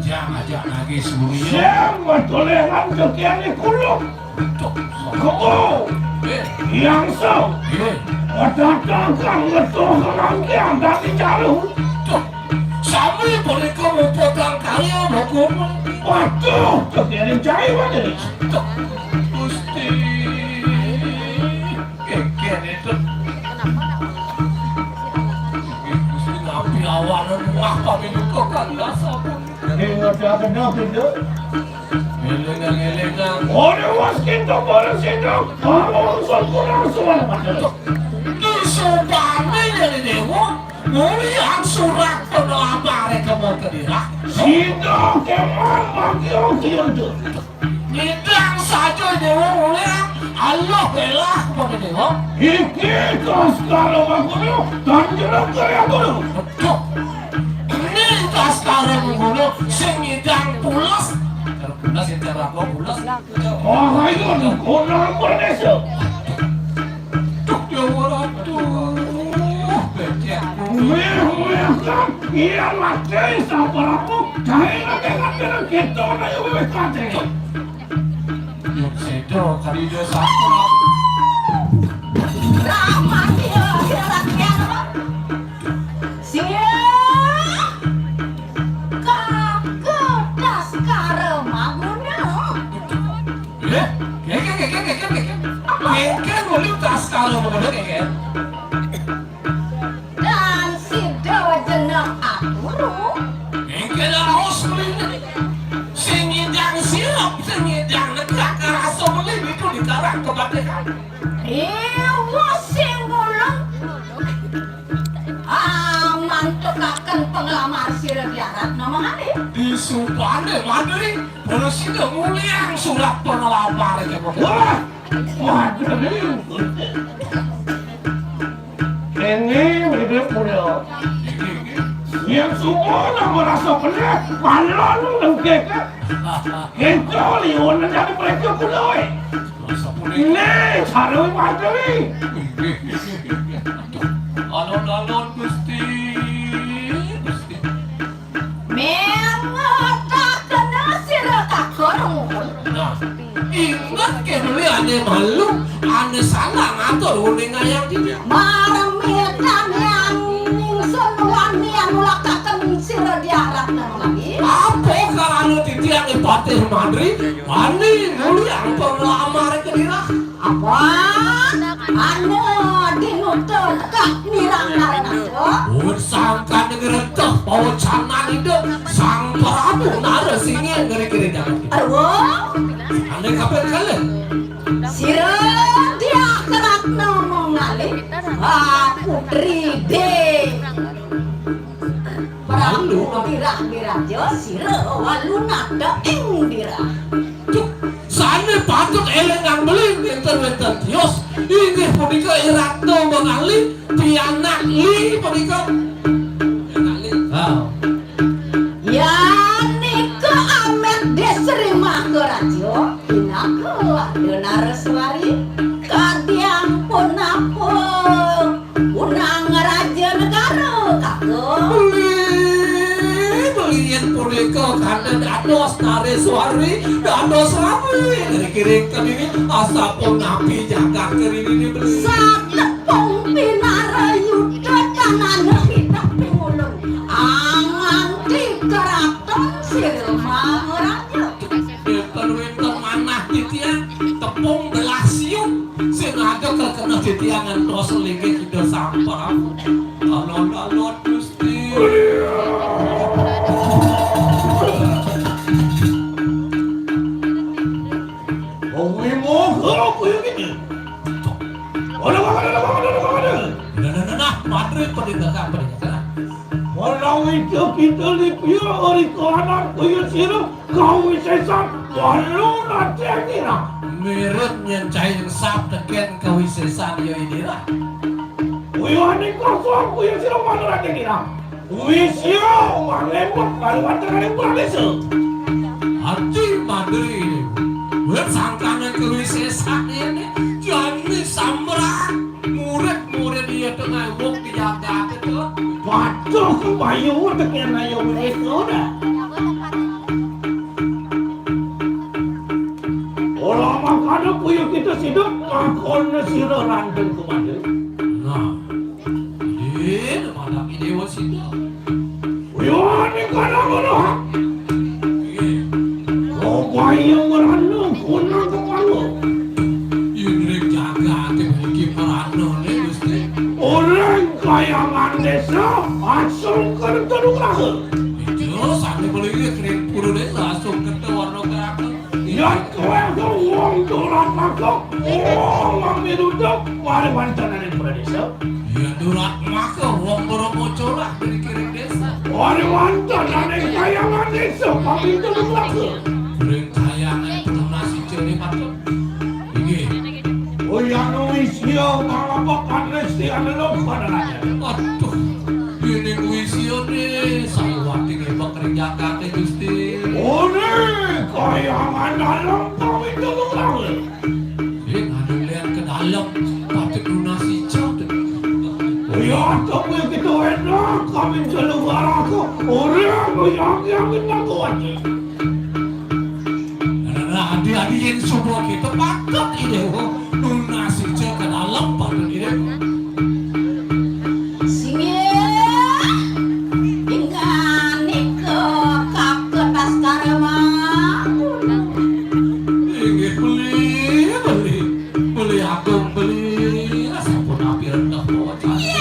[SPEAKER 6] Jangan ajak lagi Surya.
[SPEAKER 7] Siapa toleran kekian ni kuluk? Kau yang so. Datangkan betul kerangkian dari jalur.
[SPEAKER 6] Sampai boleh kamu potong kaya hukum.
[SPEAKER 7] Waduh, kekian jahit mana ni?
[SPEAKER 6] Gusti kekian itu. Gusti ngapi awalan apa minuko kaya sabun.
[SPEAKER 7] Ada benar tidak?
[SPEAKER 6] Elengang.
[SPEAKER 7] Orang waskin tak boleh sedang. Kamu usul kurang soal macam.
[SPEAKER 6] Disubani dari dewa. Mulian surat penelamar kamu kedira.
[SPEAKER 7] Sidang keman bagi orang itu.
[SPEAKER 6] Nidang saja dewa mulia. Allah belah kepada dewa.
[SPEAKER 7] Iki tas kalau bangun dan jenak kaya guru.
[SPEAKER 6] Betul. Ini tas sekarang mengguna sengidang pulas. Terpulas yang terlaku pulas.
[SPEAKER 7] Oh, ayo kurang berdesa.
[SPEAKER 6] Tuk dewa ratu. Becek.
[SPEAKER 7] Kan ia mati siapa aku? Cahaya nak kita nak yang berkata.
[SPEAKER 6] Yuk sedo kali dia satu.
[SPEAKER 2] Ramah dia rakyat. Sia. Kagedas karemaguna.
[SPEAKER 6] Mungkin boleh tas kalau mengenai keken.
[SPEAKER 2] Dan si dewa jeneng aturu.
[SPEAKER 6] Mungkin harus beli. Sengidang sirup, sengidang negak rasa beli itu dikarang kebatekan.
[SPEAKER 2] Ewa singgulung. Mantukakan penglamar sirah biarat nama kali.
[SPEAKER 6] Disubane mandiri, bersih mulia surat penelamar itu.
[SPEAKER 7] Wah, waduh. Ini hidup mulia. Yang semua nak merasa pelik, malah nengkek. Kencol liun jadi mereka pulai. Ini cara macam ni.
[SPEAKER 6] Alon-alon Gusti.
[SPEAKER 2] Mengatakan sirah kakorong.
[SPEAKER 6] Nah, ingat ke beli ane malu, ane salah ngatur uling ayam dia.
[SPEAKER 2] Maramitan yang senuan yang mulakakan sirah diarap nama lagi.
[SPEAKER 6] Apa kalau titiang ipatih madri, mani mulia pelamar kedira.
[SPEAKER 2] Apa? Anu dinutur kak nirang narengato.
[SPEAKER 6] Sangka negeri tuh, bawa canan itu, sang prabu nara singin ngeri-ngeri jangan.
[SPEAKER 2] Aduh,
[SPEAKER 6] Ane kapan kalian?
[SPEAKER 2] sirah dia kerak ngomong ngali. Putri D. Prabu dirah-dirah jo sirah walu nada ing dirah.
[SPEAKER 6] Sana patut elengang beli enter-enter tios. Ini punika iratno mengali, pianak li punika.
[SPEAKER 2] Ya nika amet deserima ke radio. Inaku benar suari. Kadiang pun apa? Unang raja negara kakak.
[SPEAKER 6] Belian punika karena dados tare suari, dados rapi. Kiri-kiri kediri asapun napi jaga kediri beli.
[SPEAKER 2] Sak lepong pinara yuda kanan hidup pingulun. Angan di keraton sirma raja.
[SPEAKER 6] Winter manah titian tepung belas siung sing Waduh kena titiangan tos lingkit sudah sampah. Alon-alon Gusti. Madrid penindakan.
[SPEAKER 7] Walau itu kita lipiu ori kanan kuyu siru kau wisesa walau nanti kira.
[SPEAKER 6] Mirip nyencai sap teken kawisesan yo idira.
[SPEAKER 7] Kuyu ani kosong kuyu siru walau nanti kira. Wisio manglempot kalau antara Indonesia.
[SPEAKER 6] Hati Madrid. Bersangkanya kawisesan ini jadi samberan. Murid-murid dia tengah wong dijaga itu.
[SPEAKER 7] Waduh kebayu teken ayo Indonesia dah. Olah makanya kuyu kita sidup makonnya siru randeng kemana.
[SPEAKER 6] Nah, ini malam ini wasidah.
[SPEAKER 7] Kuyu ani kadang-kadang. Kau bayu merandeng kunang kemana.
[SPEAKER 6] Ini jaga memiliki peranu nih Gusti.
[SPEAKER 7] Orang kayangan desa langsung ke Teluk Raha.
[SPEAKER 6] Itu sampai beli kering puru deh langsung ke warna keraka.
[SPEAKER 7] Yang kue ke uang dolar makok, uang ambiluduk, mari wancanan yang pada desa.
[SPEAKER 6] Ya durak maka uang borong lah dari kering desa.
[SPEAKER 7] Mari wancanan yang kayangan desa, kami Teluk Raha.
[SPEAKER 6] Kering kayangan penuh nasi ceri patut. Ini,
[SPEAKER 7] Uyang wisio malapakan resti adalah pada raja.
[SPEAKER 6] aduh, ini kuisio nih. Saya waktu ngebak kerja kate Gusti.
[SPEAKER 7] Ini kayangan dalam kami Teluk Raha.
[SPEAKER 6] Ini ada lihat ke dalam patut lunasi jatuh.
[SPEAKER 7] Ya, tapi kita enak kami Teluk Raha. Orang yang kita kuatnya.
[SPEAKER 6] Adik-adik yang semua kita patut ini. Lunasi jatuh ke dalam patut ini. Beli agung beli sabun api rendah bawa jalan.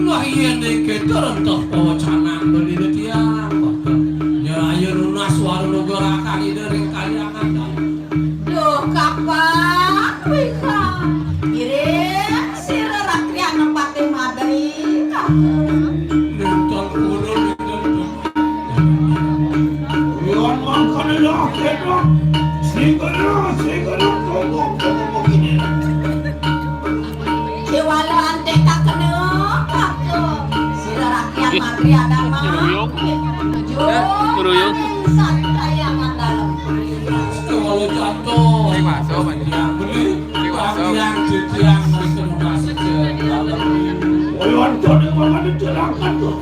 [SPEAKER 6] Nah iya nih kita rendah bawa canang beli di tiang. Nyerayu lunas waru logoraka di dari kayangan. Nentang kuno
[SPEAKER 7] Yang makan adalah kita. Segera tolong begini.
[SPEAKER 3] Kuruyung.
[SPEAKER 6] kalau jatuh.
[SPEAKER 3] Ini masuk apa nih?
[SPEAKER 6] Yang beli
[SPEAKER 3] Ini masuk.
[SPEAKER 6] yang cucian masuk ke dalam.
[SPEAKER 7] Wancan yang makan dicerahkan tuh.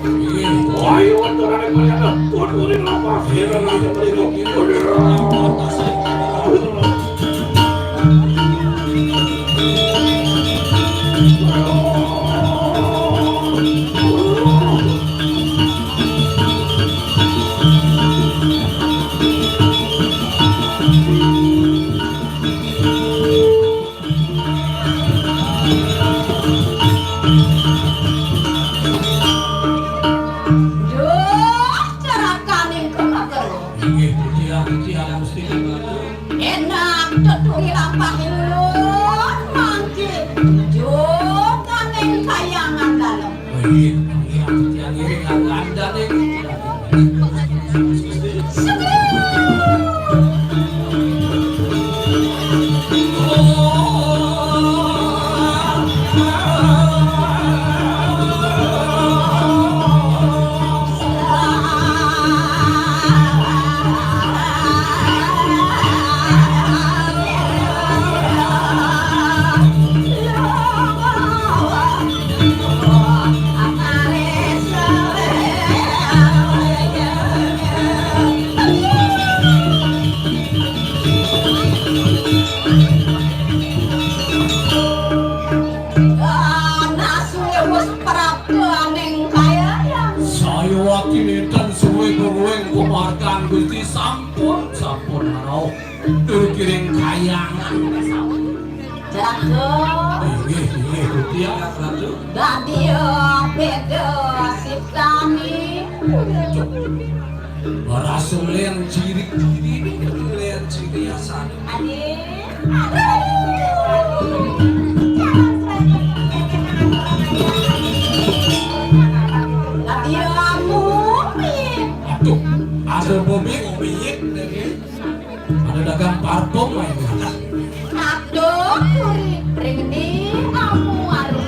[SPEAKER 7] Wah, wancan yang makan tuh. Tuh apa? Segera
[SPEAKER 2] Enak tutup lampah ulun mangkit juk kaneng kayangan dalam.
[SPEAKER 6] kiring kayangan.
[SPEAKER 2] Jago.
[SPEAKER 6] Nggih, Gusti.
[SPEAKER 2] Dadi beda sip kami.
[SPEAKER 6] Ora sulen cirik-cirik len ciriasan.
[SPEAKER 2] Dadi kamu.
[SPEAKER 6] Aduh, ada bobek ada dagang parfum main.
[SPEAKER 2] Aduh, ring di kamu aduh.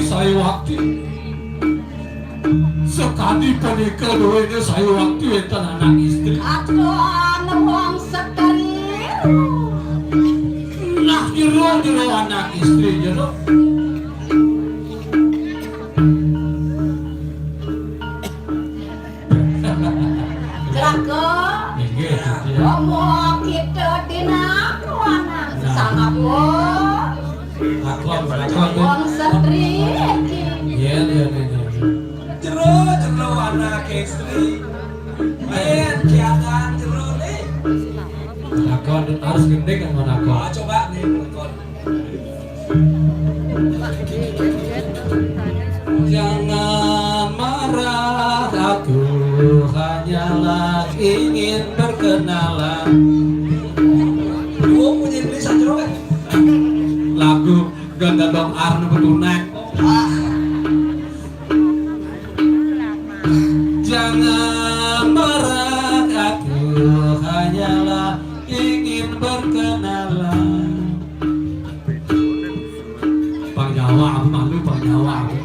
[SPEAKER 6] Saya waktu sekali pernikahan dua ini saya waktu itu anak istri.
[SPEAKER 2] Aduh, nawang sekali.
[SPEAKER 6] Nah, jero anak istri jero.
[SPEAKER 2] Jago. Ngomong kita dina ruana sangat bos. Wong setri.
[SPEAKER 6] Iya.
[SPEAKER 7] Jero anak istri. Men kiakan jero nih.
[SPEAKER 6] Nakon harus gendeng kan nakon.
[SPEAKER 7] Coba nih nakon.
[SPEAKER 6] Jangan marah, aku hanyalah ingin berkenalan.
[SPEAKER 7] Lu punya Inggris aja kan?
[SPEAKER 6] Lagu Gandadong Arnu Betunak. Jangan marah, aku hanyalah ingin berkenalan. Bang Jawa, aku malu Bang Jawa.
[SPEAKER 2] Oke.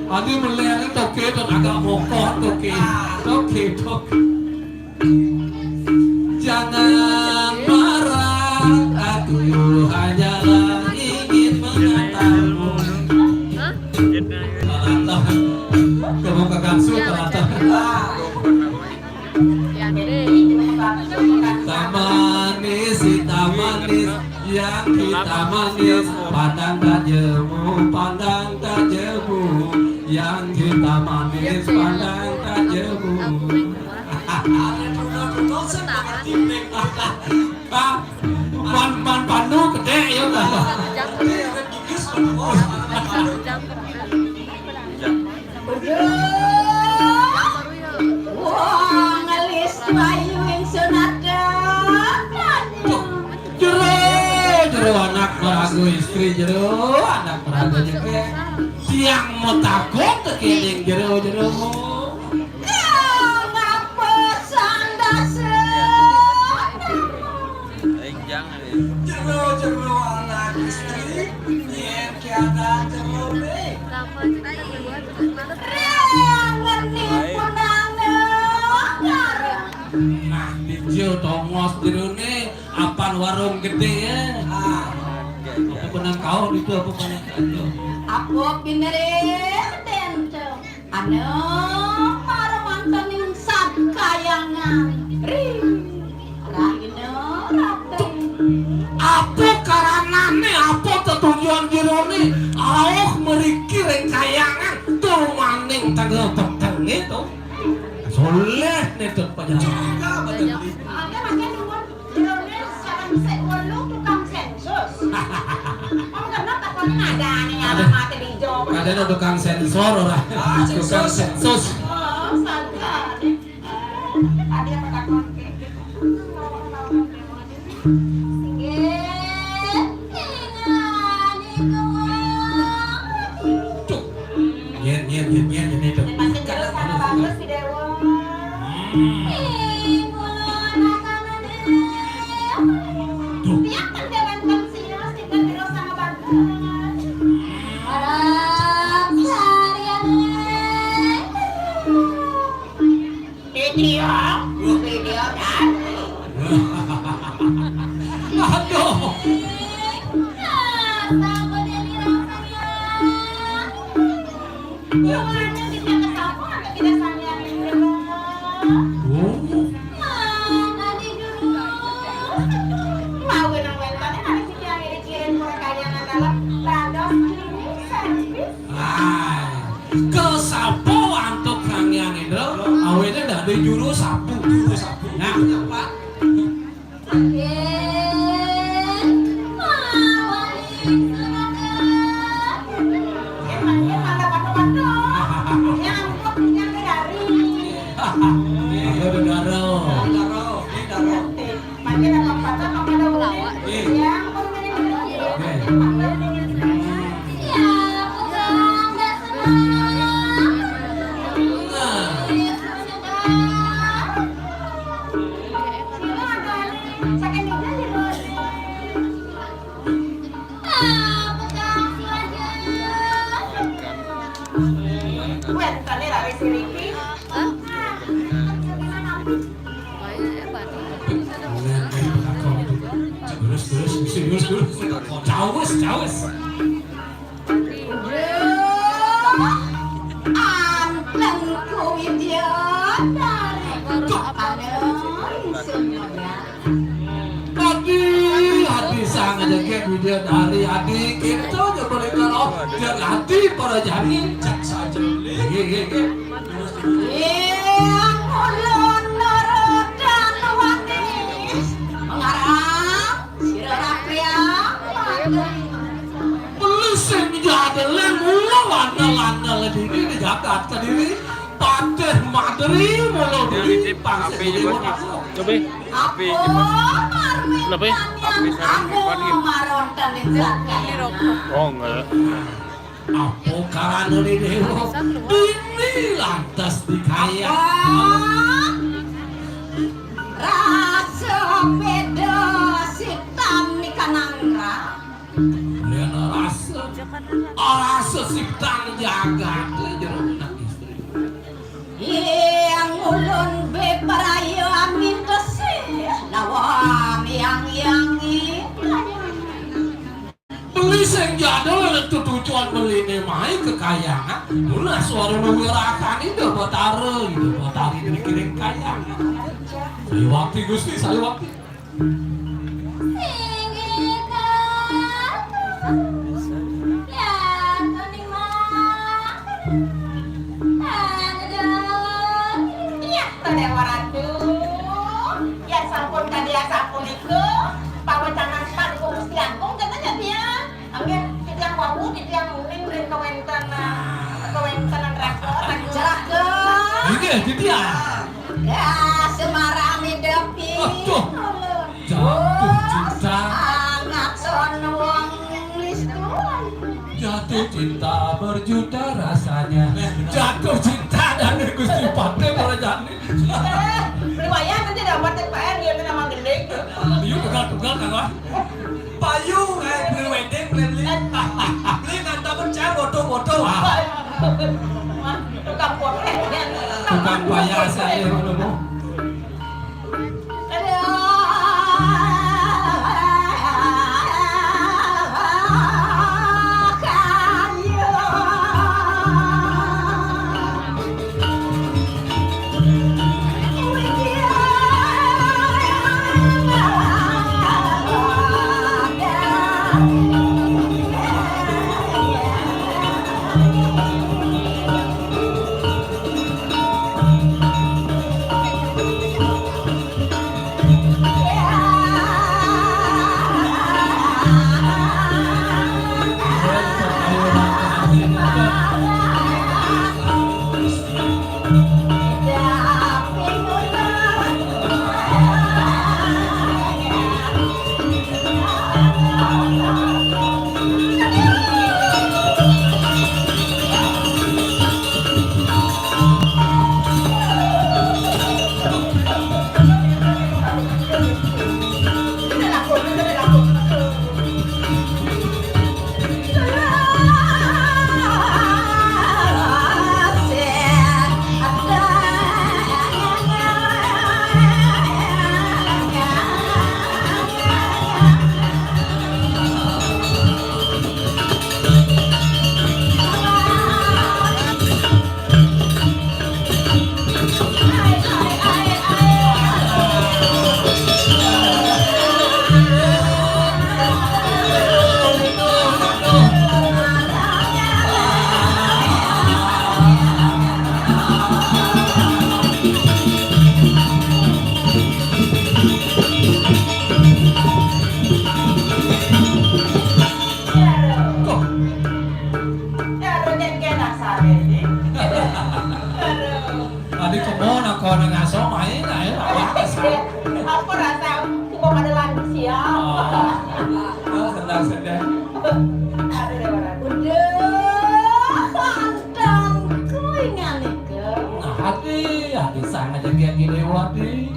[SPEAKER 6] Adi melihatnya toke dan agak mokok toke. Jangan marah, aku hanyalah ingin mengatamu. Kamu kagak suka Tamanis, tamanis, yang kita manis. Pandang tak jemu, yang kita manis. Pandang tak jemu. Man panu gede ya lah.
[SPEAKER 2] Wah, ngelis bayu yang sunada.
[SPEAKER 6] Jero anak beragu istri jero anak beragu juga. Siang mau takut kekiling jero.
[SPEAKER 2] Ngapa sandase?
[SPEAKER 7] Jero anak istri. Yen kiakan jero nih.
[SPEAKER 6] Nah, dijil tongos dirune apan warung gede ya. Apa penang kau itu apa penang kau?
[SPEAKER 2] Aku pinerin dente. Anu paramantan yang sad kayangan. Raino rate.
[SPEAKER 6] Apa karanane apa tujuan dirune? Awak meriki rengkayangan tuh maning tanggal peteng itu. Soleh nih tuh penjara.
[SPEAKER 2] Ada makin luar dirone sekarang sewalu tukang sensus. Kamu kenapa kau ada nih ada mati di Jawa?
[SPEAKER 6] Ada tukang sensor orang. Tukang sensus.
[SPEAKER 2] Oh, sangat. Tadi apa takon ke?
[SPEAKER 6] Nyen ini tuh.
[SPEAKER 2] Masih terus sama bagus si Dewa. Tiap kan dewan pensiun si terus sama bagus. Harap seharian. Video dan.
[SPEAKER 6] Aduh. Oh,
[SPEAKER 2] Mana di dulu? Mau nang wentane hari siki yang dikirim perkayangan dalam rados kini servis.
[SPEAKER 6] kesapo antuk Kang Yang itu awalnya dari juru sapu. Nah, apa?
[SPEAKER 2] Emangnya mana patok-patok? Yang dari.
[SPEAKER 6] Ada daro.
[SPEAKER 2] Makin apa-apa sama ada uang. Yang
[SPEAKER 6] Jauh. Hati sangat jaga video dari adik itu aja boleh kalau jangan hati para jamin cek saja.
[SPEAKER 2] yang ulun norodan watis mengarang sirah pria
[SPEAKER 6] Melising jadelen lana diri di Jakarta diri pateh madri mulu diri pangsa diri
[SPEAKER 4] Coba.
[SPEAKER 2] aku
[SPEAKER 4] Kenapa?
[SPEAKER 2] aku marontan di belakang
[SPEAKER 4] Oh enggak.
[SPEAKER 6] Apa karena di dewa ini lantas dikaya
[SPEAKER 2] rasa beda sitam ni kanangra
[SPEAKER 6] Lena rasa siptang jaga jeruk istri
[SPEAKER 2] yang ulun bebarayo amin kasih lawam yang
[SPEAKER 6] Melising jadul itu tujuan melini mai kekayaan Mula suara menggerakkan itu batara itu batari dikirim kaya Saliwati Gusti Saliwati
[SPEAKER 2] ya sampun kadia sampun itu pawecanan pan Gusti Agung katanya dia ambil titiang wawu titiang muning rin kawentanan rakyat jelaskeun
[SPEAKER 6] Ini dia
[SPEAKER 2] ya Semarang hidupi
[SPEAKER 6] Aduh, jatuh cinta
[SPEAKER 2] anak sonuang listuan
[SPEAKER 6] Jatuh cinta berjuta rasanya Jatuh cinta dan Gusti Pate Merajani
[SPEAKER 2] riwayat nanti dapat TPR dia nama gendeng
[SPEAKER 6] Yuk pegal-pegal kan wah
[SPEAKER 7] Payung beli wedding beli ngantar pencah foto-foto.
[SPEAKER 2] tukang potret
[SPEAKER 6] Tukang bayar saya ngomong Nako ngaso main ae awas.
[SPEAKER 2] Aku rasa cuma pada lagi siap.
[SPEAKER 6] Sedang-sedang.
[SPEAKER 2] Aduh deh orang. Udah, kandang kuingan ke.
[SPEAKER 6] Nah, hati sangat jaga gini wati.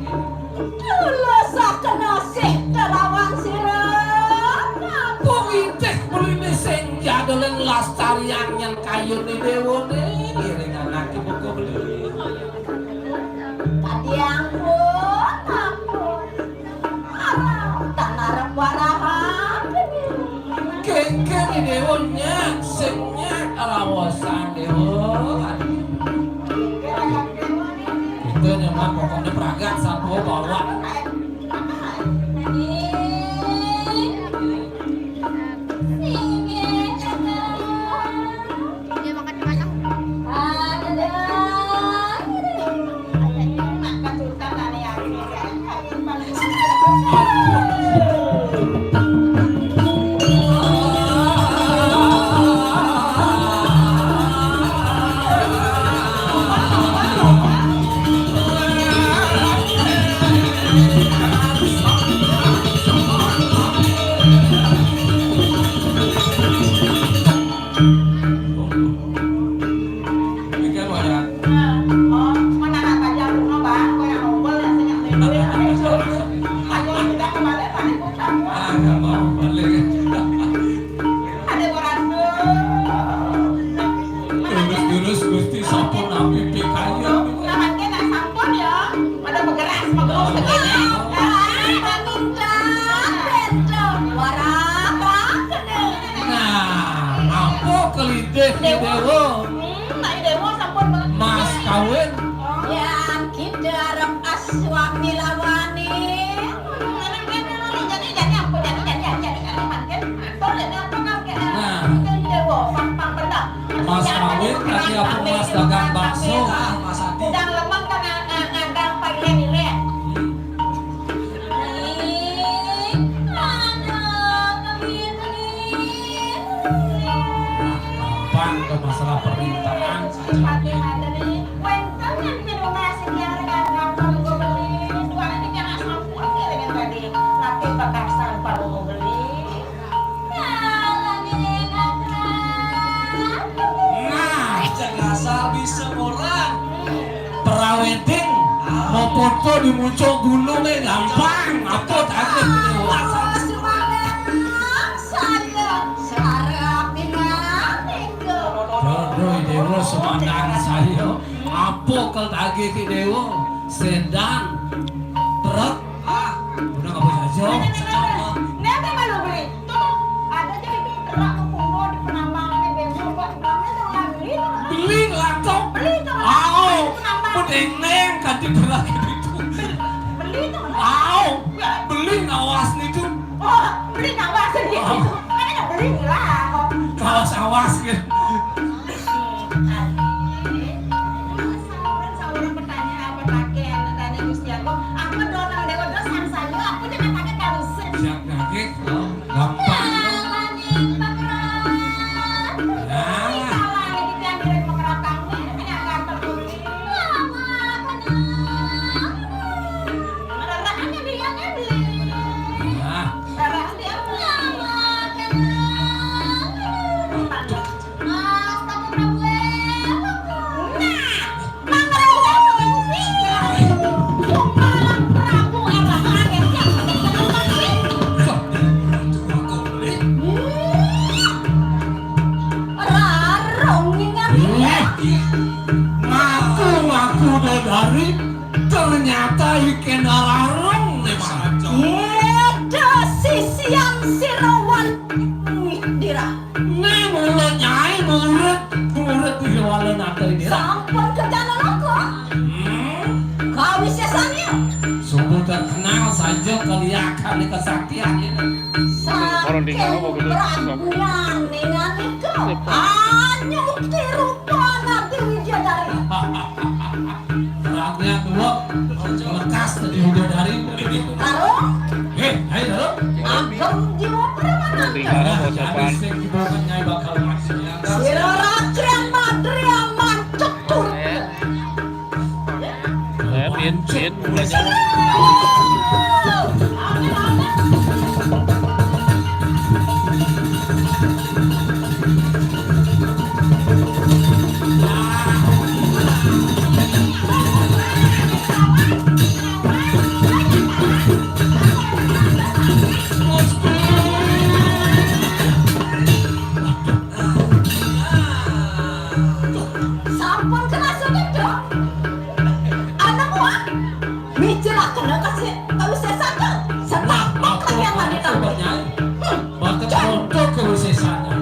[SPEAKER 2] Dulu sakena sih terawan sirah.
[SPEAKER 6] Pengintek beli senja dengan lastarian yang kayu di dewa nih. Iringan laki buku beli.
[SPEAKER 2] Tadi ampun, tanah rempah-rempah.
[SPEAKER 6] Kengkeng di dewonya, senynya alawasan dewa. Itu memang pokoknya peragat satu bawa. Mas kawin
[SPEAKER 2] ya kita harap aswami lawani jadi apa
[SPEAKER 6] Mas kawin tadi aku mas dagang bakso
[SPEAKER 2] udang lemang kan ngadang pagi ini
[SPEAKER 6] gampang ke masalah permintaan wedding mau foto di muncul gunungnya gampang apa tadi jodoh dewa semandang saya apa kalau tadi ke dewa sedan truk udah nggak bisa jauh
[SPEAKER 2] nanti malu beli tuh ada jadi truk kumpul di penambangan bensin buat
[SPEAKER 6] beli lah kau
[SPEAKER 2] beli tuh
[SPEAKER 6] Mending neng kan dibelah gitu.
[SPEAKER 2] beli tuh
[SPEAKER 6] beli ngawas nih tuh.
[SPEAKER 2] oh beli ngawas gitu kan beli lah
[SPEAKER 6] Kawas awas gitu.
[SPEAKER 2] Saudara pertanyaan apa pakaian tanya Gusti aku dorong dewa dosan saja aku jangan pakai karusen
[SPEAKER 6] Siap kaki gampang. Dari ternyata ikan larang nih
[SPEAKER 2] Yedo sisian sirawan dira.
[SPEAKER 6] Nih mulut nyai mulut di walan ada dira.
[SPEAKER 2] Sampun kerjaan loko. Kau bisa sanya.
[SPEAKER 6] Sungguh terkenal saja keliakan di kesaktian ini.
[SPEAKER 2] Saking beraguan dengan itu. Anyu tirupa nanti Widadari.
[SPEAKER 6] Beratnya dua lekas tadi Widadari.
[SPEAKER 2] Taruh.
[SPEAKER 6] Ayo
[SPEAKER 2] Agam jiwa permanen.
[SPEAKER 6] Habis yang dibawa nyai bakal maksudnya.
[SPEAKER 2] Sirara kriam madri aman cetur.
[SPEAKER 4] pin mulanya.
[SPEAKER 2] Sampun kerasukan dong. Anak wah, mijilah kena kasih tahu saya satu. Setapak lagi yang mandi tahu.
[SPEAKER 6] Bahkan contoh kewisesannya.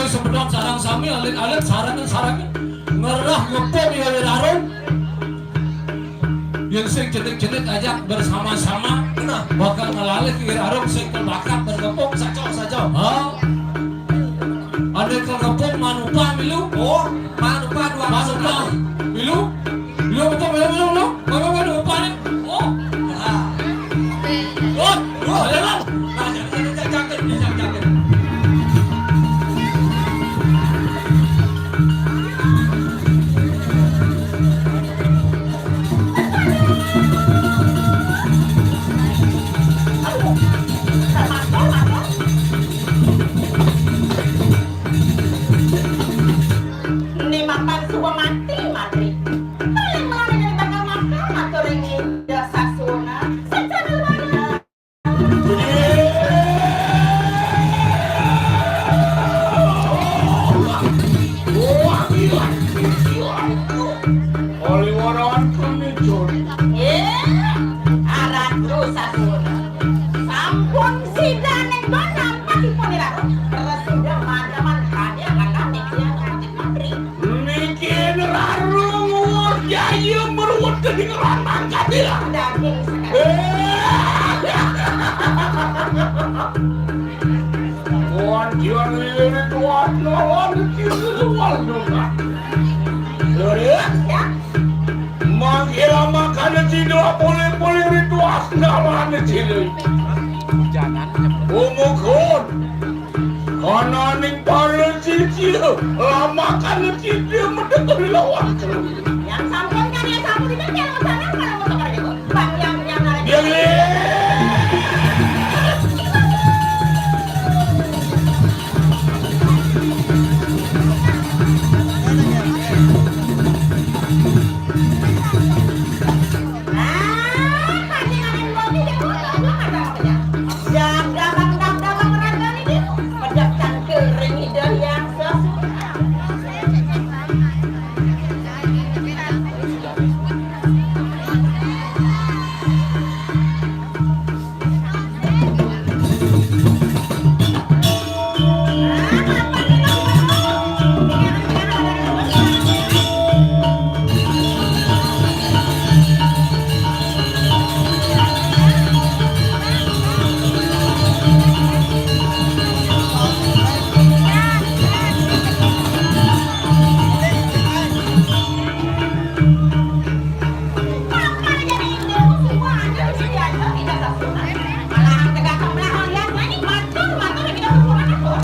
[SPEAKER 6] Sebedang sarang sami alit-alit sarang ngerah ngepom ya wirarun yang sing jenik-jenik ajak bersama-sama bakal ngelalih wirarun sing terbakar bergepung saja ada kegepung manupa milu manupa milu betul milu manupa nih jangan
[SPEAKER 2] sasuna. Malah tegak kebelah lihat ini matur lagi dah sasuna tuh.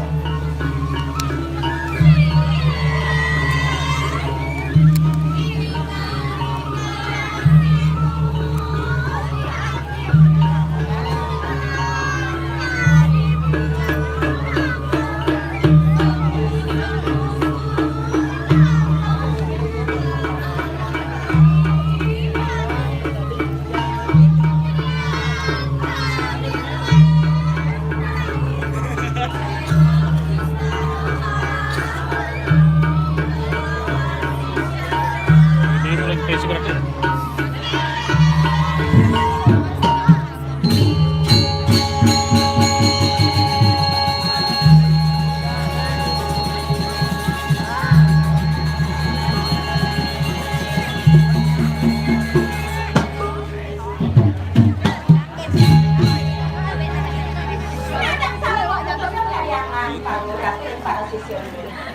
[SPEAKER 4] Ini mulai basic berarti.
[SPEAKER 2] Kadang salah jatuhnya kayangan pangurakeun para sisir.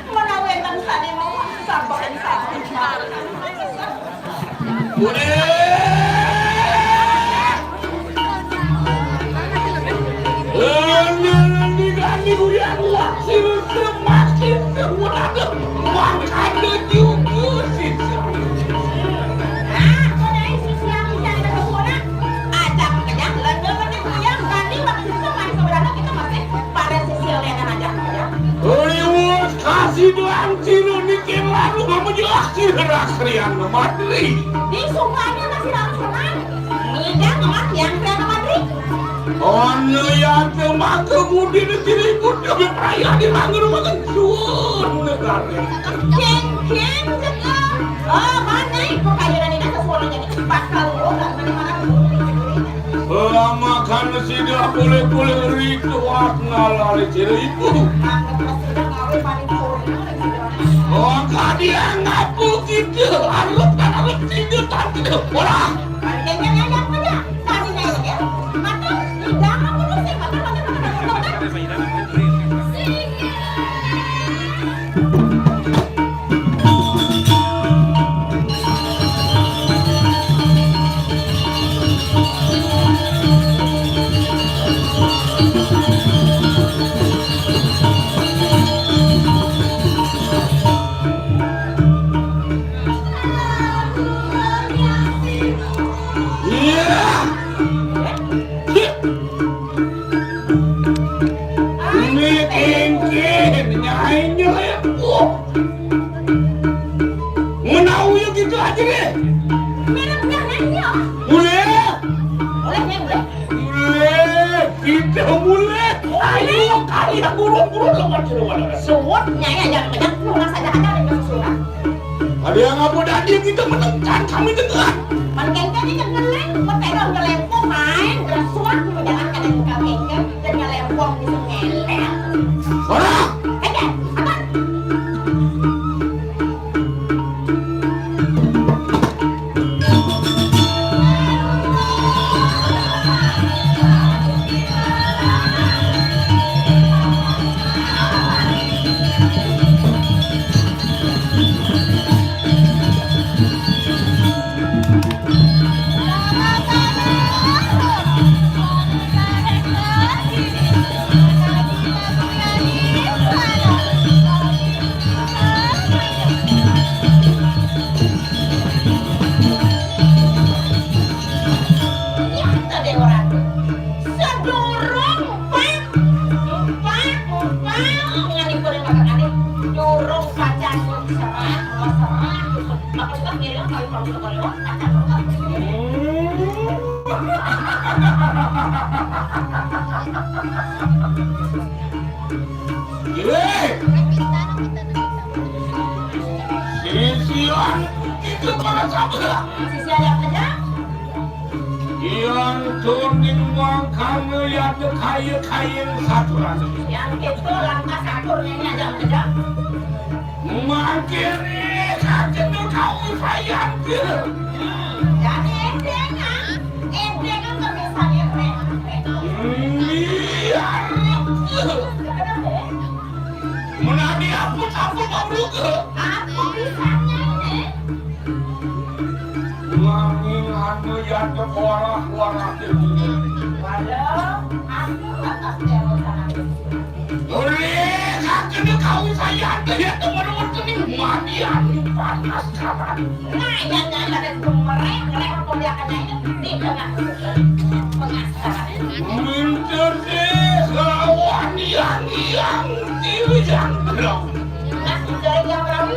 [SPEAKER 2] Menawentan sane mau sabaran sabaran.
[SPEAKER 7] Nanti hujan makin semakin terwadah makan juga sih.
[SPEAKER 2] Ah, kodai sisir hujan ada kebuna. Ajak kejang leungeun mah kuyang tadi maksud main sebenarnya kita masih para sisir leungeun ajak.
[SPEAKER 7] Riwus kasih doang cino nikin lalu kamu jelaskan rasrian Madrid.
[SPEAKER 2] Di sungainya masih langsungan. Nidang emak yang kena Madrid.
[SPEAKER 7] Ono ya tema kemudian diribut demi perayaan di manggur makan cuan negara.
[SPEAKER 2] Ceng cekal. Oh, mana kok kayunan ini sesuatu jadi bakal lo nggak mana
[SPEAKER 7] Makan tidak boleh ritual ngalari ciriku. Oh, kalian ngapu gitu, harus tidak tidak orang.
[SPEAKER 2] Kayaknya yang punya tadi ya. Mata tidak kamu sih mata. Suwutnya ya jangan pulang saja dengan surat.
[SPEAKER 7] Ada yang apa tadi kita menentang kami dengar.
[SPEAKER 2] Mengengkel ini ngeleng, pepegang ngelempong main, bersuat menjalankan yang kami engkel dan ngelempong di sengeleng.
[SPEAKER 7] Orang.
[SPEAKER 2] Apa?
[SPEAKER 7] Sisian itu mana sabar?
[SPEAKER 2] Sisi ayam aja.
[SPEAKER 7] Yang tuning makan yang kaya satu rasa.
[SPEAKER 2] Yang itu langkah saturnya ini aja.
[SPEAKER 7] Makin kakek kau sayang dia.
[SPEAKER 2] Jadi ente kan kebiasaan
[SPEAKER 7] Menadi apa baru ke?
[SPEAKER 2] Apa bisanya ini?
[SPEAKER 7] Ngangin anu yang kekolah-kolah itu.
[SPEAKER 2] Nah, yang ada mereka pembiakannya itu di tengah pengasaran.
[SPEAKER 7] Minter deh lawan yang diujang dong.
[SPEAKER 2] Nah, dari yang rawi,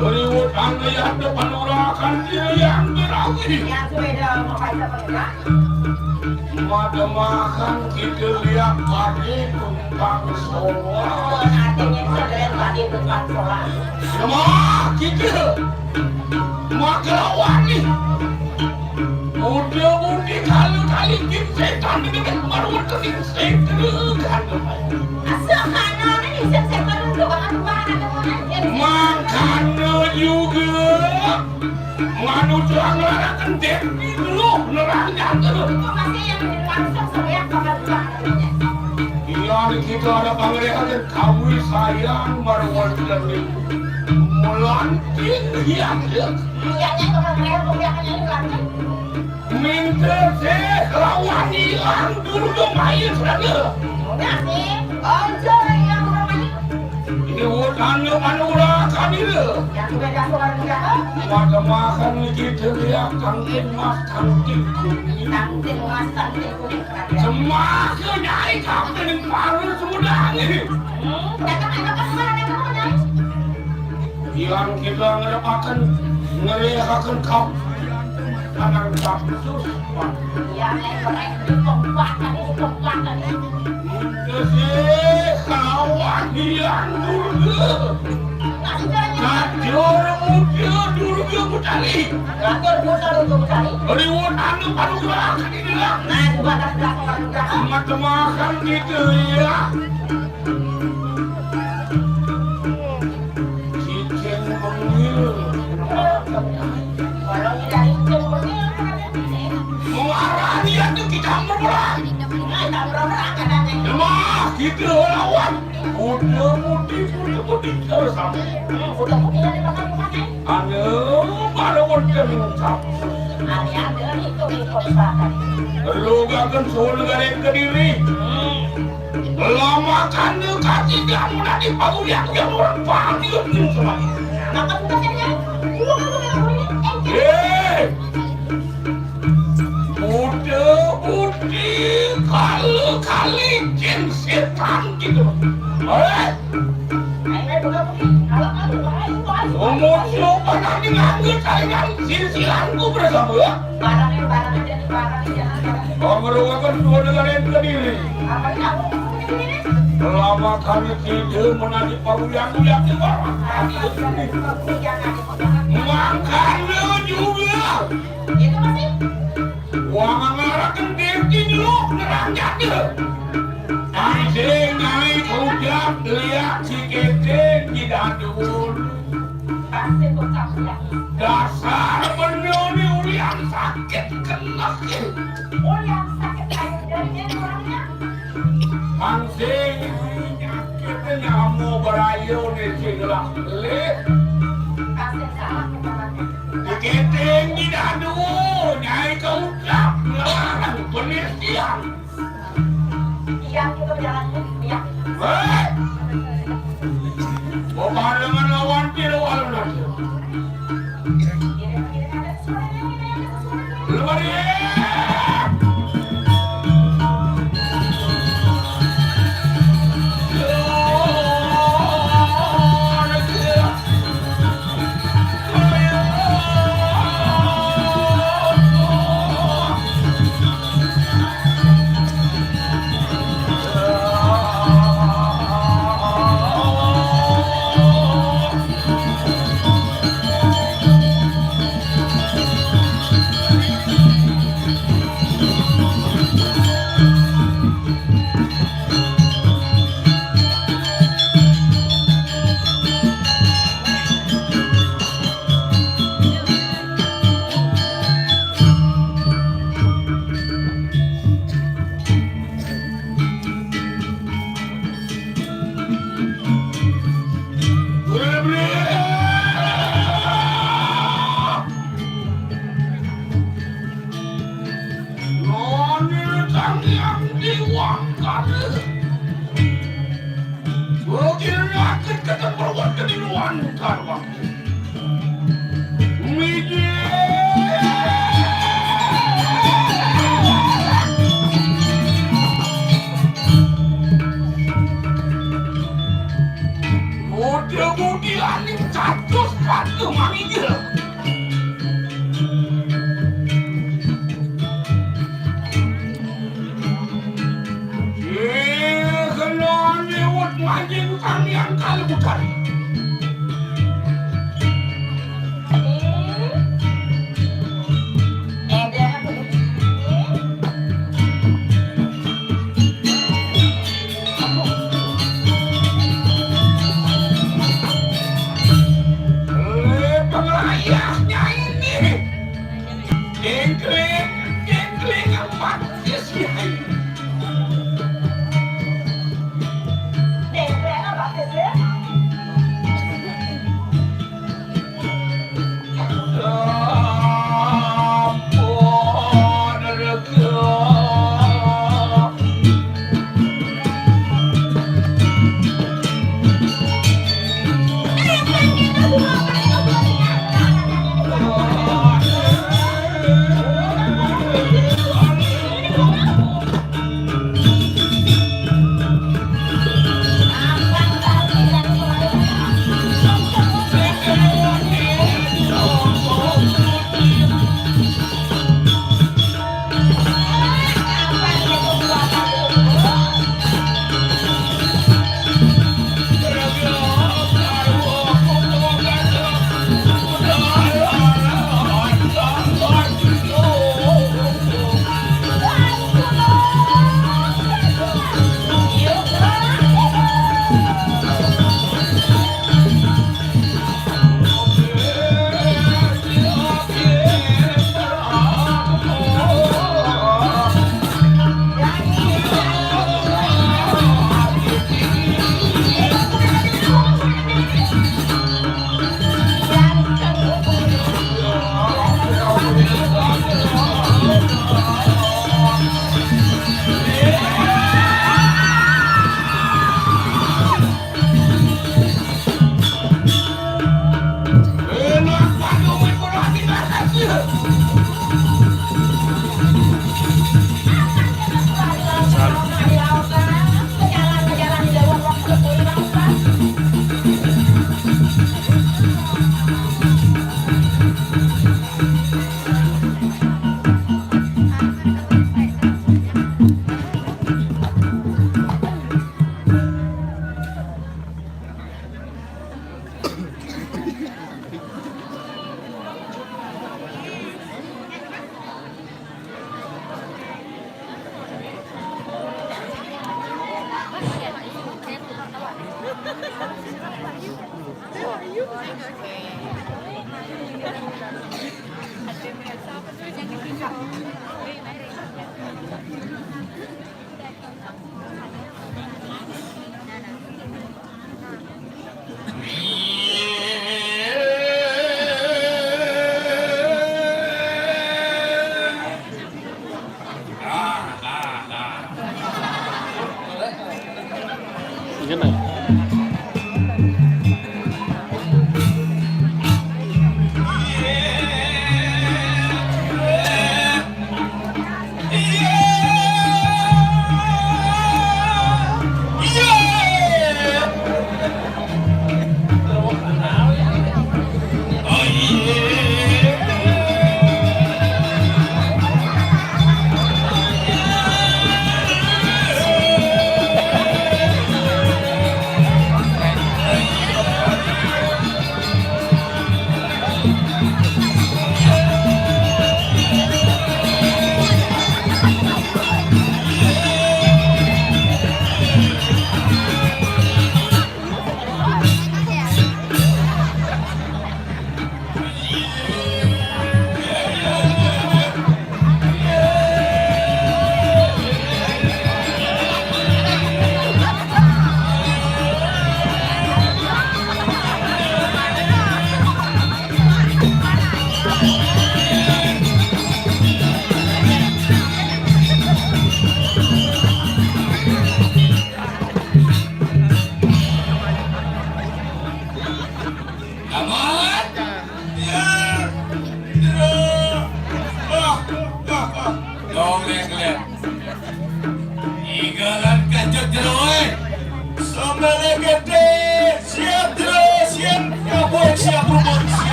[SPEAKER 7] Ribut anda yang depan urakan dia yang berawi.
[SPEAKER 2] yang sepeda memakai sepeda.
[SPEAKER 7] Mata makan kita lihat pagi tumpang soal.
[SPEAKER 2] Oh, nantinya sederet tadi depan sekolah.
[SPEAKER 7] Semua kita makan nih. Udah mungkin kali setan dengan marwah kening setan.
[SPEAKER 2] Asalkan ini saya dulu kan
[SPEAKER 7] Makanya juga manusia ngelarakan demi dulu nerangkan dulu.
[SPEAKER 2] masih yang langsung saya kabar
[SPEAKER 7] Iya kita ada panggilan kami sayang marwah kening melanting yang
[SPEAKER 2] Pembiakannya kemarin pembiakannya ini lanjut.
[SPEAKER 7] minta saya lawan hilang dulu dong main saja.
[SPEAKER 2] Udah sih, aja yang namanya
[SPEAKER 7] Ini wutannya manurakan itu.
[SPEAKER 2] yang sepeda suara negara.
[SPEAKER 7] Maka makan kita lihat kantin mas kantin kuning.
[SPEAKER 2] Kantin mas kantin kuning keren.
[SPEAKER 7] Semakin naik kantin baru sudah ini.
[SPEAKER 2] Datang anak kemana yang kamu nyari?
[SPEAKER 7] Yang kita ngerapakan ngeriakan kau. Anak kapsus.
[SPEAKER 2] Yang mereka dikompakan ini.
[SPEAKER 7] Kesih kawan yang dulu. Kacor muda dulu putali.
[SPEAKER 2] Lanjut muter untuk cari.
[SPEAKER 7] Riwut anu manurakan ini lah.
[SPEAKER 2] Nah, di batas belakang negara.
[SPEAKER 7] Mata makan gitu ya. Cicing bengil.
[SPEAKER 2] Kalau tidak itu begini.
[SPEAKER 7] Mengarah dia tuh kita berperang.
[SPEAKER 2] Nah, tak berapa kadang-kadang.
[SPEAKER 7] Lemah kita lawan. Udah mudi sama.
[SPEAKER 2] Udah mungkin ada makan kemana?
[SPEAKER 7] Anu mana warga mencap.
[SPEAKER 2] Ada itu di kota tadi.
[SPEAKER 7] Lu gak kan soal negara Kediri. Lama kan kasih dia mudah dipanggul yang orang panggil semua.
[SPEAKER 2] Maka bukan saja.
[SPEAKER 7] Udah kali jin setan gitu. Umur siapa nanti nganggur kalian silsilanku bersama ya. Kau merupakan dua negara yang Kediri. Lama kami tidak menanti pawuyan di bawah. Makanya juga. Wang ngarakan diri dulu nerangnya. Anjing naik hujan lihat si keting di dandul. Dasar menoni ulian sakit kena. Anjing nyakitnya nyamu berayu di singlah lih. Keting di dandul naik ke hujan melarang penelitian.
[SPEAKER 2] Yang kita berjalan ya.
[SPEAKER 7] Bapak dengan lawan pilawal nanti. Luar kalian kali bukan. Pengelayahnya ini Jengkling empat siai.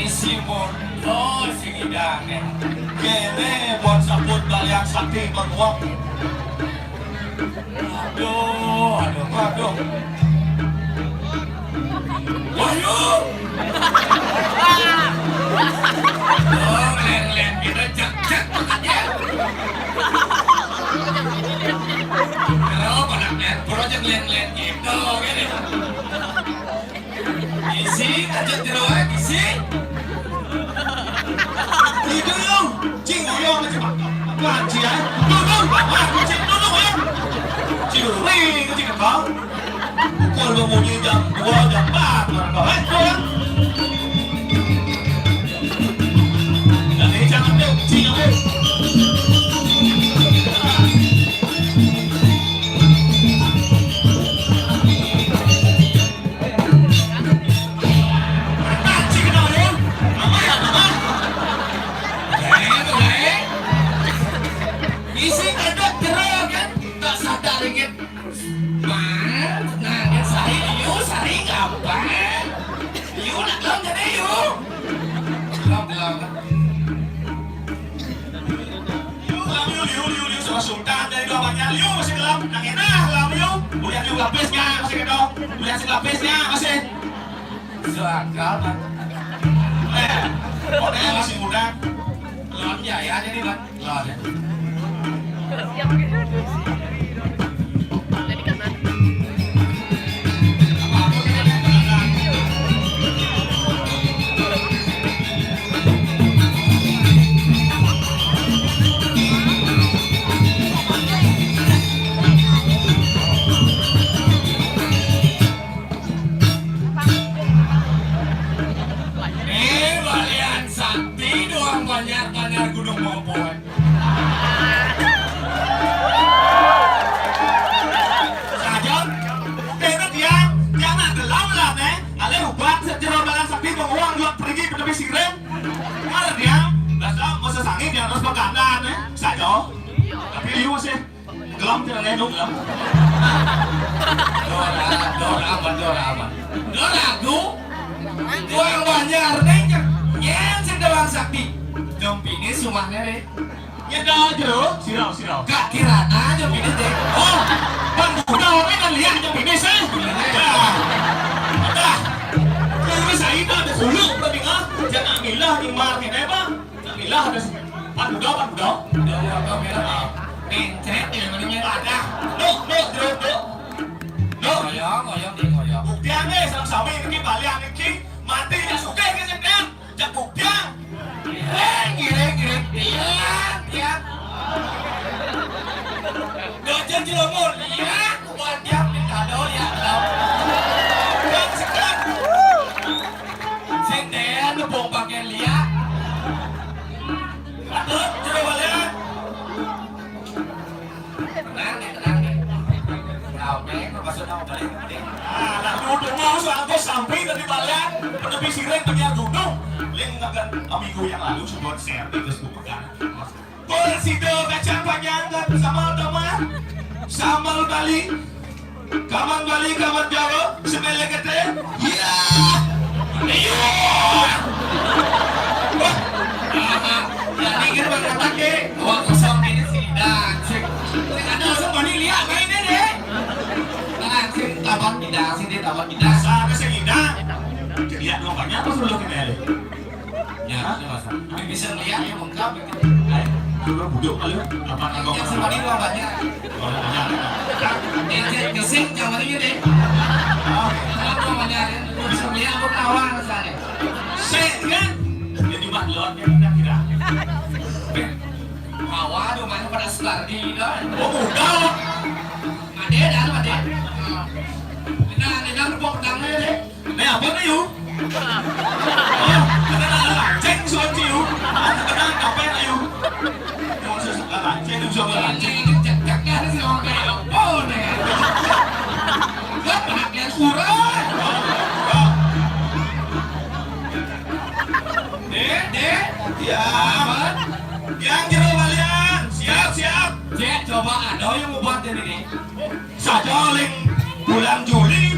[SPEAKER 7] isi mondo sing idane kene buat sabut balian sakti menguap. Aduh Wahyu len kita cek aja kalau pada net project len gitu gini isi aja terus isi itu dong cing oyong aja ngaji ya duduk ya ciri cing kau kalau mau jam 2 jam 4 kau pulang dan jangan deh cing Sultan dari bawahnya liu masih gelap yang enak gelap liu udah liu lapisnya masih gitu udah si lapisnya masih seakal orangnya masih muda lon jaya jadi lon ya Banyak gunung Mopoi. Sajon, kena dia jangan gelam lah nih. Ale ubat sejarah balan sakti penguang dua pergi ke tepi siren. Ada dia, dasar masa sangit dia harus berkandang nih. Sajon, tapi liu masih gelam tidak lenung gelam. Dora aman. Aku, orang banyak nih, yang sejarah sakti. Jompini sumahnya deh. Ya dah jeruk, sirau. Gak kira aja jompini deh. Oh, bang udah orang kan lihat jompini sih. Dah. Kalau bisa itu ada suluk tapi nggak. Jangan milah di market bang. Jangan milah ada. Pan udah. Udah milah. Pencet yang namanya ada. Jeruk. Ngoyong. Buktian deh, sama-sama ini balian ini mati ya suka kan sekian. Jak buktian. Giring, lihat. Dojen Cilomor, lihat. Buat dia minta dol ya. Kan sekarang. Sinten ngebong pakai lihat. Atut, coba lihat. Tenang deh. Oke, maksudnya mau balik. Nah, duduk mau soal sampai tadi balian. Menepi sireng punya duduk. Akan amigo yang lalu sebuah share terus bukan Polisido kacang panjang bersama teman sambal Bali kaman Jawa semele kete iya jadi kita berkata ke uang kosong ini sih dan ada langsung bani lihat mainnya deh sing tabat tidak sana sehingga lihat lombannya apa sudah kenal ya, bisa lihat yang lengkap gitu. Dulu budok kali, apa nggak? Yang seperti itu banyak. Gesing jangan ini deh. Apa banyak? Bisa lihat apa kawan misalnya. Kan? Jadi bahlon yang kira. Kawan, rumahnya pada Sukardi, dah. Oh budok. Made. Nah, lupa pedangnya deh. Nah, apa nih yuk? Oh, ceng suan ciu, kadang kapan ayu, mau sesuatu ceng suan ceng ceknya sih orang kayak oh nih, gak pakai surat, deh, ya, yang jeruk kalian, siap, coba ada yang mau buat ini, sajoling bulan Juli,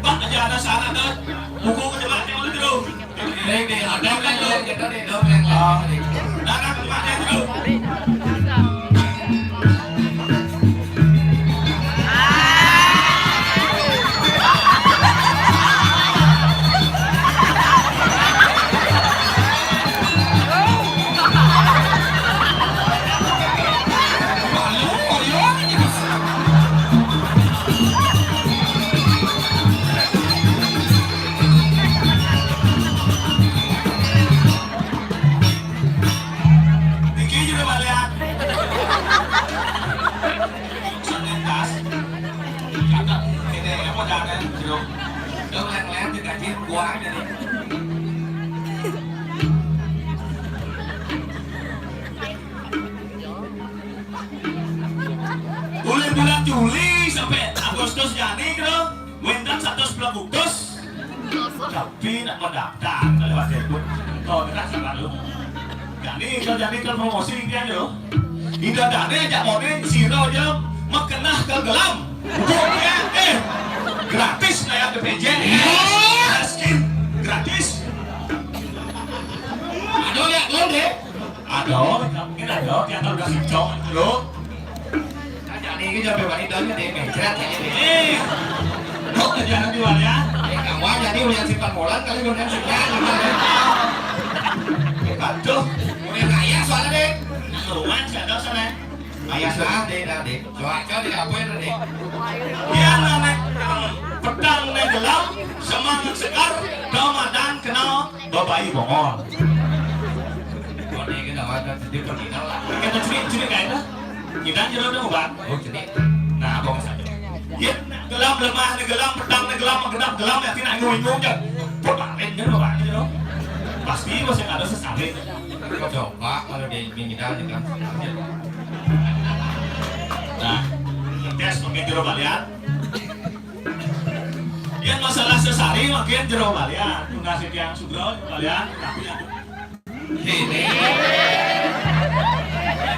[SPEAKER 7] bak aja ada sana kan, buku kejelasnya oleh dulu. Leng deh, ada kan leng gitu deh, dong leng. Nah, kemana dulu? Bulan Juli sampai Agustus jadi gitu, winter 100 bulan Agustus. Tapi nak mendaftar lewat Facebook. Oh, kita selalu. Jadi kan promosi dia tu. Tidak ada ajak model siro je makenah ke gelam. Pokoknya gratis kayak DPJ. Skin gratis. Ada ya, lo deh. Ada, mungkin ada. Yang tahu dah sicong lo. Ini kita bebani dalamnya deh, mencret aja deh. Kok kerjaan jual ya? Kamu jadi udah simpan bolan kali udah simpan. Aduh, udah kaya soalnya deh. Rumah nggak ada sana. Kaya sah deh, deh. Coba di apa ya deh? Dia naik pedang naik gelam, semangat sekar, Ramadan kenal babai bongol. Oh ini kita ada sedih terminal lah. Kita curi kayaknya. Kita jadi udah obat. Oh jadi. Nah, bawa saja. Ya, gelam lemah, gelam pedang, gelam genap, gelam ya tidak ngomong je. Permanen je bapak je dong. Pasti masih ada sesalin. Coba kalau dia ingin kita juga. Nah, tes mungkin jero balian. Yang masalah sesari makin jero balian. Ngasih yang sugro balian tapi yang ini.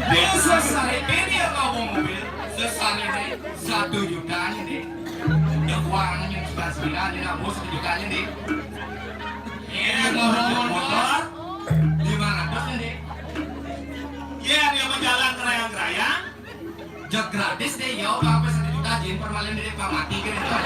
[SPEAKER 7] Dia sesari ini yang ngomong mobil. Sesari ini 1 juta nih. Yang uangnya yang 99 ini nabung 1 juta nih. Ini ngomong motor 500 nih. Ya dia berjalan kerayang-kerayang. Jak gratis deh yo, apa 1 juta jin permanen dari pamati kan itu.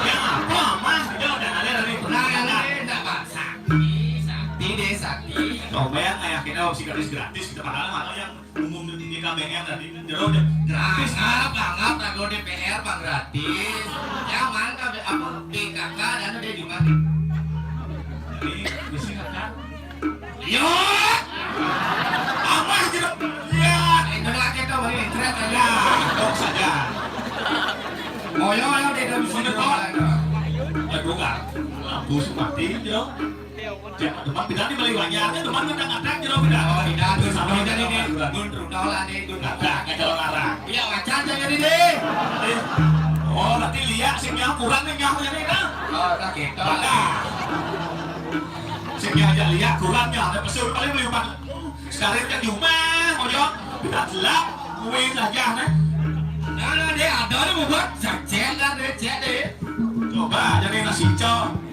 [SPEAKER 7] Ya apa mas, dia udah ada dari penanganan. Enggak pak, sakti deh sakti. Coba kayak kita opsi gratis kita padahal yang umum di KBM tadi jero gratis. Anggap rago DPR pak gratis. Nyaman kabeh apa BKK dan ada di mana? Jadi besi kakak. Yo. Aman jero. Ya, itu lagi tuh bari internet aja. Dok saja. Oh yo dia dah bisa nonton. Aduh enggak. Lampu mati jero. Jangan tempat tidak dibeli banyak, teman kadang ada jero beda. Oh, tidak tuh sama jadi ini. Gun rudolan nih, gun ada kayak larang. Iya macan jadi deh. Oh, nanti lihat singnya kurang nih nyah jadi dah. Oh, tak gitu. Singnya aja lihat kurangnya, ada pesur paling beli umpan. Sekarang yang di rumah, ojo, tidak gelap, gue saja nih. Nah, dia ada nih buat jajan dan deh, cek deh. Coba jadi nasi cok.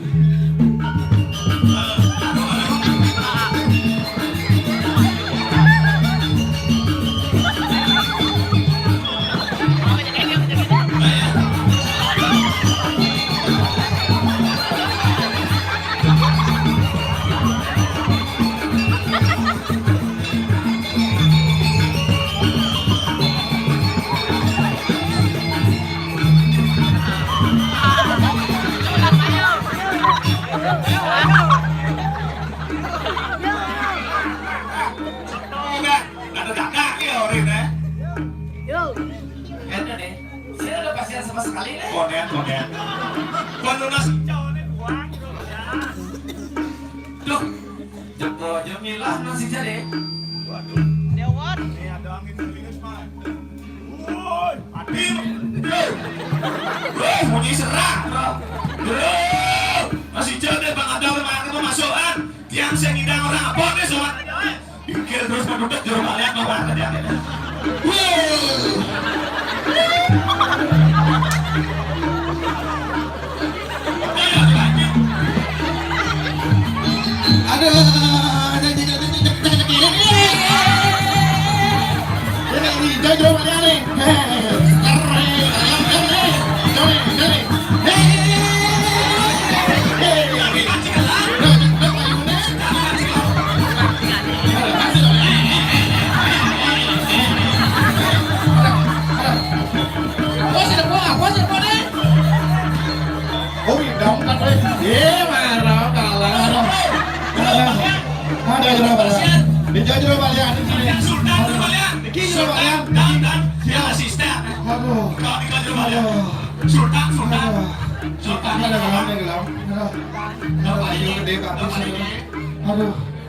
[SPEAKER 7] Konen. Penunas Duh, jempol jemilah nasi jadi. Waduh. Dewan. Ini ada angin seringus, Mas. Woi, adim. Bunyi serang. Masih jadi Bang Ada memang itu masukan. Tiang saya ngidang orang apa nih sobat? Pikir terus penduduk di rumah lihat bapak tadi.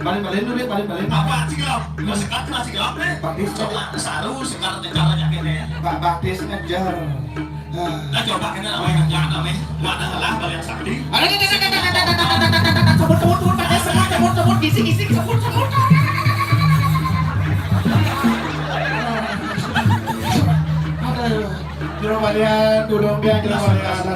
[SPEAKER 5] Balik-balik dulu deh, balik-balik.
[SPEAKER 7] Apa sih gelap? Gak sekat masih gelap deh. Coba saru sekarang caranya gini ya.
[SPEAKER 5] Pak Baktis ngejar.
[SPEAKER 7] Nah coba ini namanya ngejar namanya. Mana salah kalian sakti?
[SPEAKER 5] Sebut pakai sebut kisi sebut. Jero balian, dudung dia jero balian.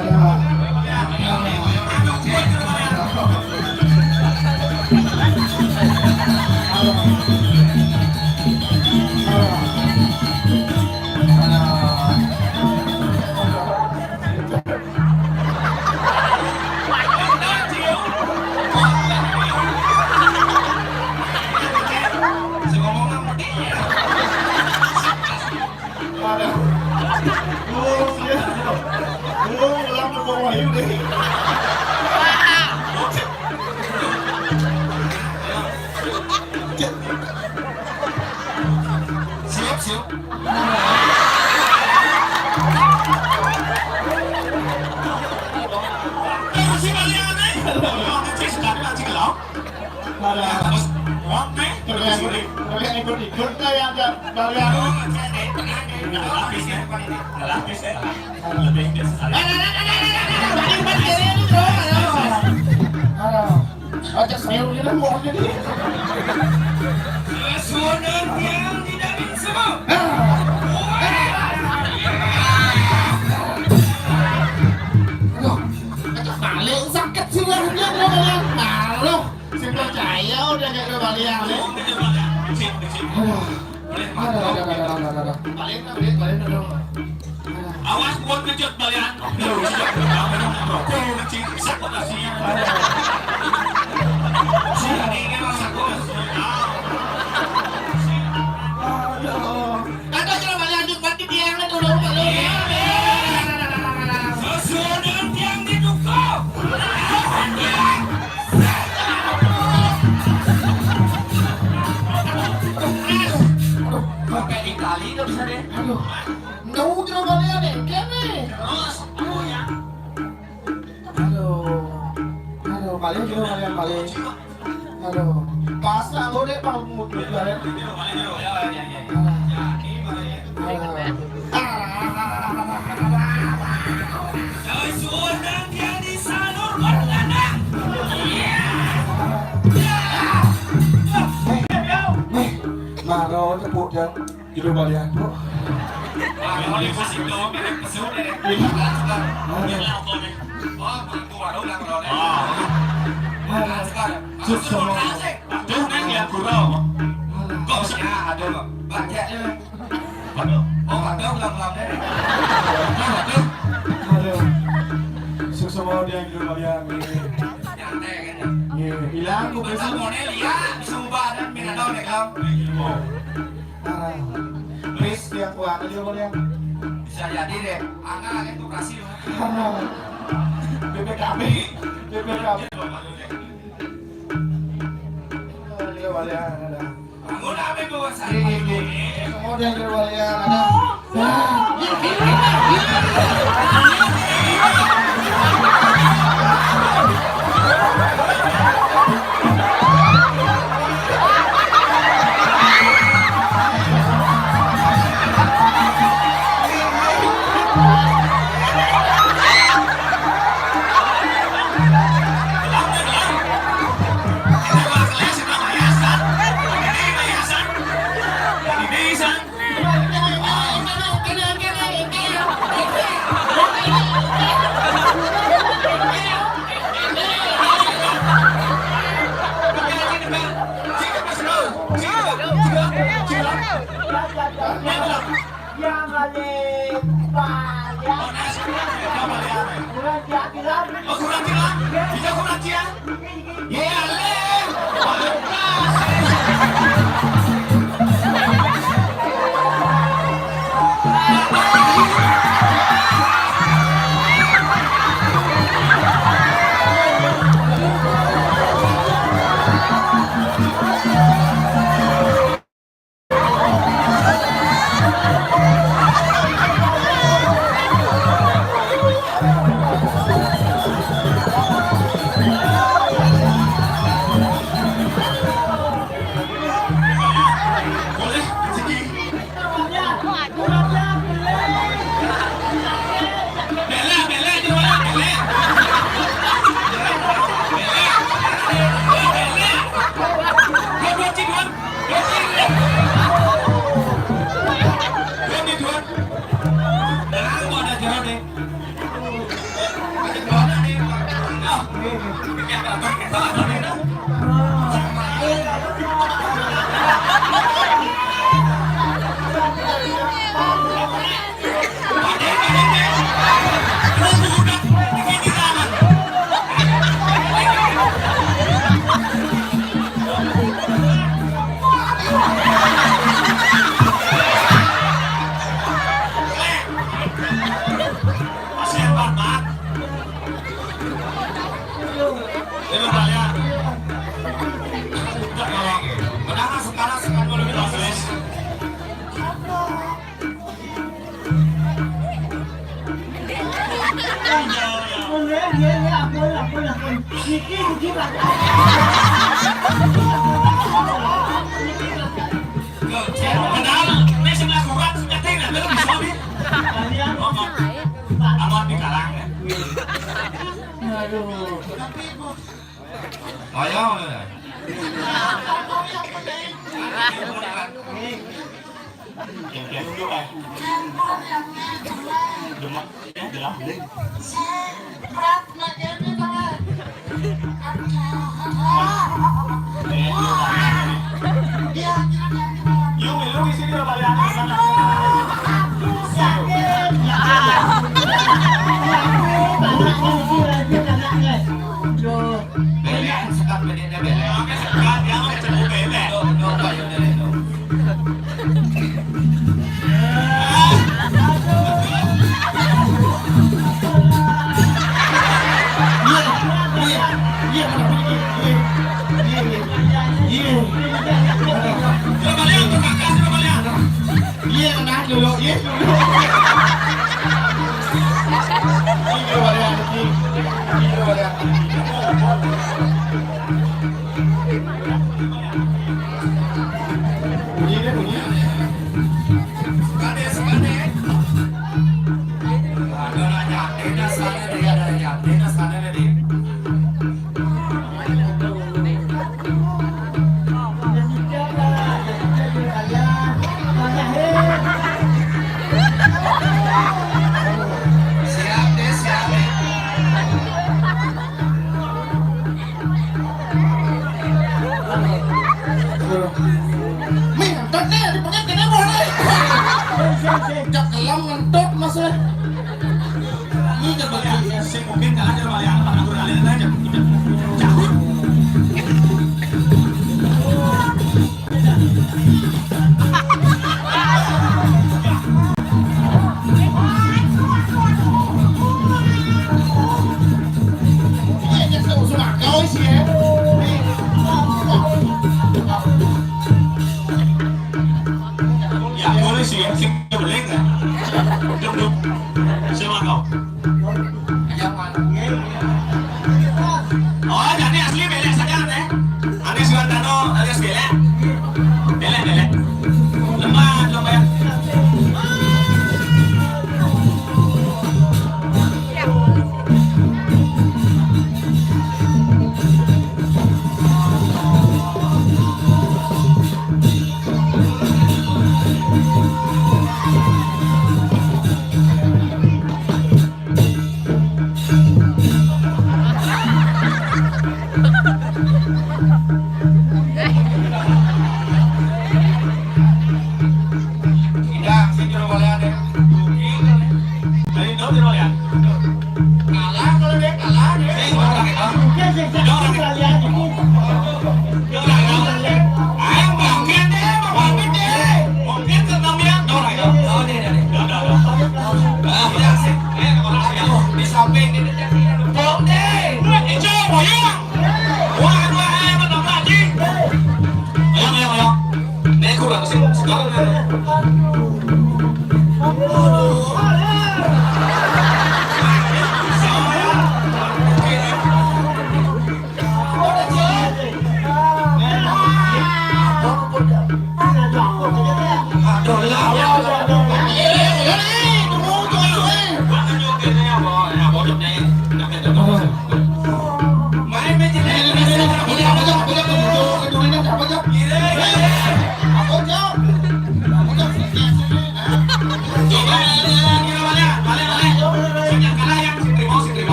[SPEAKER 7] Awas buat kejut balian.
[SPEAKER 5] Jero balian. Semua dia jero balian. Hilang aku besok. Please yang kuat aja balian.
[SPEAKER 7] Bisa jadi deh, angka itu kasih.
[SPEAKER 5] BPKB. Jero balian ada.
[SPEAKER 7] Bangun apa gua
[SPEAKER 5] Semua dia jero balian ada.
[SPEAKER 7] Bisa.
[SPEAKER 2] balik kurang jalan
[SPEAKER 7] Oh, kurang jalan? Bisa kurang jalan? Ya, leh. Boleh, rezeki. Bela, bela, di mana? Bela. Dua cik, Tuan. Dua cik. Tuan di Tuan. Nah, gua ada jalan nih. Ada jalan nih. Ah, ini apa? Apa ini? Masih empat. Ini saya. Kenapa sekarang kalau kita tulis? Padahal ini sebelah kurang sudah tinggal belum suami. Amat di kalang ya. Oh ya. Yang dulu kan. Demak ya, jelas. Yung di sini udah balik Belek, sekat bedanya belek. Oke, sekat, dia mau kecebur belek.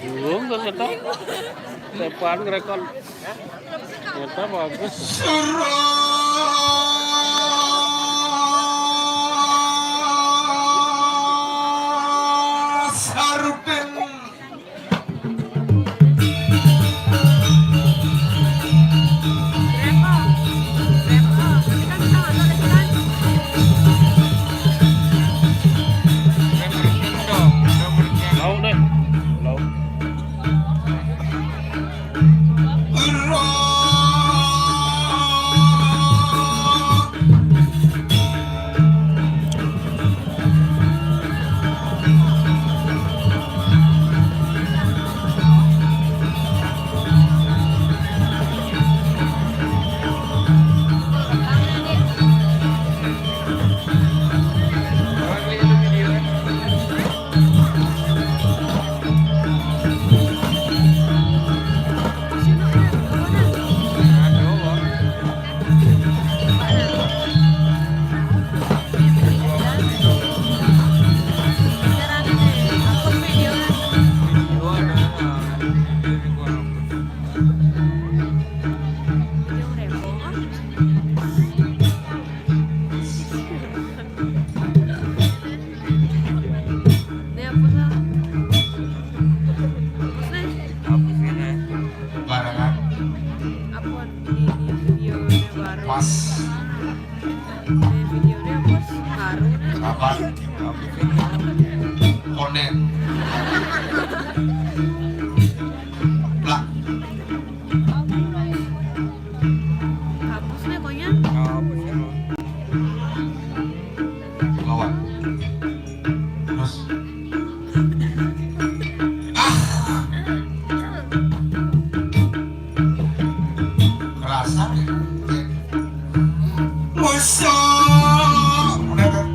[SPEAKER 4] Belum ternyata. Depan ngerekon. Ternyata bagus. Lâu đây. Lâu.
[SPEAKER 7] Kapan? Konen. Lah.
[SPEAKER 1] Hapusnya konya.
[SPEAKER 7] Lawan. Terus. Kerasa. Musa. Udah kan?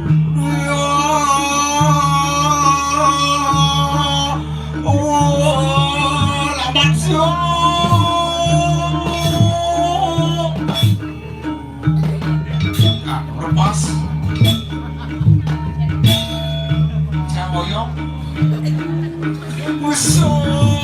[SPEAKER 7] boyong. Musuh.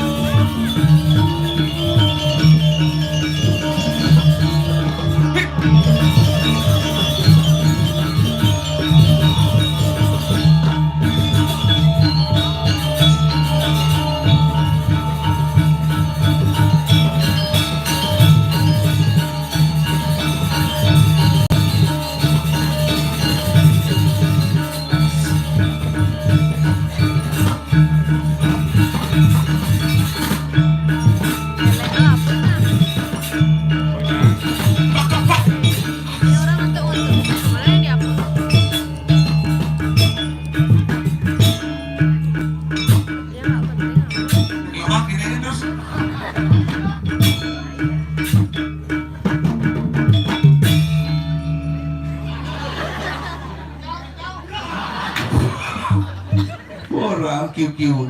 [SPEAKER 7] Orang kiu-kiu.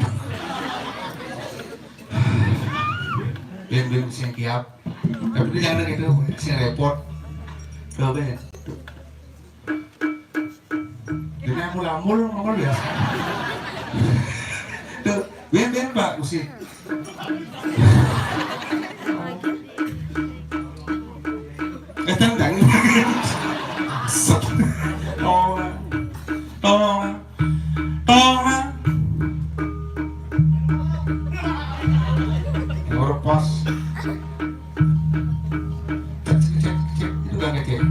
[SPEAKER 7] Bim sing kiap. Tapi jangan gitu, sing repot. Tuh ben. Dene mul-mul ngomong biasa. Tuh, ben Pak Usi. Tang. Tolong. Pas itu kan kecil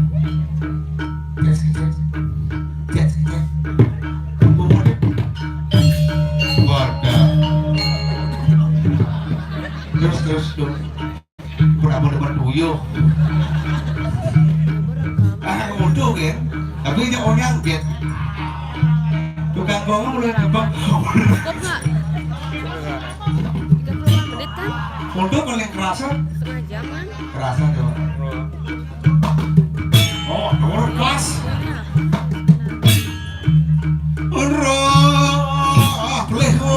[SPEAKER 7] terus pura-pura duyuh nguduh kan tapi dia orang gitu tukang gongnya mulai nebak
[SPEAKER 1] Cukup nggak? 30 menit kan?
[SPEAKER 7] untuk paling kerasa
[SPEAKER 1] Setengah jaman.
[SPEAKER 7] kerasa tuh oh nomor pas Leho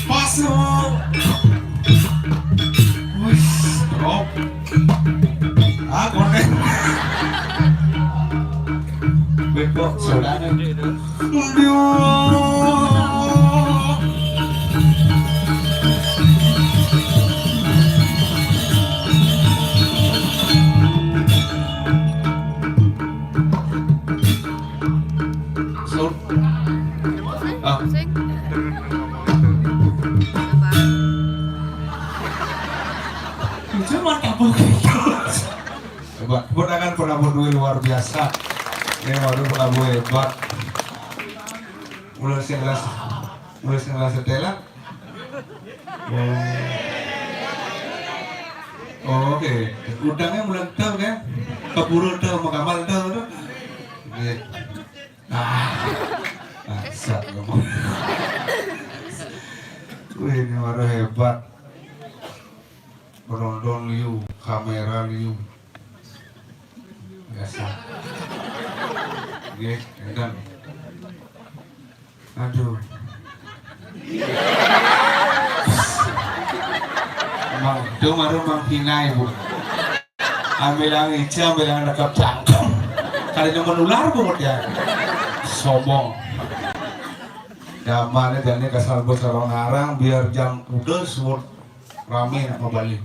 [SPEAKER 7] masuk wih stop konek beko saudara
[SPEAKER 1] Sing. Apa?
[SPEAKER 7] cuma kabur gitu coba gunakan penabur duit luar biasa ini baru penabur hebat mulai setelah setelah oh, oke udangnya mulai tahu kan keburu tahu makamal tahu tuh asal ngomong wih ini baru hebat penonton liu kamera liu biasa dan aduh emang itu baru menghinai bu ambil yang hijau ambil yang dekap cangkang kali yang menular bu ya sombong zamannya jadi kasar bos orang ngarang biar jam udah suur rame nak balik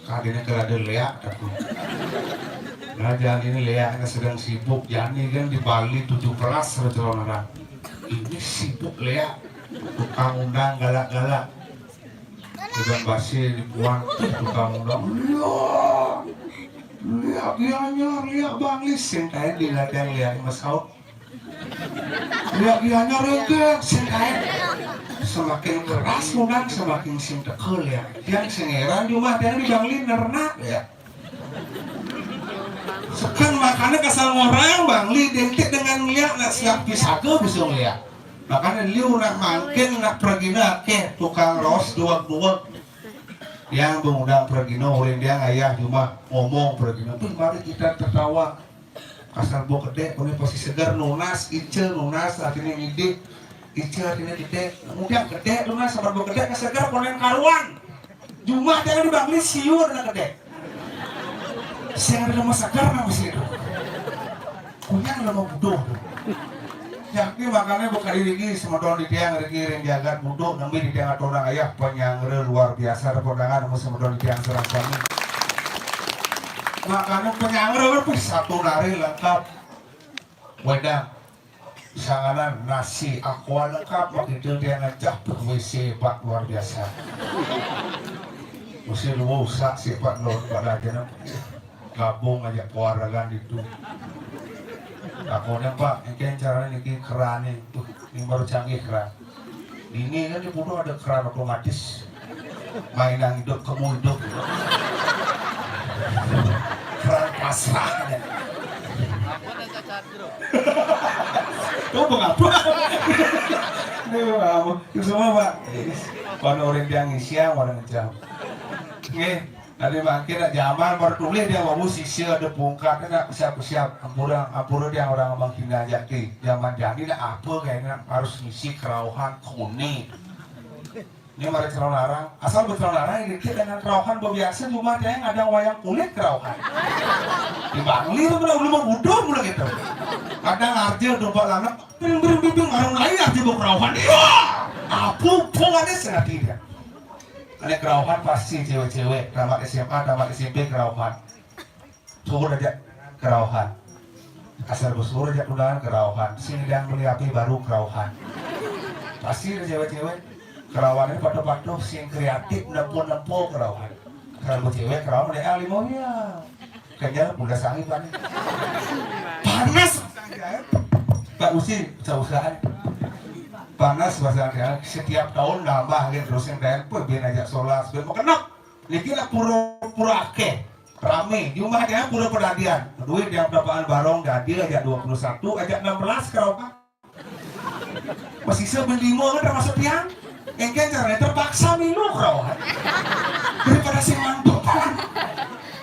[SPEAKER 7] kadinya kerada leak aku nah jangan ini leaknya sedang sibuk Jani kan di Bali 17 orang orang ini sibuk leak tukang undang galak-galak dengan basi dibuang tukang undang lihat banglis yang kayak di latihan lihat Mas Haut lihat rengket yang kayak semakin keras undang semakin sing tekel ya yang sengeran cuma dia di banglin nernak ya sekarang makanya kasal ngorang bangli dentik dengan lihat nak siap pisake bisa ngeliat makanya liu nak mangkin nak pergi nak ke tukang ros duak yang mengundang pergi oleh dia ayah cuma ngomong pergi tuh mari kita tertawa kasar bo gede ini pasti segar nunas icel nunas akhirnya ngide icel akhirnya gede kemudian gede nunas sabar bo gede kesegar konen karuan cuma dia di bangli siur nak gede saya ada nama segar nama sih punya nama bodoh Jadi makanya buka diri semedon di tiang riki jagat buduk nemi di tiang orang ayah penyangre luar biasa repodangan nemu semedon di tiang serang suami. Makanya penyangre lebih satu nari lengkap. Wedang sanganan nasi aqua lengkap begitu dia ngajak WC pak luar biasa. Mesti lu usah si pak luar pada aja gabung aja keluarga itu. Takutnya pak, ini caranya ini keran ini baru canggih keran. Ini kan di Pulau ada keran otomatis, mainan hidup kamu hidup, keran pasrah. Kau mengapa? Ini apa? Itu semua pak. Kalau orang yang siang orang jam. Tadi makin zaman bertulis dia bawa sisi ada bongkar nak siap ampura dia orang menghina jadi zaman jadi apa kayaknya harus ngisi kerauhan kuning. Ini mari kerauhan larang asal betul larang ini dengan kerauhan biasa cuma dia yang ada wayang kulit kerauhan. Di Bangli itu belum udah mulai gitu. Kadang arti domba lanang bing orang lain arti kerauhan. Apa ada sengaja dia. Ada kerauhan pasti cewek-cewek, tamat SMA, tamat SMP kerauhan. Suruh aja kerauhan. Asal bersuruh aja undangan kerauhan. Sini yang beli api baru kerauhan. Pasti ada cewek-cewek. Kerauhan ini patok-patok, sing kreatif, nempo-nempo kerauhan. Kalau cewek kerauhan dia limonya. Kayaknya udah sanggup kan. Panas. Pak Usi, usaha. Panas bahasa setiap tahun nambah gitu terus yang daerah pun biar aja solas biar mau kenok ini lah pura akeh rame jumlah dia pura pedadian duit yang berapaan barong dadi aja 21 aja 16 keraukan masih sebeli 5 kan termasuk tiang engken caranya terpaksa minum keraukan daripada si mantuk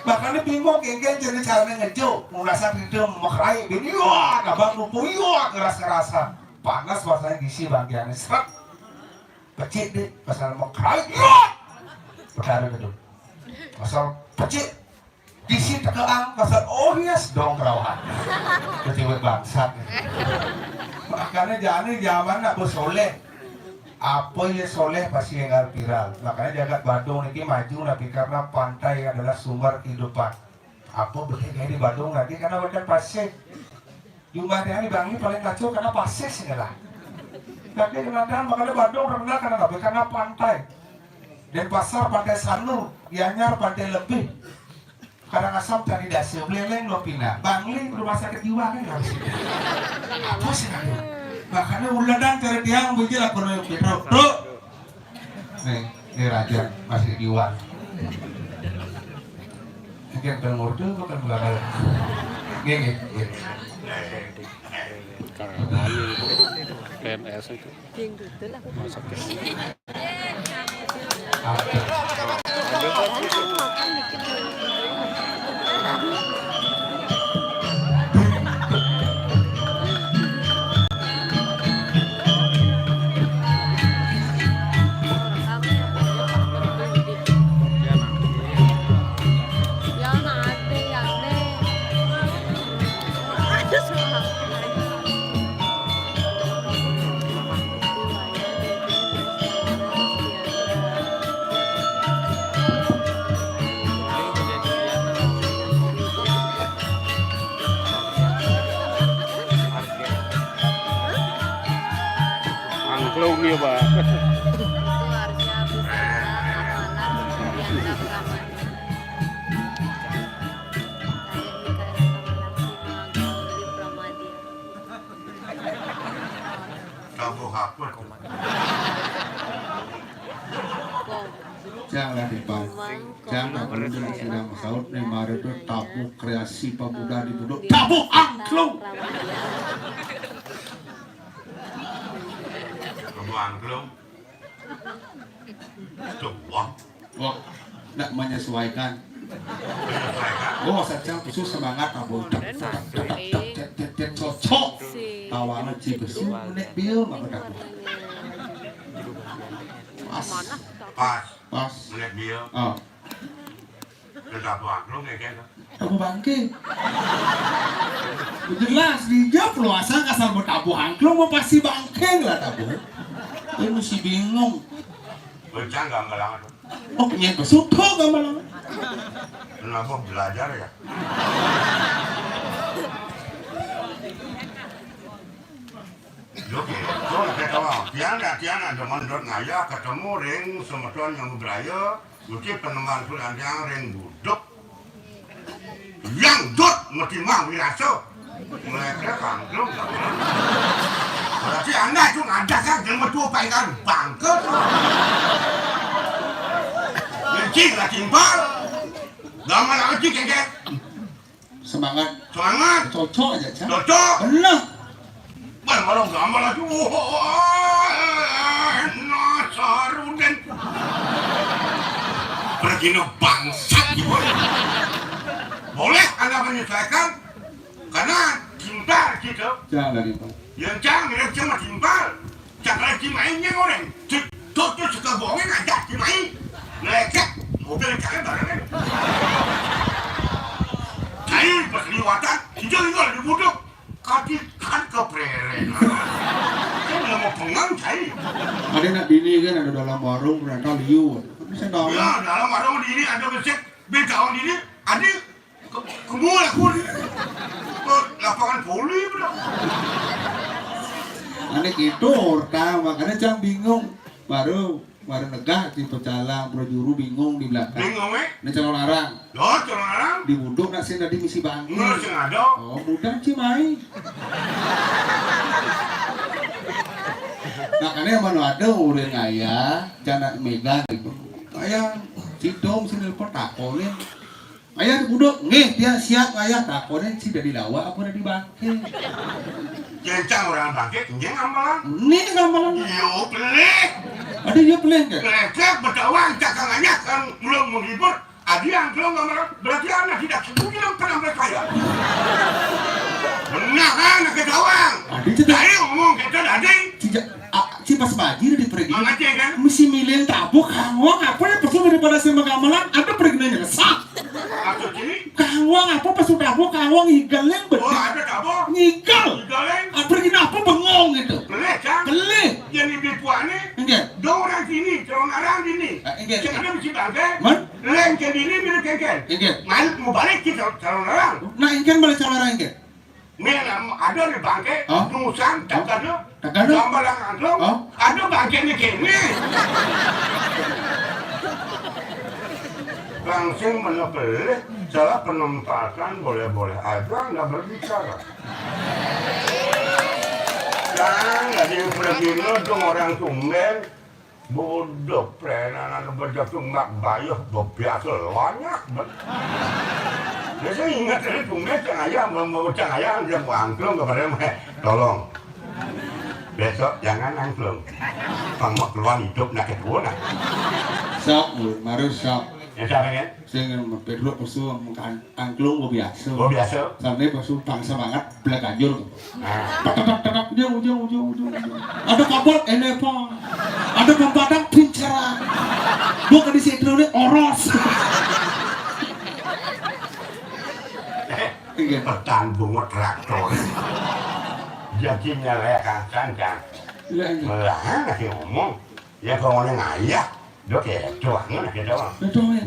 [SPEAKER 7] makanya bingung engken caranya ngejo merasa gitu makrai bini wah gabang lupu wah ngeras-ngerasa panas bahasanya gisi bagiannya serak pecik deh pasal mau kerai perkara gitu pasal pecik gisi tekeang pasal oh yes dong kerauhan kecewek bangsat makanya jangan zaman nak bersoleh apa ya soleh pasti yang viral makanya jagat Bandung ini maju tapi karena pantai adalah sumber kehidupan apa berkaitan di Bandung nanti karena badan pasir jumlahnya di Bangli paling kacau karena pasir sih lah. Nanti kendaraan makanya Bandung terkenal karena pantai. Dan pasar pantai Sanur, Gianyar pantai Lebih. Karangasem cari dasar, Beleleng Lopina. Bangli rumah sakit jiwa kan harus. Apa sih nanti? Makanya uladang cari tiang biji lah kono yang Pedro. Nih raja masih jiwa. Mungkin pengurus bukan belakang. Gini.
[SPEAKER 4] Karena PNS itu masak angklung ya pak.
[SPEAKER 1] Keluarga Busana Amalan Diana Pramana.
[SPEAKER 7] Kamu apa? Jangan dipan, jangan berhenti sedang saud nih mari itu tabuk kreasi pemuda di buduk. Tabuk angklung. Kamu angklung. Coba. Wah, nak menyesuaikan. Oh, saja khusus semangat abu. Cocok. Tawanan si bersih, nek bil maka aku. Pas. Menit dia. Udah angklung ya kan?
[SPEAKER 5] Tabu bangke. Jelas dia peluasa kasar bertabu angklung mau pasti bangke lah tabu. Ini mesti bingung.
[SPEAKER 7] Bocah gambalang itu.
[SPEAKER 5] Oh punya kesuka gambalang.
[SPEAKER 7] Kenapa belajar ya? Oke, so kita tahu. Tiana demen dot ngaya ketemu ring semeton yang beraya. Uci peneman sulan yang ring duduk. Yang dot mesti mang wirasa. Mereka kangklung. Berarti anda itu ngadakan yang berdua paikan bangke. Lencing lah timpal. Gambar lagi kengkek.
[SPEAKER 5] Semangat.
[SPEAKER 7] Semangat.
[SPEAKER 5] Cocok aja cak.
[SPEAKER 7] Cocok.
[SPEAKER 5] Benar.
[SPEAKER 7] Malam gambar lagi. Wah, Nasarudin. Pergi no bangsat gitu. Boleh anda menyesuaikan karena timpal gitu.
[SPEAKER 5] Jangan itu.
[SPEAKER 7] Yang jangan cuma timpal. Jangan timainnya orang. Tuh suka bohongin aja timain. Lecek. Mobil jangan barangnya. Saya pas liwatan, hijau dibuduk. Kaki kan ke preren. Saya nggak mau pengang saya.
[SPEAKER 5] Ada nak bini kan ada dalam warung rental liu. Bisa dong.
[SPEAKER 7] Ya dalam warung ini ada besek. Begawan ini ada kemul aku ini. Lapangan voli belum.
[SPEAKER 5] Ada gitu, makanya jangan bingung. Baru negah di pecalang, berjuru bingung di belakang.
[SPEAKER 7] Bingung
[SPEAKER 5] Ini calon larang.
[SPEAKER 7] Loh calon larang.
[SPEAKER 5] Dibuduk nak sih tadi misi bangke.
[SPEAKER 7] Nggak sengaja.
[SPEAKER 5] Oh, mudah cimai. Makanya mana ada orang ayah, jangan megang gitu. Ayah, cidom sini telepon takonin. Ayah dibuduk, nih dia siap ayah takonin sih dari lawa apa dari bangke.
[SPEAKER 7] Kencang orang bangkit, kencang gambalan.
[SPEAKER 5] Ini gambalan.
[SPEAKER 7] Yo pelik.
[SPEAKER 5] Ada dia pelan kan?
[SPEAKER 7] Lecek bertawang cakangannya kan belum menghibur. Adi yang belum gambalan. Berarti anak tidak setuju dengan penampilan saya. Benar kan anak ketawang.
[SPEAKER 5] Adi cerita.
[SPEAKER 7] Saya ngomong kita tadi.
[SPEAKER 5] Si pas baju di pergi.
[SPEAKER 7] Mana cek kan?
[SPEAKER 5] Mesti milih tabuk kangwang apa yang perlu daripada sama gamelan ada pergi nanya resah.
[SPEAKER 7] Maksud ini?
[SPEAKER 5] Kangwang apa pas sudah tabuk kangwang higaleng
[SPEAKER 7] Oh
[SPEAKER 5] betul.
[SPEAKER 7] ada tabok.
[SPEAKER 5] Ngigal.
[SPEAKER 7] Galeng.
[SPEAKER 5] Pergi apa bengong itu.
[SPEAKER 7] Pelik kan?
[SPEAKER 5] Kelih.
[SPEAKER 7] Jadi bipuannya.
[SPEAKER 5] Enggak.
[SPEAKER 7] Dua orang sini, calon orang sini.
[SPEAKER 5] Enggak.
[SPEAKER 7] Yang ada mesti bangke.
[SPEAKER 5] Man?
[SPEAKER 7] Leng ke dini milik kengkel.
[SPEAKER 5] Enggak.
[SPEAKER 7] Main mau balik kita calon orang.
[SPEAKER 5] Nah ingin balik cara orang enggak.
[SPEAKER 7] Memang ada di bangke.
[SPEAKER 5] Oh.
[SPEAKER 7] Nusan tak ada.
[SPEAKER 5] Tak ada.
[SPEAKER 7] Gambar yang angklung.
[SPEAKER 5] Oh.
[SPEAKER 7] Ada bangkenya kini. Langsung menepelih cara penempatan boleh-boleh aja nggak berbicara. Jangan jadi begini dong orang tumben bodoh prenan berjak tumbak bayar biasa banyak. Saya ingat dari tumben cengayam mau cengayam dia mau angklung kepada mereka tolong. Besok jangan angklung. Pangmak keluar hidup nak kedua nak.
[SPEAKER 5] Sok, baru sok.
[SPEAKER 7] Yang siapa kan?
[SPEAKER 5] Saya ingin memperlu pesu angklung gue biasa.
[SPEAKER 7] Gue biasa.
[SPEAKER 5] Sampai pesu bangsa banget belak anjur.
[SPEAKER 7] Nah.
[SPEAKER 5] Tak jauh. Ada kabel ini apa? Ada pempadang pincaran. Gue ke di situ ini oros.
[SPEAKER 7] Petan bunga traktor. Jadi nyalakan kan. Melangan lagi ngomong. Ya kalau ngomong ayah. Dia kayak doangnya lagi doang.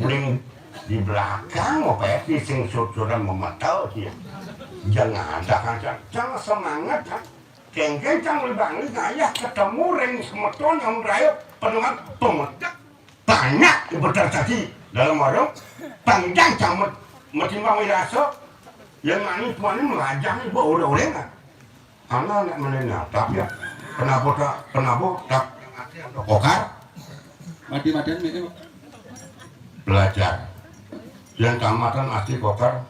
[SPEAKER 7] Mending di belakang mau peti sing sudah memetal dia. Jangan ada kan. Jangan semangat kan. Kengkeng jangan lebih ayah ketemu ring semeton yang raya pendengar pemetak. Banyak yang terjadi dalam warung. Panjang camat metimbang wirasa. Yang manis tuan ini melajang ibu orang-orang kan. Anak mendengar tapi ya kenapa tak kokar
[SPEAKER 5] Mati-matian ini
[SPEAKER 7] belajar yang tamatan asli kokar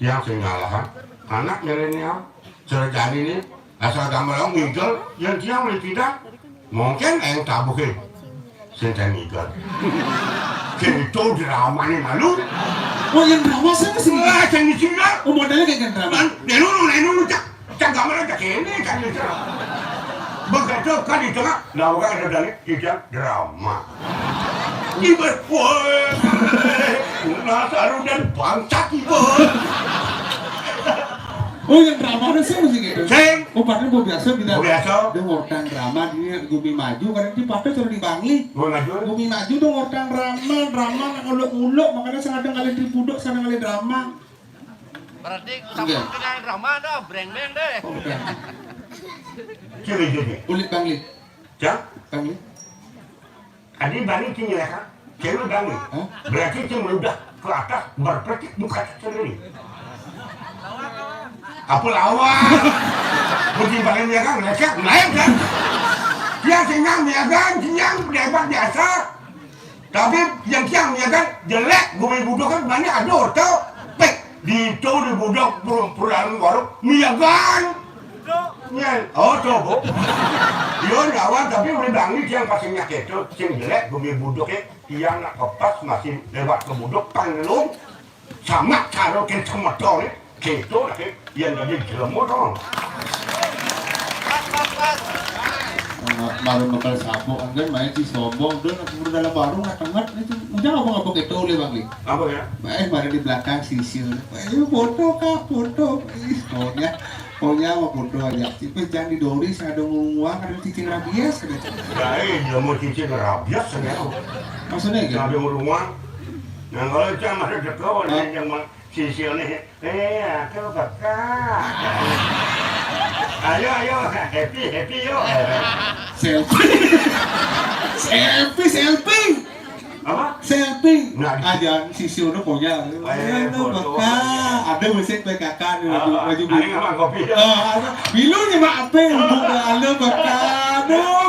[SPEAKER 7] yang singalahan anak milenial cerjaan ini asal gambar ngigel yang dia mulai tidak mungkin yang tabuhin sinten ngigel itu drama ini malu.
[SPEAKER 5] Oh yang drama sih sih.
[SPEAKER 7] Wah jangan singgah.
[SPEAKER 5] Oh modelnya kayak drama.
[SPEAKER 7] Nenu cak gambar aja kene kan itu. Begitu kan di tengah lakukan ada dari tidak drama. Iber, woi, Nasaru dan bangsat iber.
[SPEAKER 5] Oh yang drama ada sih musik itu.
[SPEAKER 7] Sing.
[SPEAKER 5] Oh padahal gue biasa kita.
[SPEAKER 7] Biasa.
[SPEAKER 5] Dia ngortan drama dia gumi maju karena di pakai terus di Bangli.
[SPEAKER 7] Gua ngaju.
[SPEAKER 5] Gumi maju tuh ngortan drama nguluk-nguluk makanya sengaja kali tripudok sana kali drama.
[SPEAKER 3] Berarti sama dengan drama dah, breng-breng deh.
[SPEAKER 5] Oh udah.
[SPEAKER 7] Ciri.
[SPEAKER 5] Ulit Bangli.
[SPEAKER 7] Cak.
[SPEAKER 5] Bangli.
[SPEAKER 7] Adi Bani kini ya kan? Cewek Bani.
[SPEAKER 5] Hah?
[SPEAKER 7] Berarti cuma udah ke atas berpraktik bukan sendiri. Apa lawan? Mungkin paling ya kan, lecet, naik kan? Dia kenyang ya kan, kenyang hebat biasa. Tapi yang kenyang ya kan, jelek, gue budok kan banyak ador tau. Pek, di itu di budok pulang warung, miagan. Oh coba. Dia lawan tapi udah Bangli yang pasti nyakit itu, sing jelek, gue budok dia nak kepas masih lewat ke budok panglung sama cara ke motor gitu lah yang jadi jelemu dong.
[SPEAKER 5] Baru bakal sabu angin main si sombong dan aku dalam baru nggak tengah itu udah apa gitu oleh Bangli.
[SPEAKER 7] Apa ya?
[SPEAKER 5] Main baru di belakang sisil. Ayo foto kak foto. Pokoknya mau foto aja. Tapi jangan didori saya ada nguang ada cicing rabies ada.
[SPEAKER 7] Ya dia mau cicing rabies sebenarnya.
[SPEAKER 5] Maksudnya gitu.
[SPEAKER 7] Ada nguang. Nah kalau cuma ada dekau yang sisil nih. Aku bakal. Ayo happy yuk. Selfie. Apa?
[SPEAKER 5] Selfie.
[SPEAKER 7] Nah,
[SPEAKER 5] aja sisi udah punya.
[SPEAKER 7] foto.
[SPEAKER 5] Ada musik PKK di baju
[SPEAKER 7] Ini nggak kopi.
[SPEAKER 5] bilu nih mak apa bukan ada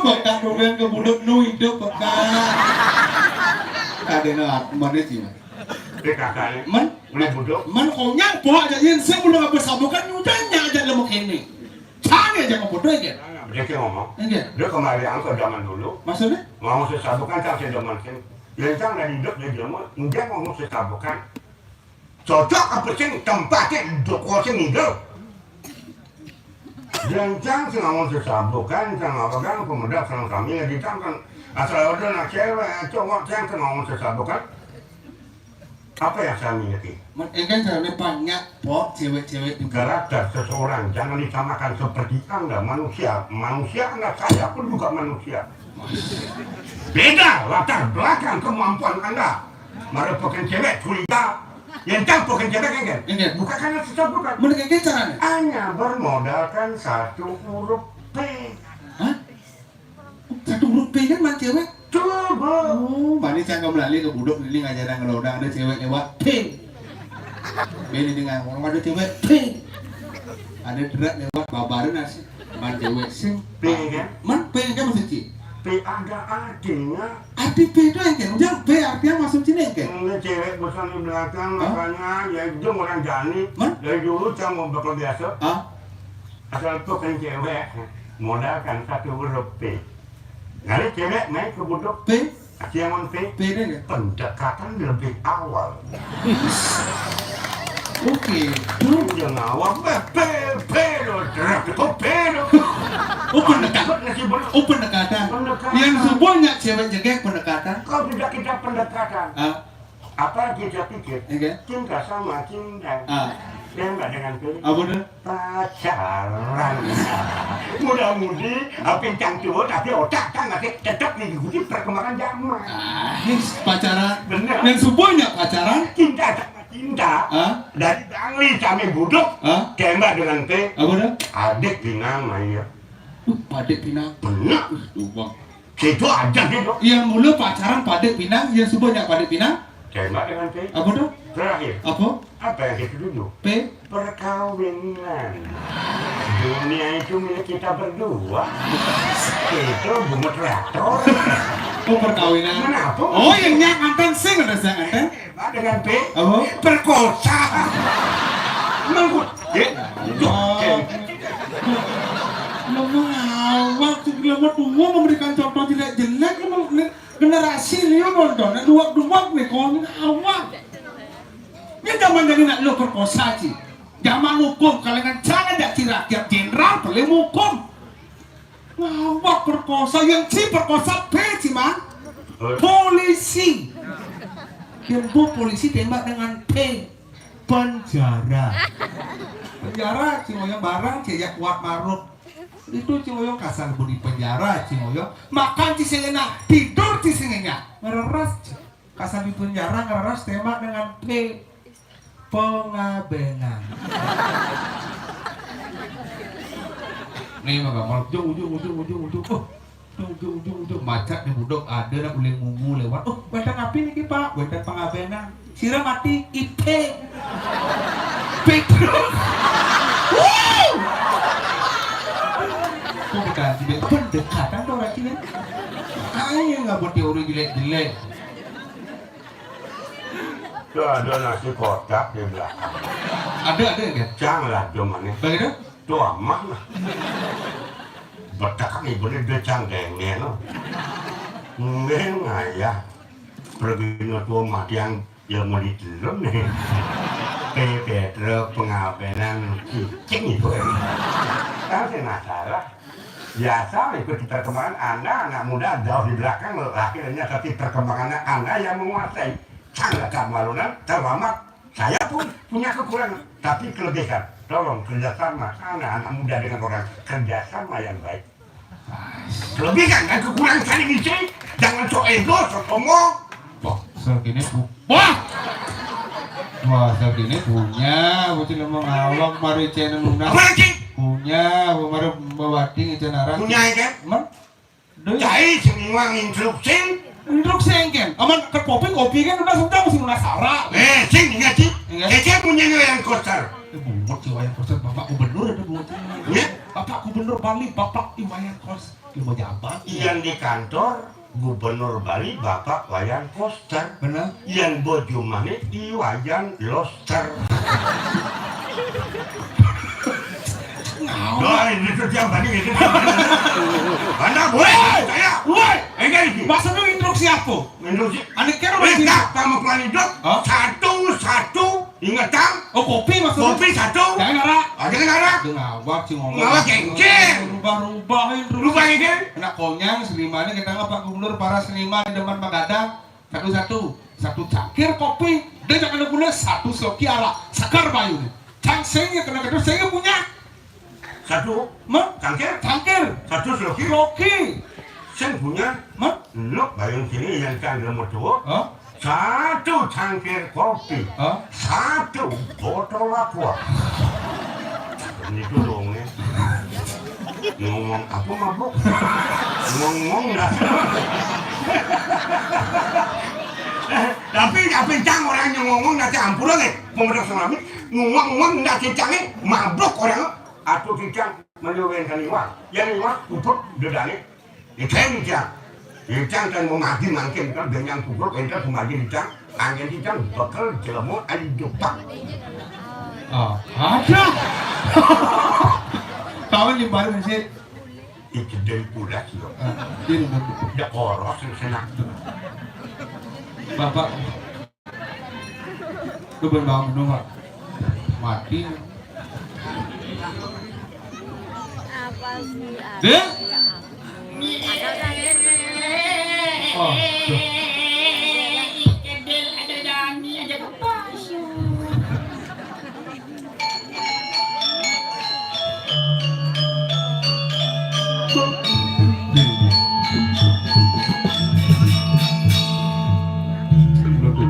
[SPEAKER 5] bakal kemudian ke mulut nu hidup bakal. Ada nak mana sih?
[SPEAKER 7] PKK ini. Udah budok.
[SPEAKER 5] Man konyang po aja yang saya belum apa sabukan udahnya aja lemuk ini. Cari aja mau foto aja.
[SPEAKER 7] Dia ngomong.
[SPEAKER 5] Iya.
[SPEAKER 7] Dia kembali angkat zaman dulu.
[SPEAKER 5] Maksudnya?
[SPEAKER 7] Mau sesabukan tak zaman sini. Yang jangan hidup dia mau enggak ngomong sesabukan. Cocok apa sih tempatnya hidup orang hidup. Yang jangan ngomong sesabukan, jangan apa kan pemuda sama kami yang ditangkan asal ada nak cewek cowok jangan ngomong sesabukan. Apa yang saya miliki?
[SPEAKER 5] Kan caranya banyak po cewek-cewek juga.
[SPEAKER 7] Karakter seseorang jangan disamakan seperti Anda manusia. Manusia Anda, saya pun juga manusia. Beda latar belakang kemampuan Anda. Merupakan cewek curiga. Yang campurkan cewek kan? Bukan karena sesuatu bukan.
[SPEAKER 5] Mereka caranya?
[SPEAKER 7] Hanya bermodalkan satu huruf P.
[SPEAKER 5] Hah? Satu huruf P kan mah cewek?
[SPEAKER 7] Coba.
[SPEAKER 5] Oh, mana canggung melalui ke budok ini ngajaran ngelodang ada cewek lewat P. Beli dengan orang ada cewek P. Ada derak lewat babaran nasi. Man cewek sing
[SPEAKER 7] P kan?
[SPEAKER 5] Man P kan maksud Ci?
[SPEAKER 7] P ada artinya.
[SPEAKER 5] Arti P itu yang kan? Jangan P artinya masuk sini kan?
[SPEAKER 7] Ini cewek besar di belakang makanya ya itu orang jani.
[SPEAKER 5] Man?
[SPEAKER 7] Dari dulu saya mau bakal biasa.
[SPEAKER 5] Ah?
[SPEAKER 7] Asal itu kan cewek modalkan satu huruf P. Nanti cewek naik ke budok
[SPEAKER 5] P?
[SPEAKER 7] Siangan P.
[SPEAKER 5] P itu kan?
[SPEAKER 7] Pendekatan lebih awal.
[SPEAKER 5] Oke.
[SPEAKER 7] Yang awal P loh, gerak itu P loh.
[SPEAKER 5] Oh pendekatan. Oh pendekatan. Yang semuanya cewek jegek pendekatan.
[SPEAKER 7] Kalau tidak kita pendekatan,
[SPEAKER 5] Ah?
[SPEAKER 7] apa kita pikir?
[SPEAKER 5] Oke.
[SPEAKER 7] Cinta sama cinta.
[SPEAKER 5] Ah?
[SPEAKER 7] Tembak dengan P.
[SPEAKER 5] Apa tuh?
[SPEAKER 7] Pacaran. Mudah-mudi, pincang tua tapi otak kan masih tetap mengikuti perkembangan zaman.
[SPEAKER 5] Pacaran.
[SPEAKER 7] Benar.
[SPEAKER 5] Yang semuanya pacaran.
[SPEAKER 7] Cinta sama cinta.
[SPEAKER 5] Ah?
[SPEAKER 7] Dari Bangli sampai budok.
[SPEAKER 5] Ah?
[SPEAKER 7] Tembak dengan P.
[SPEAKER 5] Apa tuh?
[SPEAKER 7] Adik Pinang Maya.
[SPEAKER 5] Padek Pinang.
[SPEAKER 7] Benar.
[SPEAKER 5] Lupa.
[SPEAKER 7] Situ aja gitu.
[SPEAKER 5] Yang mula pacaran Padek Pinang, yang semuanya Padek Pinang.
[SPEAKER 7] Tembak dengan P.
[SPEAKER 5] Apa tuh?
[SPEAKER 7] Terakhir.
[SPEAKER 5] Apa?
[SPEAKER 7] Apa yang kita duduk?
[SPEAKER 5] P.
[SPEAKER 7] Perkawinan. Dunia itu milik kita berdua. Itu bunga traktor.
[SPEAKER 5] Oh perkawinan.
[SPEAKER 7] Kenapa?
[SPEAKER 5] Oh yang nyangantan sing ada nyangantan.
[SPEAKER 7] Tembak dengan P.
[SPEAKER 5] Apa?
[SPEAKER 7] Perkosa. Mangkut.
[SPEAKER 5] Mengawak lewat umum memberikan contoh jelek-jelek generasi ini nonton dua nih kon awak. Ini zaman jadi nak lo perkosa sih. Zaman hukum kalangan jangan tidak rakyat jenderal boleh hukum. Awak perkosa yang si perkosa P sih man. Polisi. Yang polisi tembak dengan P. Penjara. Penjara Cimoyong barang kayak kuat maruk. Itu Cimoyong kasar di penjara Cimoyong. Makan cisengena, tidur cisengena. Ngereras kasar di penjara ngereras tembak dengan P. Pengabengan. Nih mah gamal ujung macet di budok ada nak uling mungu lewat. Oh, bentang api nih Pak, bentang pengabengan. Sira mati ite. Petruk. Wow. Kok kita tiba pendekatan tuh orang Cina. Ayo nggak buat teori jelek-jelek.
[SPEAKER 8] Itu ada nasi kotak di belakang.
[SPEAKER 5] Ada kan?
[SPEAKER 8] Janganlah cuma nih.
[SPEAKER 5] Bagaimana?
[SPEAKER 8] Itu aman lah. Bertakak ibu ini dia canggengnya loh. Nggak ya. Pergi tua mati yang mau ditelur nih. Peter pengabenan kucing itu. Kan saya nggak salah. Biasa ikut perkembangan anak muda jauh di belakang akhirnya tapi perkembangannya Anda yang menguasai. Sangat kemaluan, terlamat. Saya pun punya kekurangan, tapi kelebihan. Tolong kerjasama anak muda dengan orang kerjasama yang baik. Kelebihan dan kekurangan saling isi. Jangan sok ego, sok omong.
[SPEAKER 5] Wah, segini wah, segini punya. Bocil ngomong awak mari channel lunas. Punya, mari bawating itu narang.
[SPEAKER 8] Punya kan?
[SPEAKER 5] Man,
[SPEAKER 8] Jadi semua instruksi.
[SPEAKER 5] Instruksi kan? Aman ke kopi kan udah mesti lunas sara.
[SPEAKER 8] Sing ingat sih. Saya punya yang kotor.
[SPEAKER 5] Bungkut si wayang koster Bapak Gubernur ada bungkut.
[SPEAKER 8] Ya?
[SPEAKER 5] Bapak Gubernur Bali, Bapak di wayang kos. Di mau jabat.
[SPEAKER 8] Yang di kantor Gubernur Bali Bapak Wayan Koster.
[SPEAKER 5] Benar?
[SPEAKER 8] Yang bojo mana di Wayan Loster. Doa itu yang Bali itu. Mana boleh? Saya.
[SPEAKER 5] Woi,
[SPEAKER 8] Enggak ini.
[SPEAKER 5] maksudnya instruksi apa?
[SPEAKER 8] Instruksi.
[SPEAKER 5] Anak kira
[SPEAKER 8] Enggak, kamu keluar hidup.
[SPEAKER 5] Hah?
[SPEAKER 8] Satu. Ingat tak?
[SPEAKER 5] Oh kopi maksudnya?
[SPEAKER 8] Kopi satu.
[SPEAKER 5] Jangan nara.
[SPEAKER 8] Jangan nara.
[SPEAKER 5] Ngawak sih ngomong.
[SPEAKER 8] Ngawak kencing.
[SPEAKER 5] Rubah-rubahin.
[SPEAKER 8] Lupa ini.
[SPEAKER 5] Enak konyang senimannya kita nggak Pak Gubernur para seniman di depan Magadang satu cangkir kopi dia jangan gula satu sloki ala sakar bayu cangkirnya kena kedua saya punya
[SPEAKER 8] Satu.
[SPEAKER 5] mah
[SPEAKER 8] Cangkir. Satu sloki. Saya punya.
[SPEAKER 5] Mah?
[SPEAKER 8] Lo bayang sini yang cangkir motor. Satu cangkir kopi. Satu botol aqua. Ini dulu nih. Ngomong apa mabuk? Ngomong dah. Tapi cang orang yang ngomong nanti ampun nih. Pemerintah tsunami ngomong nanti cangnya mabuk orang. Atau cang menyuarakan iwak. Yang iwak kupuk dedane. Ikan cang. Cang kan mau mati mungkin kan dengan kupuk kita kembali cang. Angin cang bakal jelemu ali jutak.
[SPEAKER 5] Ada. Kawan di baru sih.
[SPEAKER 8] Itu dari pulas loh. Ya koros senang.
[SPEAKER 5] Bapak lu belum bangun mati.
[SPEAKER 1] Apa sih?
[SPEAKER 5] Deh? Oh,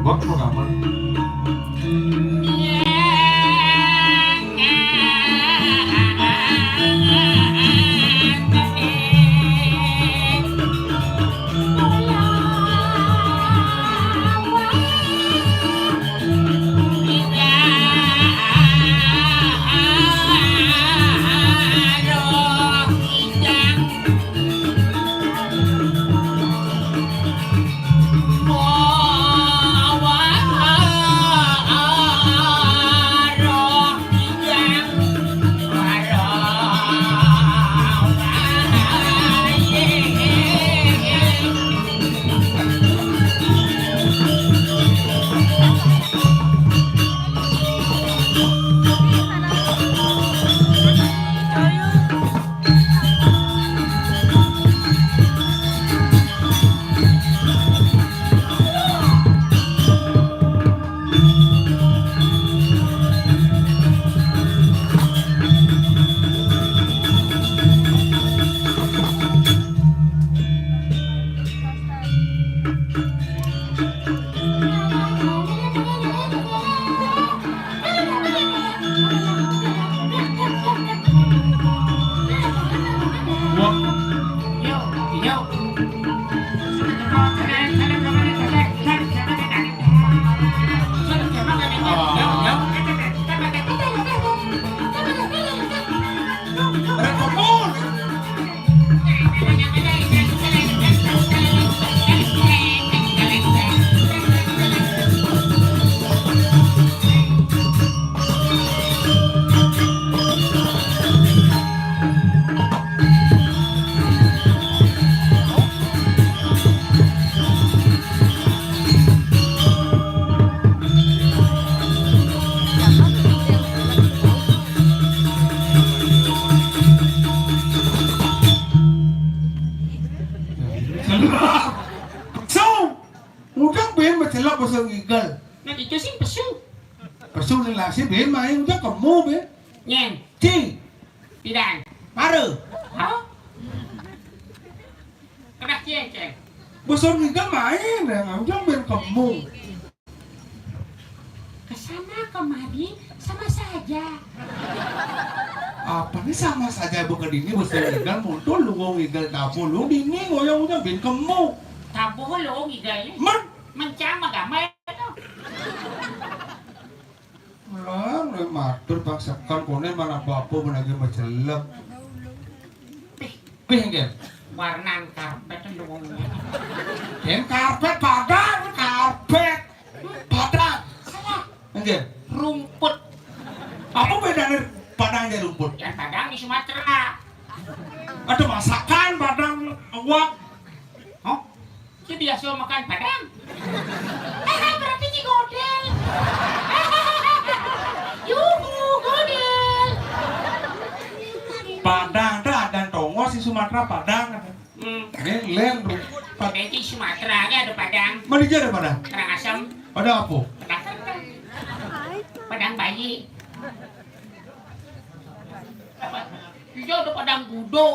[SPEAKER 5] buat programan. lah si be main udah kamu be.
[SPEAKER 2] Nyen,
[SPEAKER 5] Ci,
[SPEAKER 2] pidan.
[SPEAKER 5] baru.
[SPEAKER 2] Hah? Kena ceng.
[SPEAKER 5] Besar kita main ya, udah main kamu.
[SPEAKER 2] Kesana kemari sama saja.
[SPEAKER 5] Apa nih sama saja bukan ini besar kita muncul lu ngomong igal tabu lu dini ngoyong udah main kamu.
[SPEAKER 2] Tabuh lo ngigalnya. Mencama gamay itu.
[SPEAKER 5] Lah, lu matur paksakan kone mana apa menagi macelep. Enggak.
[SPEAKER 2] Warna karpet itu ngomongnya.
[SPEAKER 5] Yang karpet padan, karpet padan.
[SPEAKER 2] Salah.
[SPEAKER 5] Enggak.
[SPEAKER 2] Rumput.
[SPEAKER 5] Apa bedanya padang dan rumput?
[SPEAKER 2] Yang padang di Sumatera.
[SPEAKER 5] Ada masakan padang awak.
[SPEAKER 2] Oh, dia biasa makan padang. Berarti cigodel. Yuhu, godel.
[SPEAKER 5] Padang ada tongo si Sumatera padang. Ini len
[SPEAKER 2] Padang di Sumatera ada padang.
[SPEAKER 5] Mana dia ada padang?
[SPEAKER 2] Kerang asam.
[SPEAKER 5] Ada apa?
[SPEAKER 2] Padang kentang. Padang bayi. Dia ada padang gudo.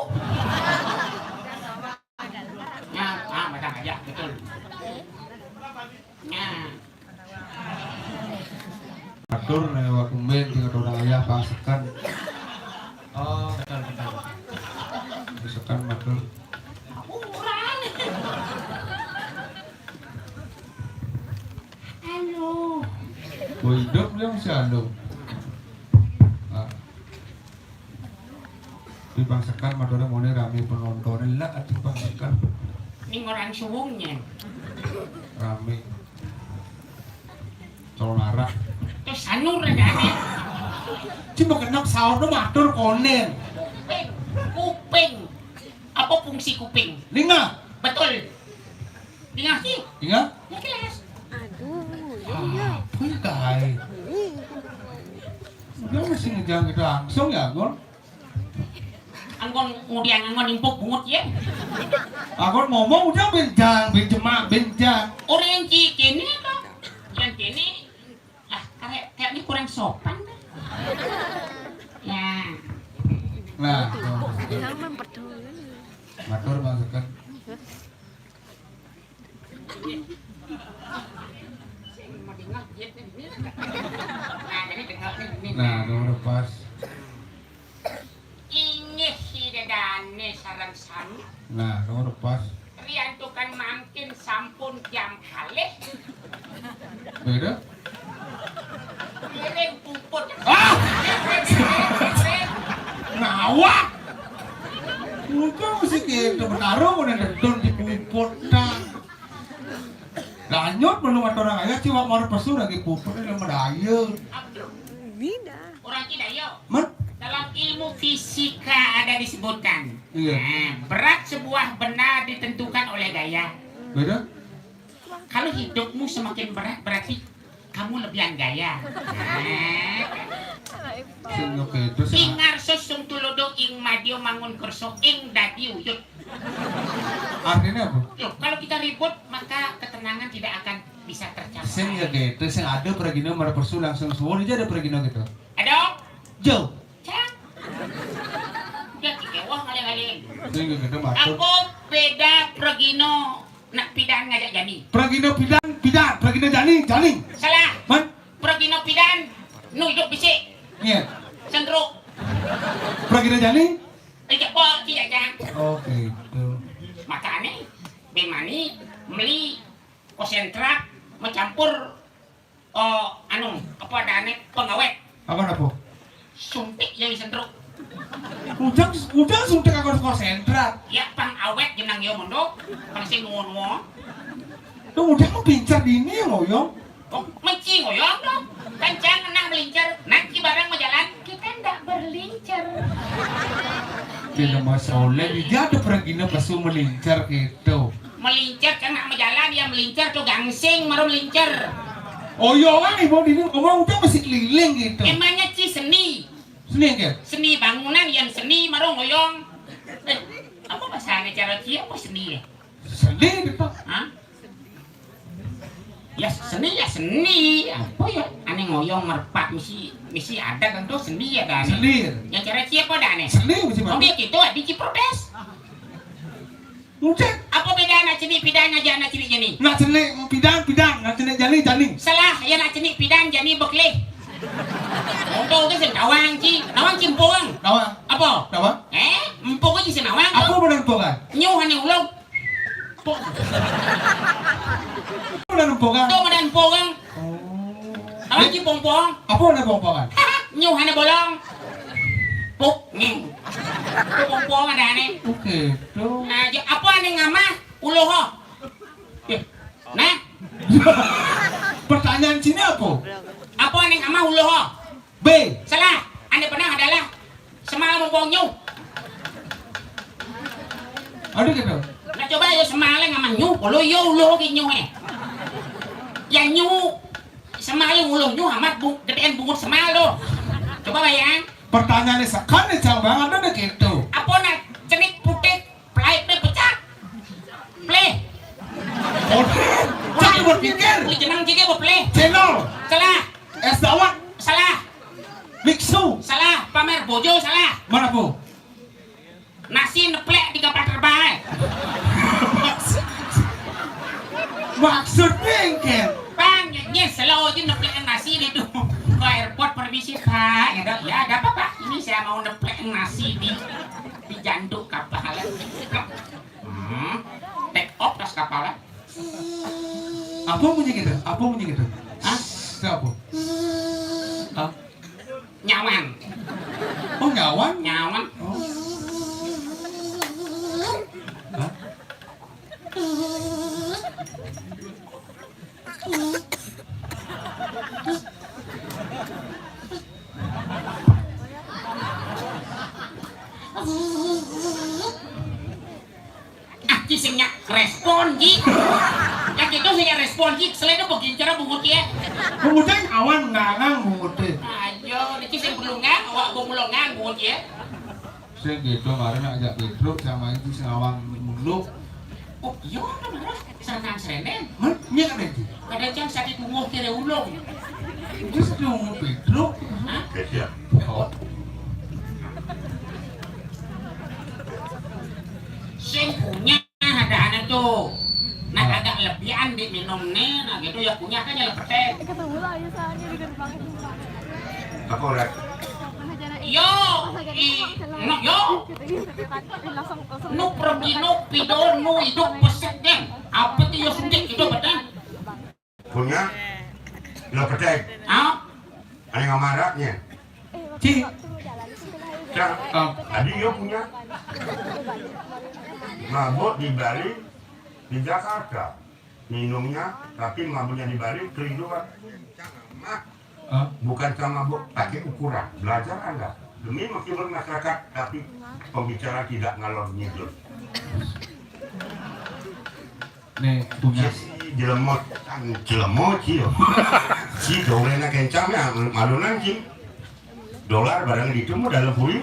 [SPEAKER 2] Nah, padang aja betul. Nah.
[SPEAKER 5] Atur lewat kumben tinggal orang ayah pasakan.
[SPEAKER 3] Oh, betul.
[SPEAKER 5] Pasakan matur.
[SPEAKER 2] Kurang. Halo.
[SPEAKER 5] Gue hidup dia masih anu. Dipaksakan madora mau rame penonton lah dipaksakan
[SPEAKER 2] Ini orang suwungnya.
[SPEAKER 5] rame. Kalau narah.
[SPEAKER 2] Terus sanur aja nih.
[SPEAKER 5] Cuma kenap sahur tuh matur konen.
[SPEAKER 2] Kuping. Apa fungsi kuping?
[SPEAKER 5] Linga,
[SPEAKER 2] Betul. Dengar sih.
[SPEAKER 5] ingat?
[SPEAKER 2] Ya kelas.
[SPEAKER 5] Apa ya kai? Dia mesti ngejalan kita langsung ya, Gon?
[SPEAKER 2] Anggon kemudian anggon impuk bungut ya.
[SPEAKER 5] Aku ngomong udah benjang.
[SPEAKER 2] Orang yang kini apa? Yang kini kayak ini kurang sopan. Ya.
[SPEAKER 5] Nah, matur masukkan. Nah, kamu lepas.
[SPEAKER 2] Ini si dedane sarang-sarang.
[SPEAKER 5] Nah, kamu lepas.
[SPEAKER 2] Rian tukang mangkin sampun jam kalih.
[SPEAKER 5] Beda?
[SPEAKER 2] Kiring puput.
[SPEAKER 5] Ngawak. Mungkin mesti kita bertaruh mau nedon di puput dah. Lanjut menurut orang ayah ciwak mau pesu lagi puput ini medaya.
[SPEAKER 2] Orang tidak yo.
[SPEAKER 5] Man?
[SPEAKER 2] Dalam ilmu fisika ada disebutkan.
[SPEAKER 5] Iya.
[SPEAKER 2] Nah, berat sebuah benda ditentukan oleh gaya.
[SPEAKER 5] Beda?
[SPEAKER 2] Kalau hidupmu semakin berat berarti kamu lebihan gaya.
[SPEAKER 5] Sing oke itu sih.
[SPEAKER 2] Ingar susung tulodo ing madio mangun kerso ing dadi uyut.
[SPEAKER 5] Artinya apa?
[SPEAKER 2] Loh, kalau kita ribut maka ketenangan tidak akan bisa tercapai.
[SPEAKER 5] Sing ya gitu, sing ada peragino mana persu langsung suwon aja ada peragino gitu.
[SPEAKER 2] Ada?
[SPEAKER 5] Jauh.
[SPEAKER 2] Cak. Dia kekewah ngaling-ngaling.
[SPEAKER 5] Sing gitu matur.
[SPEAKER 2] Aku beda Progino nak pidan ngajak jani.
[SPEAKER 5] Peragino pidan, peragino jani.
[SPEAKER 2] Salah.
[SPEAKER 5] Man?
[SPEAKER 2] Progino pidan nu hidup bisik.
[SPEAKER 5] Iya.
[SPEAKER 2] Sendro.
[SPEAKER 5] Peragino jani?
[SPEAKER 2] Ejak po tidak jang.
[SPEAKER 5] Oke, itu.
[SPEAKER 2] Makanya bemani beli konsentrat mencampur apa dane pengawet
[SPEAKER 5] Apa?
[SPEAKER 2] suntik yang sendro.
[SPEAKER 5] Ujang suntik aku konsentrat.
[SPEAKER 2] Ya pengawet jenang yo mondok pang sing ngono.
[SPEAKER 5] Tuh ujang mau pincar dini ngoyong.
[SPEAKER 2] Oh, menci ngoyong dong. Kencang nang melincer, nanti barang mau jalan, kita ndak berlincer.
[SPEAKER 5] Tidak masalah, dia ada peragino pesu melincar gitu.
[SPEAKER 2] Melincer kan nak jalan dia melincer tuh gangsing maru melincer.
[SPEAKER 5] Oh iya kan ibu dini ngomong udah masih keliling gitu.
[SPEAKER 2] Emangnya ci seni.
[SPEAKER 5] Seni kan?
[SPEAKER 2] Seni bangunan yang seni maru ngoyong. Apa bahasanya cara ci apa seni ya?
[SPEAKER 5] Seni gitu.
[SPEAKER 2] Hah?
[SPEAKER 9] Ya seni. Apa ya? Aneh ngoyong merpat misi ada kan tuh seni ya dan.
[SPEAKER 5] Selir.
[SPEAKER 9] Ya cara cia apa dah nih?
[SPEAKER 5] Selir mesti
[SPEAKER 9] Oh
[SPEAKER 5] Pak.
[SPEAKER 9] dia gitu, di protes.
[SPEAKER 5] Mungkin
[SPEAKER 9] Apa beda anak cini pidang aja anak cini jani?
[SPEAKER 5] nak cenek pidang, nak cenek jani.
[SPEAKER 9] Salah, ya nak cini pidang jani bekleh. Untuk ke nawang cimpung.
[SPEAKER 5] Dawa,
[SPEAKER 9] Apa?
[SPEAKER 5] dawa.
[SPEAKER 9] Empuk aja senawang.
[SPEAKER 5] Apa menentukan?
[SPEAKER 9] Nyuh hanya ulang.
[SPEAKER 5] Apa menentukan?
[SPEAKER 9] Tuh madan pong. Nawang cimpung.
[SPEAKER 5] Apa menentukan?
[SPEAKER 9] Nyuh hanya bolong. Puk ngeng. Pong ada nih.
[SPEAKER 5] Oke, tuh.
[SPEAKER 9] Apa nih ngamah? Uloh ho. Nah,
[SPEAKER 5] Pertanyaan sini apa?
[SPEAKER 9] apa nih ngamah uloh ho?
[SPEAKER 5] B.
[SPEAKER 9] Salah. Anda pernah adalah semalam mempong nyuh.
[SPEAKER 5] Ada gitu.
[SPEAKER 9] Nah coba yo semalam ngamah nyuh. Uloh ke nyuh Yang nyuh semalam uloh nyuh amat gedean bungut semal lo. Coba bayang.
[SPEAKER 5] Pertanyaannya sekarang cabangan ada gitu.
[SPEAKER 9] Apa nak cenik putih plate pecah. Play.
[SPEAKER 5] Cak berpikir.
[SPEAKER 9] Beli jenang jige apa play?
[SPEAKER 5] Channel.
[SPEAKER 9] Salah.
[SPEAKER 5] Es dawat.
[SPEAKER 9] Salah.
[SPEAKER 5] Mixu.
[SPEAKER 9] Salah. Pamer bojo salah.
[SPEAKER 5] Mana po?
[SPEAKER 9] Nasi neplek di kapal terbang.
[SPEAKER 5] Maksudnya engkel.
[SPEAKER 9] Bang, slow aja neplek nasi di tuh. Ke airport permisi Pak. Ya ada apa Pak? Ini saya mau neplek nasi di janduk kapal. Take off tas kapal.
[SPEAKER 5] Apa bunyi gitu?
[SPEAKER 9] Hah?
[SPEAKER 5] Siapa? Hah?
[SPEAKER 9] Nyawan.
[SPEAKER 5] Oh nyawan?
[SPEAKER 9] Nyawan.
[SPEAKER 5] Oh. Hah?
[SPEAKER 9] Kisahnya respon Ji. Yang itu saya respon Ji. Selain itu begini cara bungut ya.
[SPEAKER 5] Kemudian awan ngangang mengutip.
[SPEAKER 9] Ayo, ini kisah belungan, awak bungulungan bungut ya.
[SPEAKER 5] Saya gitu kemarin ajak Pedro sama itu sengawang mulu.
[SPEAKER 9] Oh iya, bener. Sanang serenen.
[SPEAKER 5] Nya kan itu.
[SPEAKER 9] Kadang jam sakit bungut kira ulung.
[SPEAKER 5] Terus dia ngomong Pedro.
[SPEAKER 8] Kesian.
[SPEAKER 5] Oh.
[SPEAKER 9] Sing punya ada anak tuh. Nah agak lebihan di minumnya, nah gitu ya punya kan ya lepet.
[SPEAKER 1] Ketemu lah ya soalnya di gerbang itu Pak.
[SPEAKER 8] Apa udah?
[SPEAKER 9] Yo, no yo, nu pergi nu pidol nu hidup pesek deh. Apa tuh yo suntik itu betul?
[SPEAKER 8] Punya? Lo petek?
[SPEAKER 9] Ah,
[SPEAKER 8] Ada yang marahnya?
[SPEAKER 5] Ci.
[SPEAKER 8] Cak, tadi yo punya? Mabuk di Bali, di Jakarta. Minumnya, tapi mabuknya di Bali, kerinduan. Bukan sama mabuk, pakai ukuran. Belajar Anda. Demi menghibur masyarakat, tapi pembicara tidak ngalor ngidul.
[SPEAKER 5] Nih punya.
[SPEAKER 8] Jelemot, kan jelemot sih yo. Si dolarnya kencang ya, malunan sih. Dolar barang itu mau dalam bui.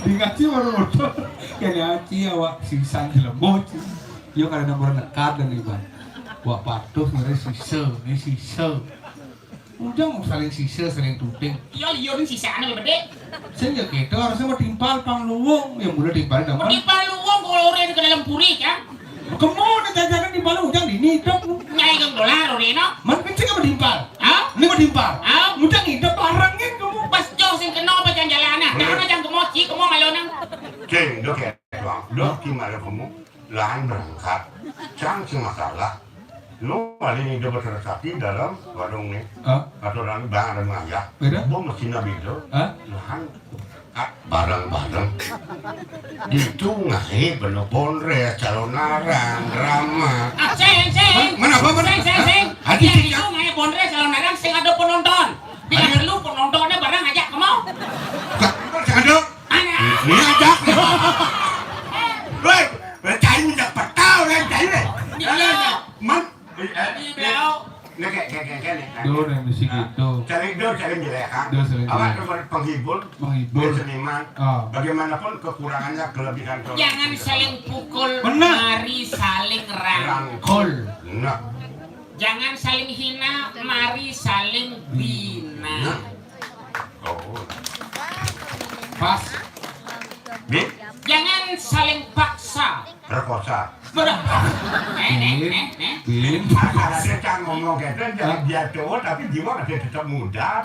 [SPEAKER 5] Dikasih motor kaya aci awak sisa jelembot. Yo kada nomor nekat dan iban. Wak patuh sebenarnya sisa. Udah mau saling sisa saling tuting.
[SPEAKER 9] yo liur sisa ane bede.
[SPEAKER 5] Saya gitu harusnya mau timpal pang luwung yang mulai timpal dapat.
[SPEAKER 9] Di paluwong kalau orang ke dalam puri kan?
[SPEAKER 5] Kemana jajanan di Palu ujang di nidok.
[SPEAKER 9] Nyai kang dolar orang no?
[SPEAKER 5] Man kencing apa timpal?
[SPEAKER 9] Ah?
[SPEAKER 5] Ini mau timpal.
[SPEAKER 9] Ah?
[SPEAKER 5] Ujang nidok barangnya kamu.
[SPEAKER 9] Pas jauh sing kena apa jangan jalanan? Jangan jangan kemoci, kemo malonang.
[SPEAKER 8] Ceng, dok ya, bang. Dok gimana kamu? Lahan berangkat. Cang sih masalah. Lu kali ini udah bertransaksi dalam warung nih. Atau dalam bang ada mengajak.
[SPEAKER 5] Beda?
[SPEAKER 8] Bom mesinnya beda. Lahan barang-barang itu ngai bener ponre calon narang drama.
[SPEAKER 9] Seng.
[SPEAKER 8] Mana apa?
[SPEAKER 9] Seng.
[SPEAKER 8] Hati
[SPEAKER 9] Yang itu ngai ponre calon narang sing ada penonton. Bila perlu penontonnya barang ajak kamu.
[SPEAKER 8] Ada.
[SPEAKER 9] Anak.
[SPEAKER 8] Ini ajak. Woi, cari minta petau kan cari deh. Man.
[SPEAKER 9] Di beliau.
[SPEAKER 8] Nek kayak
[SPEAKER 5] Tuh yang mesti gitu.
[SPEAKER 8] cari dor saling jelek kan?
[SPEAKER 5] Dua saling
[SPEAKER 8] Apa
[SPEAKER 5] jelek.
[SPEAKER 8] penghibur,
[SPEAKER 5] Menghibur.
[SPEAKER 8] seniman.
[SPEAKER 5] Ah.
[SPEAKER 8] Bagaimanapun kekurangannya, kelebihan.
[SPEAKER 9] Jangan saling pukul,
[SPEAKER 5] Benar.
[SPEAKER 9] mari saling rangkul.
[SPEAKER 5] Kol.
[SPEAKER 8] Nah,
[SPEAKER 9] Jangan saling hina, mari saling bina.
[SPEAKER 8] oh,
[SPEAKER 5] Pas.
[SPEAKER 8] Bi,
[SPEAKER 9] Jangan saling paksa.
[SPEAKER 8] perkosa.
[SPEAKER 9] Nih.
[SPEAKER 5] Bin.
[SPEAKER 8] Ada kan ngomong gitu, jadi dia cowok tapi jiwa masih tetap muda.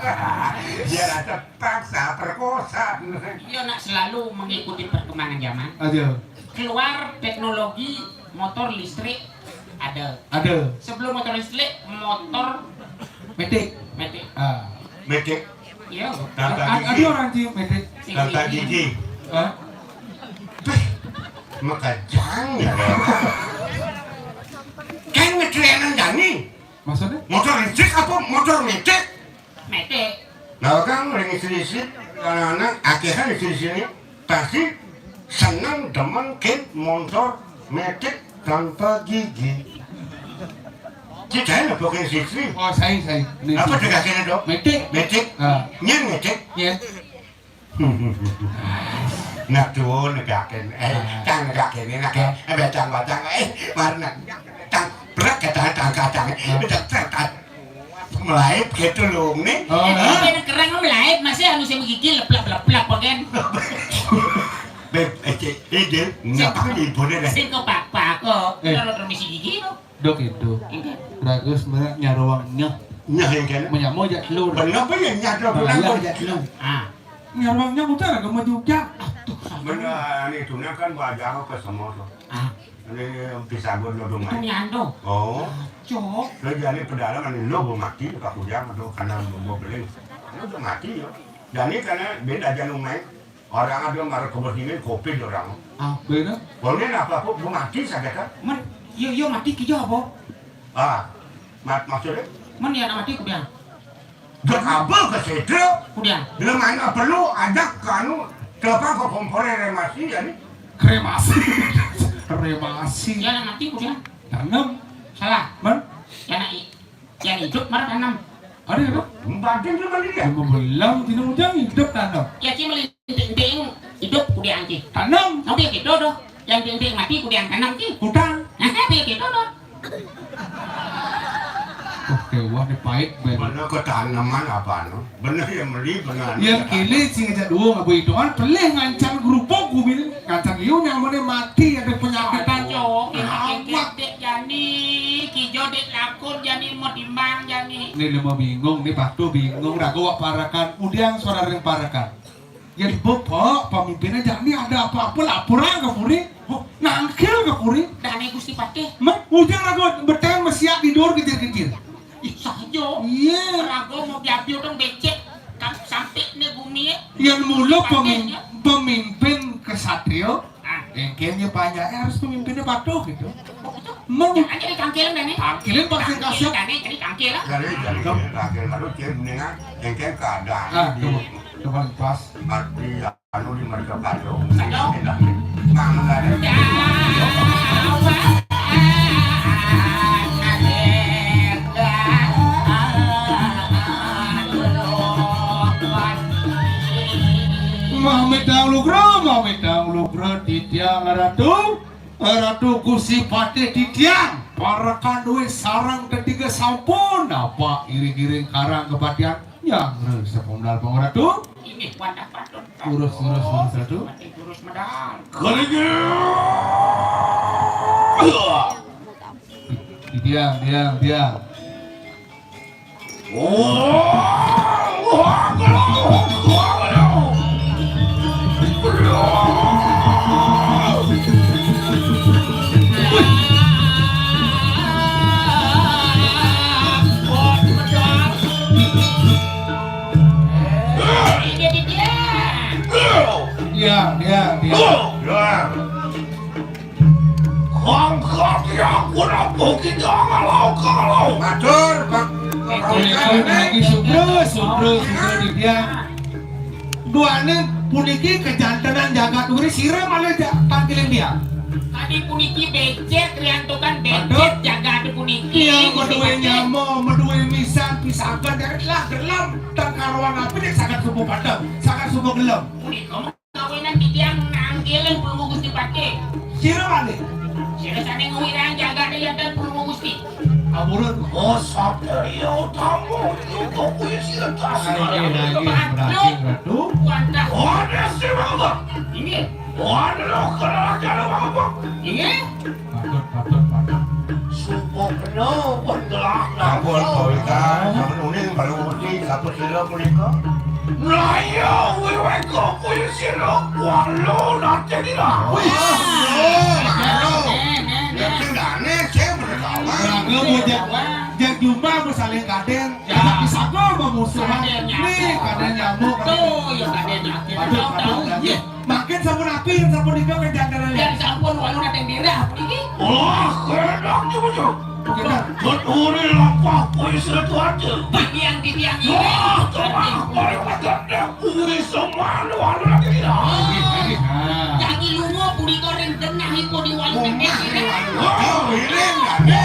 [SPEAKER 8] Dia rasa paksa, perkosa.
[SPEAKER 9] Yo nak selalu mengikuti perkembangan zaman.
[SPEAKER 5] Aja.
[SPEAKER 9] Keluar teknologi motor listrik ada.
[SPEAKER 5] Ada.
[SPEAKER 9] Sebelum motor listrik, motor
[SPEAKER 5] Metik.
[SPEAKER 9] metik.
[SPEAKER 5] Ah.
[SPEAKER 8] Metik,
[SPEAKER 9] Iya.
[SPEAKER 5] Ada orang sih metik.
[SPEAKER 8] kata gigi.
[SPEAKER 5] Ah.
[SPEAKER 8] Makajang ya. Kan ngecelenan Dani.
[SPEAKER 5] Maksudnya?
[SPEAKER 8] Motor listrik apa motor metik?
[SPEAKER 9] Metik.
[SPEAKER 8] Nah kan ring istri-istri, anak-anak akhirnya istri ini pasti senang demen ke motor metik tanpa gigi. Kita nggak pakai istri.
[SPEAKER 5] Oh, saya. Ini
[SPEAKER 8] Apa
[SPEAKER 5] sih.
[SPEAKER 8] dikasihnya dok?
[SPEAKER 5] Metik.
[SPEAKER 8] Metik,
[SPEAKER 5] Ah.
[SPEAKER 8] nyen metik.
[SPEAKER 5] Ya.
[SPEAKER 8] Nak tuh negakin, cang negakin ini nak, bacang, warna, cang berat kacang, melaip gitu loh nih.
[SPEAKER 5] Oh,
[SPEAKER 9] Ini kerang melahit masih anu saya menggigil leplak bagian.
[SPEAKER 8] Ide, ngapain ibu deh?
[SPEAKER 9] Sing kok pak kok. Kalau permisi gigi lo.
[SPEAKER 5] Dok itu. Bagus sebenarnya nyaruangnya.
[SPEAKER 8] Nyahin kan?
[SPEAKER 5] Menyamo aja telur.
[SPEAKER 8] Benar apa ya nyadar pulang aja telur.
[SPEAKER 9] Ah.
[SPEAKER 5] Nyaruangnya putar agak maju Jogja.
[SPEAKER 8] Benar, ini tuh kan wajah ke semua tuh.
[SPEAKER 9] Ah.
[SPEAKER 8] Ini bisa gue dodong
[SPEAKER 9] Itu nyando.
[SPEAKER 8] Oh,
[SPEAKER 9] Cok.
[SPEAKER 8] lo jadi pedalaman ini lo mau mati ke kujang atau karena mau beli, lo udah mati ya. Jadi karena beda aja main. Orang ada marah kebersihin kopi orang.
[SPEAKER 5] Ah, benar.
[SPEAKER 8] Boleh apa kok mau mati saja kan?
[SPEAKER 9] Man, yo mati ki apa?
[SPEAKER 8] Ah, maksudnya?
[SPEAKER 9] Man ya mati kudian.
[SPEAKER 8] Gak apa ke situ?
[SPEAKER 9] Kudian.
[SPEAKER 8] Belum mana perlu ajak kanu telepon ke komponen remasi ya nih.
[SPEAKER 5] Kremasi. Kremasi.
[SPEAKER 9] Ya nak mati kudian.
[SPEAKER 5] Tanam.
[SPEAKER 9] Salah.
[SPEAKER 5] Man.
[SPEAKER 9] Yang hidup marah tanam.
[SPEAKER 5] Ada ya?
[SPEAKER 8] Membanting cuma dia.
[SPEAKER 5] Yang membelam tidak ujang hidup tanam.
[SPEAKER 9] Ya ci melinting hidup kudian ci.
[SPEAKER 5] Tanam.
[SPEAKER 9] Nanti gitu doh. Yang linting mati kudian tanam ci.
[SPEAKER 5] Hutang.
[SPEAKER 9] Nah, gitu doh.
[SPEAKER 5] Oke, wah ini pahit bener.
[SPEAKER 8] Bener ke tanaman apa no? Bener yang beli bener.
[SPEAKER 5] Yang kini sih ngajak dua nggak boleh doan. Pelih ngancam grupok gue bilang. Ngancam liu nyamannya mati ada penyakitan.
[SPEAKER 9] Cok, dek jani, kijo dek lakur jani mau timbang jani.
[SPEAKER 5] Ini lima bingung, nih Pak tuh bingung. Ragu wak parakan, udiang saudara yang parakan. Jadi bapak pemimpinnya jangan ada apa-apa laporan ke Puri. Oh, nangkil ke Puri.
[SPEAKER 9] Dane Gusti Patih.
[SPEAKER 5] Mah, udiang ragu bertahan mesiak di dor kecil-kecil.
[SPEAKER 9] Ih, sajo.
[SPEAKER 5] Iya.
[SPEAKER 9] Rago mau diambil dong becek. Kan sampai nih bumi.
[SPEAKER 5] Yang mulu pemimpin kesatrio. Engkelnya banyak, harus pemimpinnya patuh gitu. Mau
[SPEAKER 9] Jangan jadi kangkilan dane.
[SPEAKER 5] Kangkilan pasti kasih.
[SPEAKER 9] Dane jadi kangkilan.
[SPEAKER 8] Jadi akhir baru cek mendingan engkel keadaan
[SPEAKER 5] Ah,
[SPEAKER 8] di
[SPEAKER 5] coba pas.
[SPEAKER 8] mati anu di mereka baru.
[SPEAKER 9] Sajo.
[SPEAKER 8] Mang ada.
[SPEAKER 5] Mamit dahulu bro di tiang ratu Gusti Patih di tiang para kanduwe sarang ketiga sampun apa iring-iring karang kepatian yang sepondal pengratu
[SPEAKER 9] Ini wadah patut.
[SPEAKER 5] urus ratu
[SPEAKER 9] Urus medal.
[SPEAKER 5] di tiang dia
[SPEAKER 8] Ya. Matur, Pak.
[SPEAKER 5] lagi subro di tiang dua ini puniki kejantenan jaga duri sirah malah panggilin dia
[SPEAKER 9] Tadi puniki becet riantukan becet jaga di puniki.
[SPEAKER 5] Iya, medue nyamo, medue misan pisakan dari lah gelam tang karuan apa dek sangat subuh padam, sangat subuh gelam.
[SPEAKER 9] Puniko kawinan di tiang nanggilan perlu gusti pake.
[SPEAKER 5] Sira mana?
[SPEAKER 9] Sira sana ngawirang jaga dia dan perlu gusti.
[SPEAKER 5] Aburun.
[SPEAKER 7] Oh, Satrio tamu itu puisi letas.
[SPEAKER 5] Ratu.
[SPEAKER 9] Wanda.
[SPEAKER 7] Ada sih bang.
[SPEAKER 9] Ini.
[SPEAKER 7] Ada lo kalau ada bang.
[SPEAKER 9] Ini.
[SPEAKER 7] Sumpah penuh pendelak.
[SPEAKER 8] Ampun Polika, sampun uning baru ngerti satu sila punika.
[SPEAKER 7] Naya weweko puisi lo walau nanti tidak.
[SPEAKER 8] Tinggalnya saya berkawan.
[SPEAKER 5] Raga mau jak jumpa mau saling kaden, ya bisa go memusuhan. Nih kaden nyamuk.
[SPEAKER 9] Tuh, ya kaden nyamuk. Tahu.
[SPEAKER 5] Makin sampun api, sampun iko ke jangan
[SPEAKER 9] Dan sampun walau nanti dirah puniki.
[SPEAKER 7] Wah, kenak juga. Betul lampah puisi itu ada.
[SPEAKER 9] Bagian di tiang ini.
[SPEAKER 7] Wah, terang mereka tidak puisi malu walau nanti tidak.
[SPEAKER 9] Jangan lungo puniko ring denah ipo di walau nanti dirah.
[SPEAKER 8] Oh, ini enggak ada.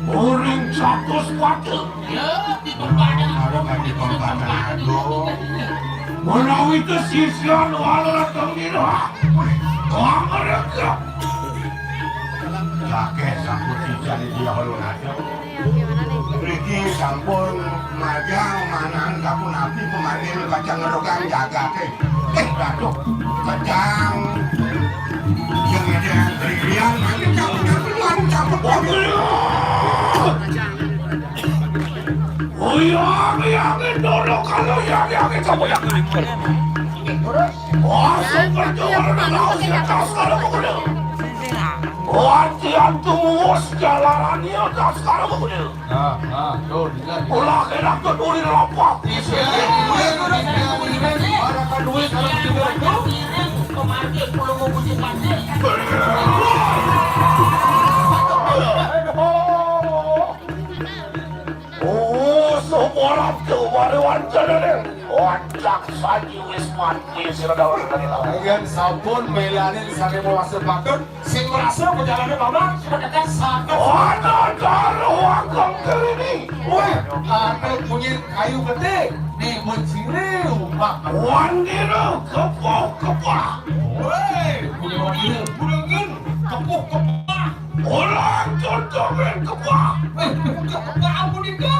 [SPEAKER 7] Orang jatuh sepatu. Menawi kesisian walau tenggira. Wah mereka.
[SPEAKER 8] Kakek sampun sisa di dia kalau nasi. Riki sampun majang manan kapun api pemanil kacang ngerokan jaga ke. Ratu kacang. Yang ada brilian manin kapun api manin kapun api.
[SPEAKER 7] Oh yang dulu kalau yang kamu yang wah seperti orang laos di atas kalau begitu. Hati antumus jalanan di atas kalau begitu. Ulah kena keduri lapak. Oh, semua tu baru wancan Wajak saji wisman puisi redawar kanila.
[SPEAKER 5] Ayan sampun melanin sane mau masuk bakun, sing merasa perjalanan mama sedekat sangat.
[SPEAKER 7] Ada daru wakang kerini.
[SPEAKER 5] Woi, ada punya kayu gede. Nih buat sini umak.
[SPEAKER 7] Wandira kepok-kepok.
[SPEAKER 5] Woi, punya wanita bulungan kepuk-kepuk.
[SPEAKER 7] Orang contohin kepok.
[SPEAKER 5] Kepuk ampun itu.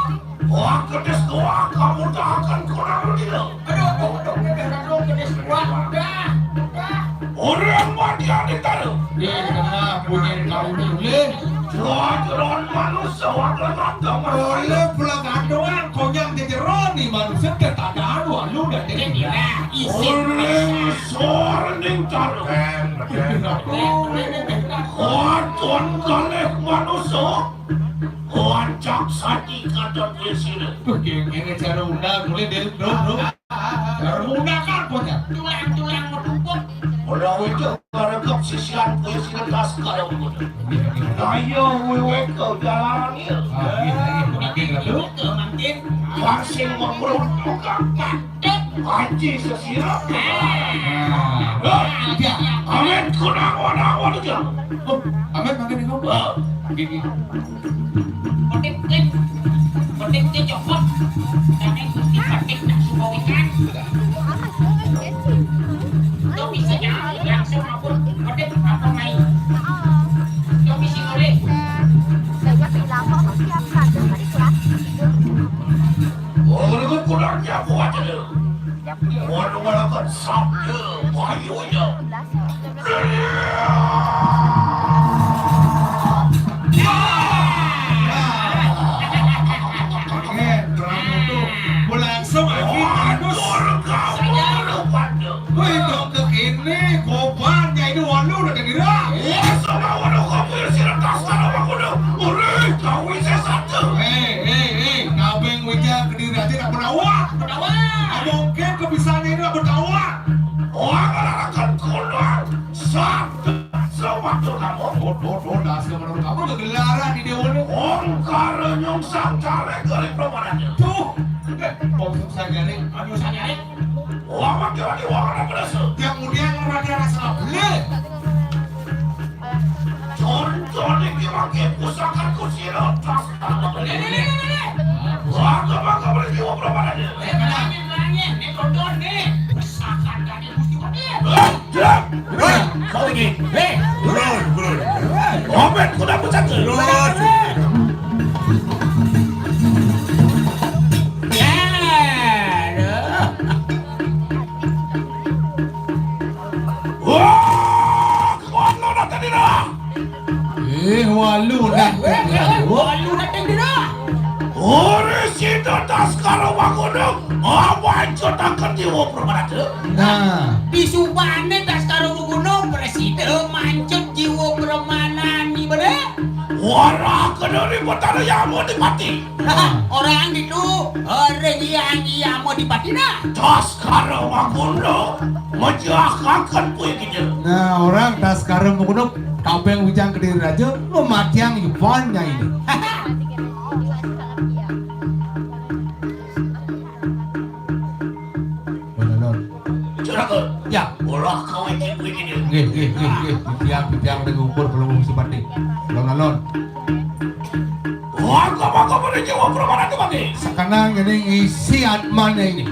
[SPEAKER 7] Wah kedes doa kamu tak akan kurang begitu.
[SPEAKER 5] Aduh, kedes kuat.
[SPEAKER 7] Orang mati ditaruh.
[SPEAKER 5] Dia kena punya kayu ini.
[SPEAKER 7] Jeron manusia wakil mata
[SPEAKER 5] Oleh pulang doang, konyang di jeron nih manusia ketadaan walu dan ini.
[SPEAKER 7] Orang sorning taruh. Kuatuan kalih manusia. Wajak sati kadang disini.
[SPEAKER 5] Ini cara undang, boleh dari bro. Cara undang kan punya.
[SPEAKER 9] Tulang-tulang menumpuk.
[SPEAKER 7] Udah itu merekap sisian puisi lekas kalau begitu. Ayo wewe ke jalanan ya. Masing memperuntukkan padet haji sesirap. Amin kunang-wanang aja.
[SPEAKER 5] Amin makin ini gini.
[SPEAKER 9] Kotek copot. Karena gusti kotek nak suka ikan. Itu bisa langsung lapor kotek apa main. Itu bisa boleh.
[SPEAKER 10] Saya bilang kok siapkan dari kelas.
[SPEAKER 7] Oh, itu kurangnya buat itu. Walau-walau sabda bayunya.
[SPEAKER 5] Langsung akhir
[SPEAKER 7] Waduh, kau
[SPEAKER 5] aja nak berdawak. Mungkin kebisaannya ini nak berdawak.
[SPEAKER 7] Akan kulah sabda sewaktu kamu
[SPEAKER 5] Bodoh das menurut kamu kegelaran di dewa ini.
[SPEAKER 7] Ongkar nyungsang cale gali promananya
[SPEAKER 5] Tuh, bosok saya nih.
[SPEAKER 7] Wama kira di wangana berasa
[SPEAKER 5] Yang kemudian orang dia rasa beli.
[SPEAKER 7] Contoh ni kira pusaka kusiro tas Bangga boleh jiwa promananya Kau ini Omet kuda pecat
[SPEAKER 5] Walu
[SPEAKER 9] datang dia.
[SPEAKER 7] Ore sida taskara wagunung awan cotakan jiwa promananya
[SPEAKER 5] Nah,
[SPEAKER 9] Disubane taskara gunung presiden mancut jiwa permanan ni bade.
[SPEAKER 7] Wara kena ributana yang mau dipati
[SPEAKER 9] Orang itu orang yang mau dipati dah.
[SPEAKER 7] taskara wagunung menjahkan punya kita
[SPEAKER 5] nah orang tas sekarang mengunuk kapeng ujang kediri raja lo matiang ibannya ini. Ya,
[SPEAKER 7] ulah kau ingin begini
[SPEAKER 5] tiang dengan ukur belum seperti lon.
[SPEAKER 7] Maka pada jiwa permanen itu mati
[SPEAKER 5] Sekarang ini isi atmanya ini.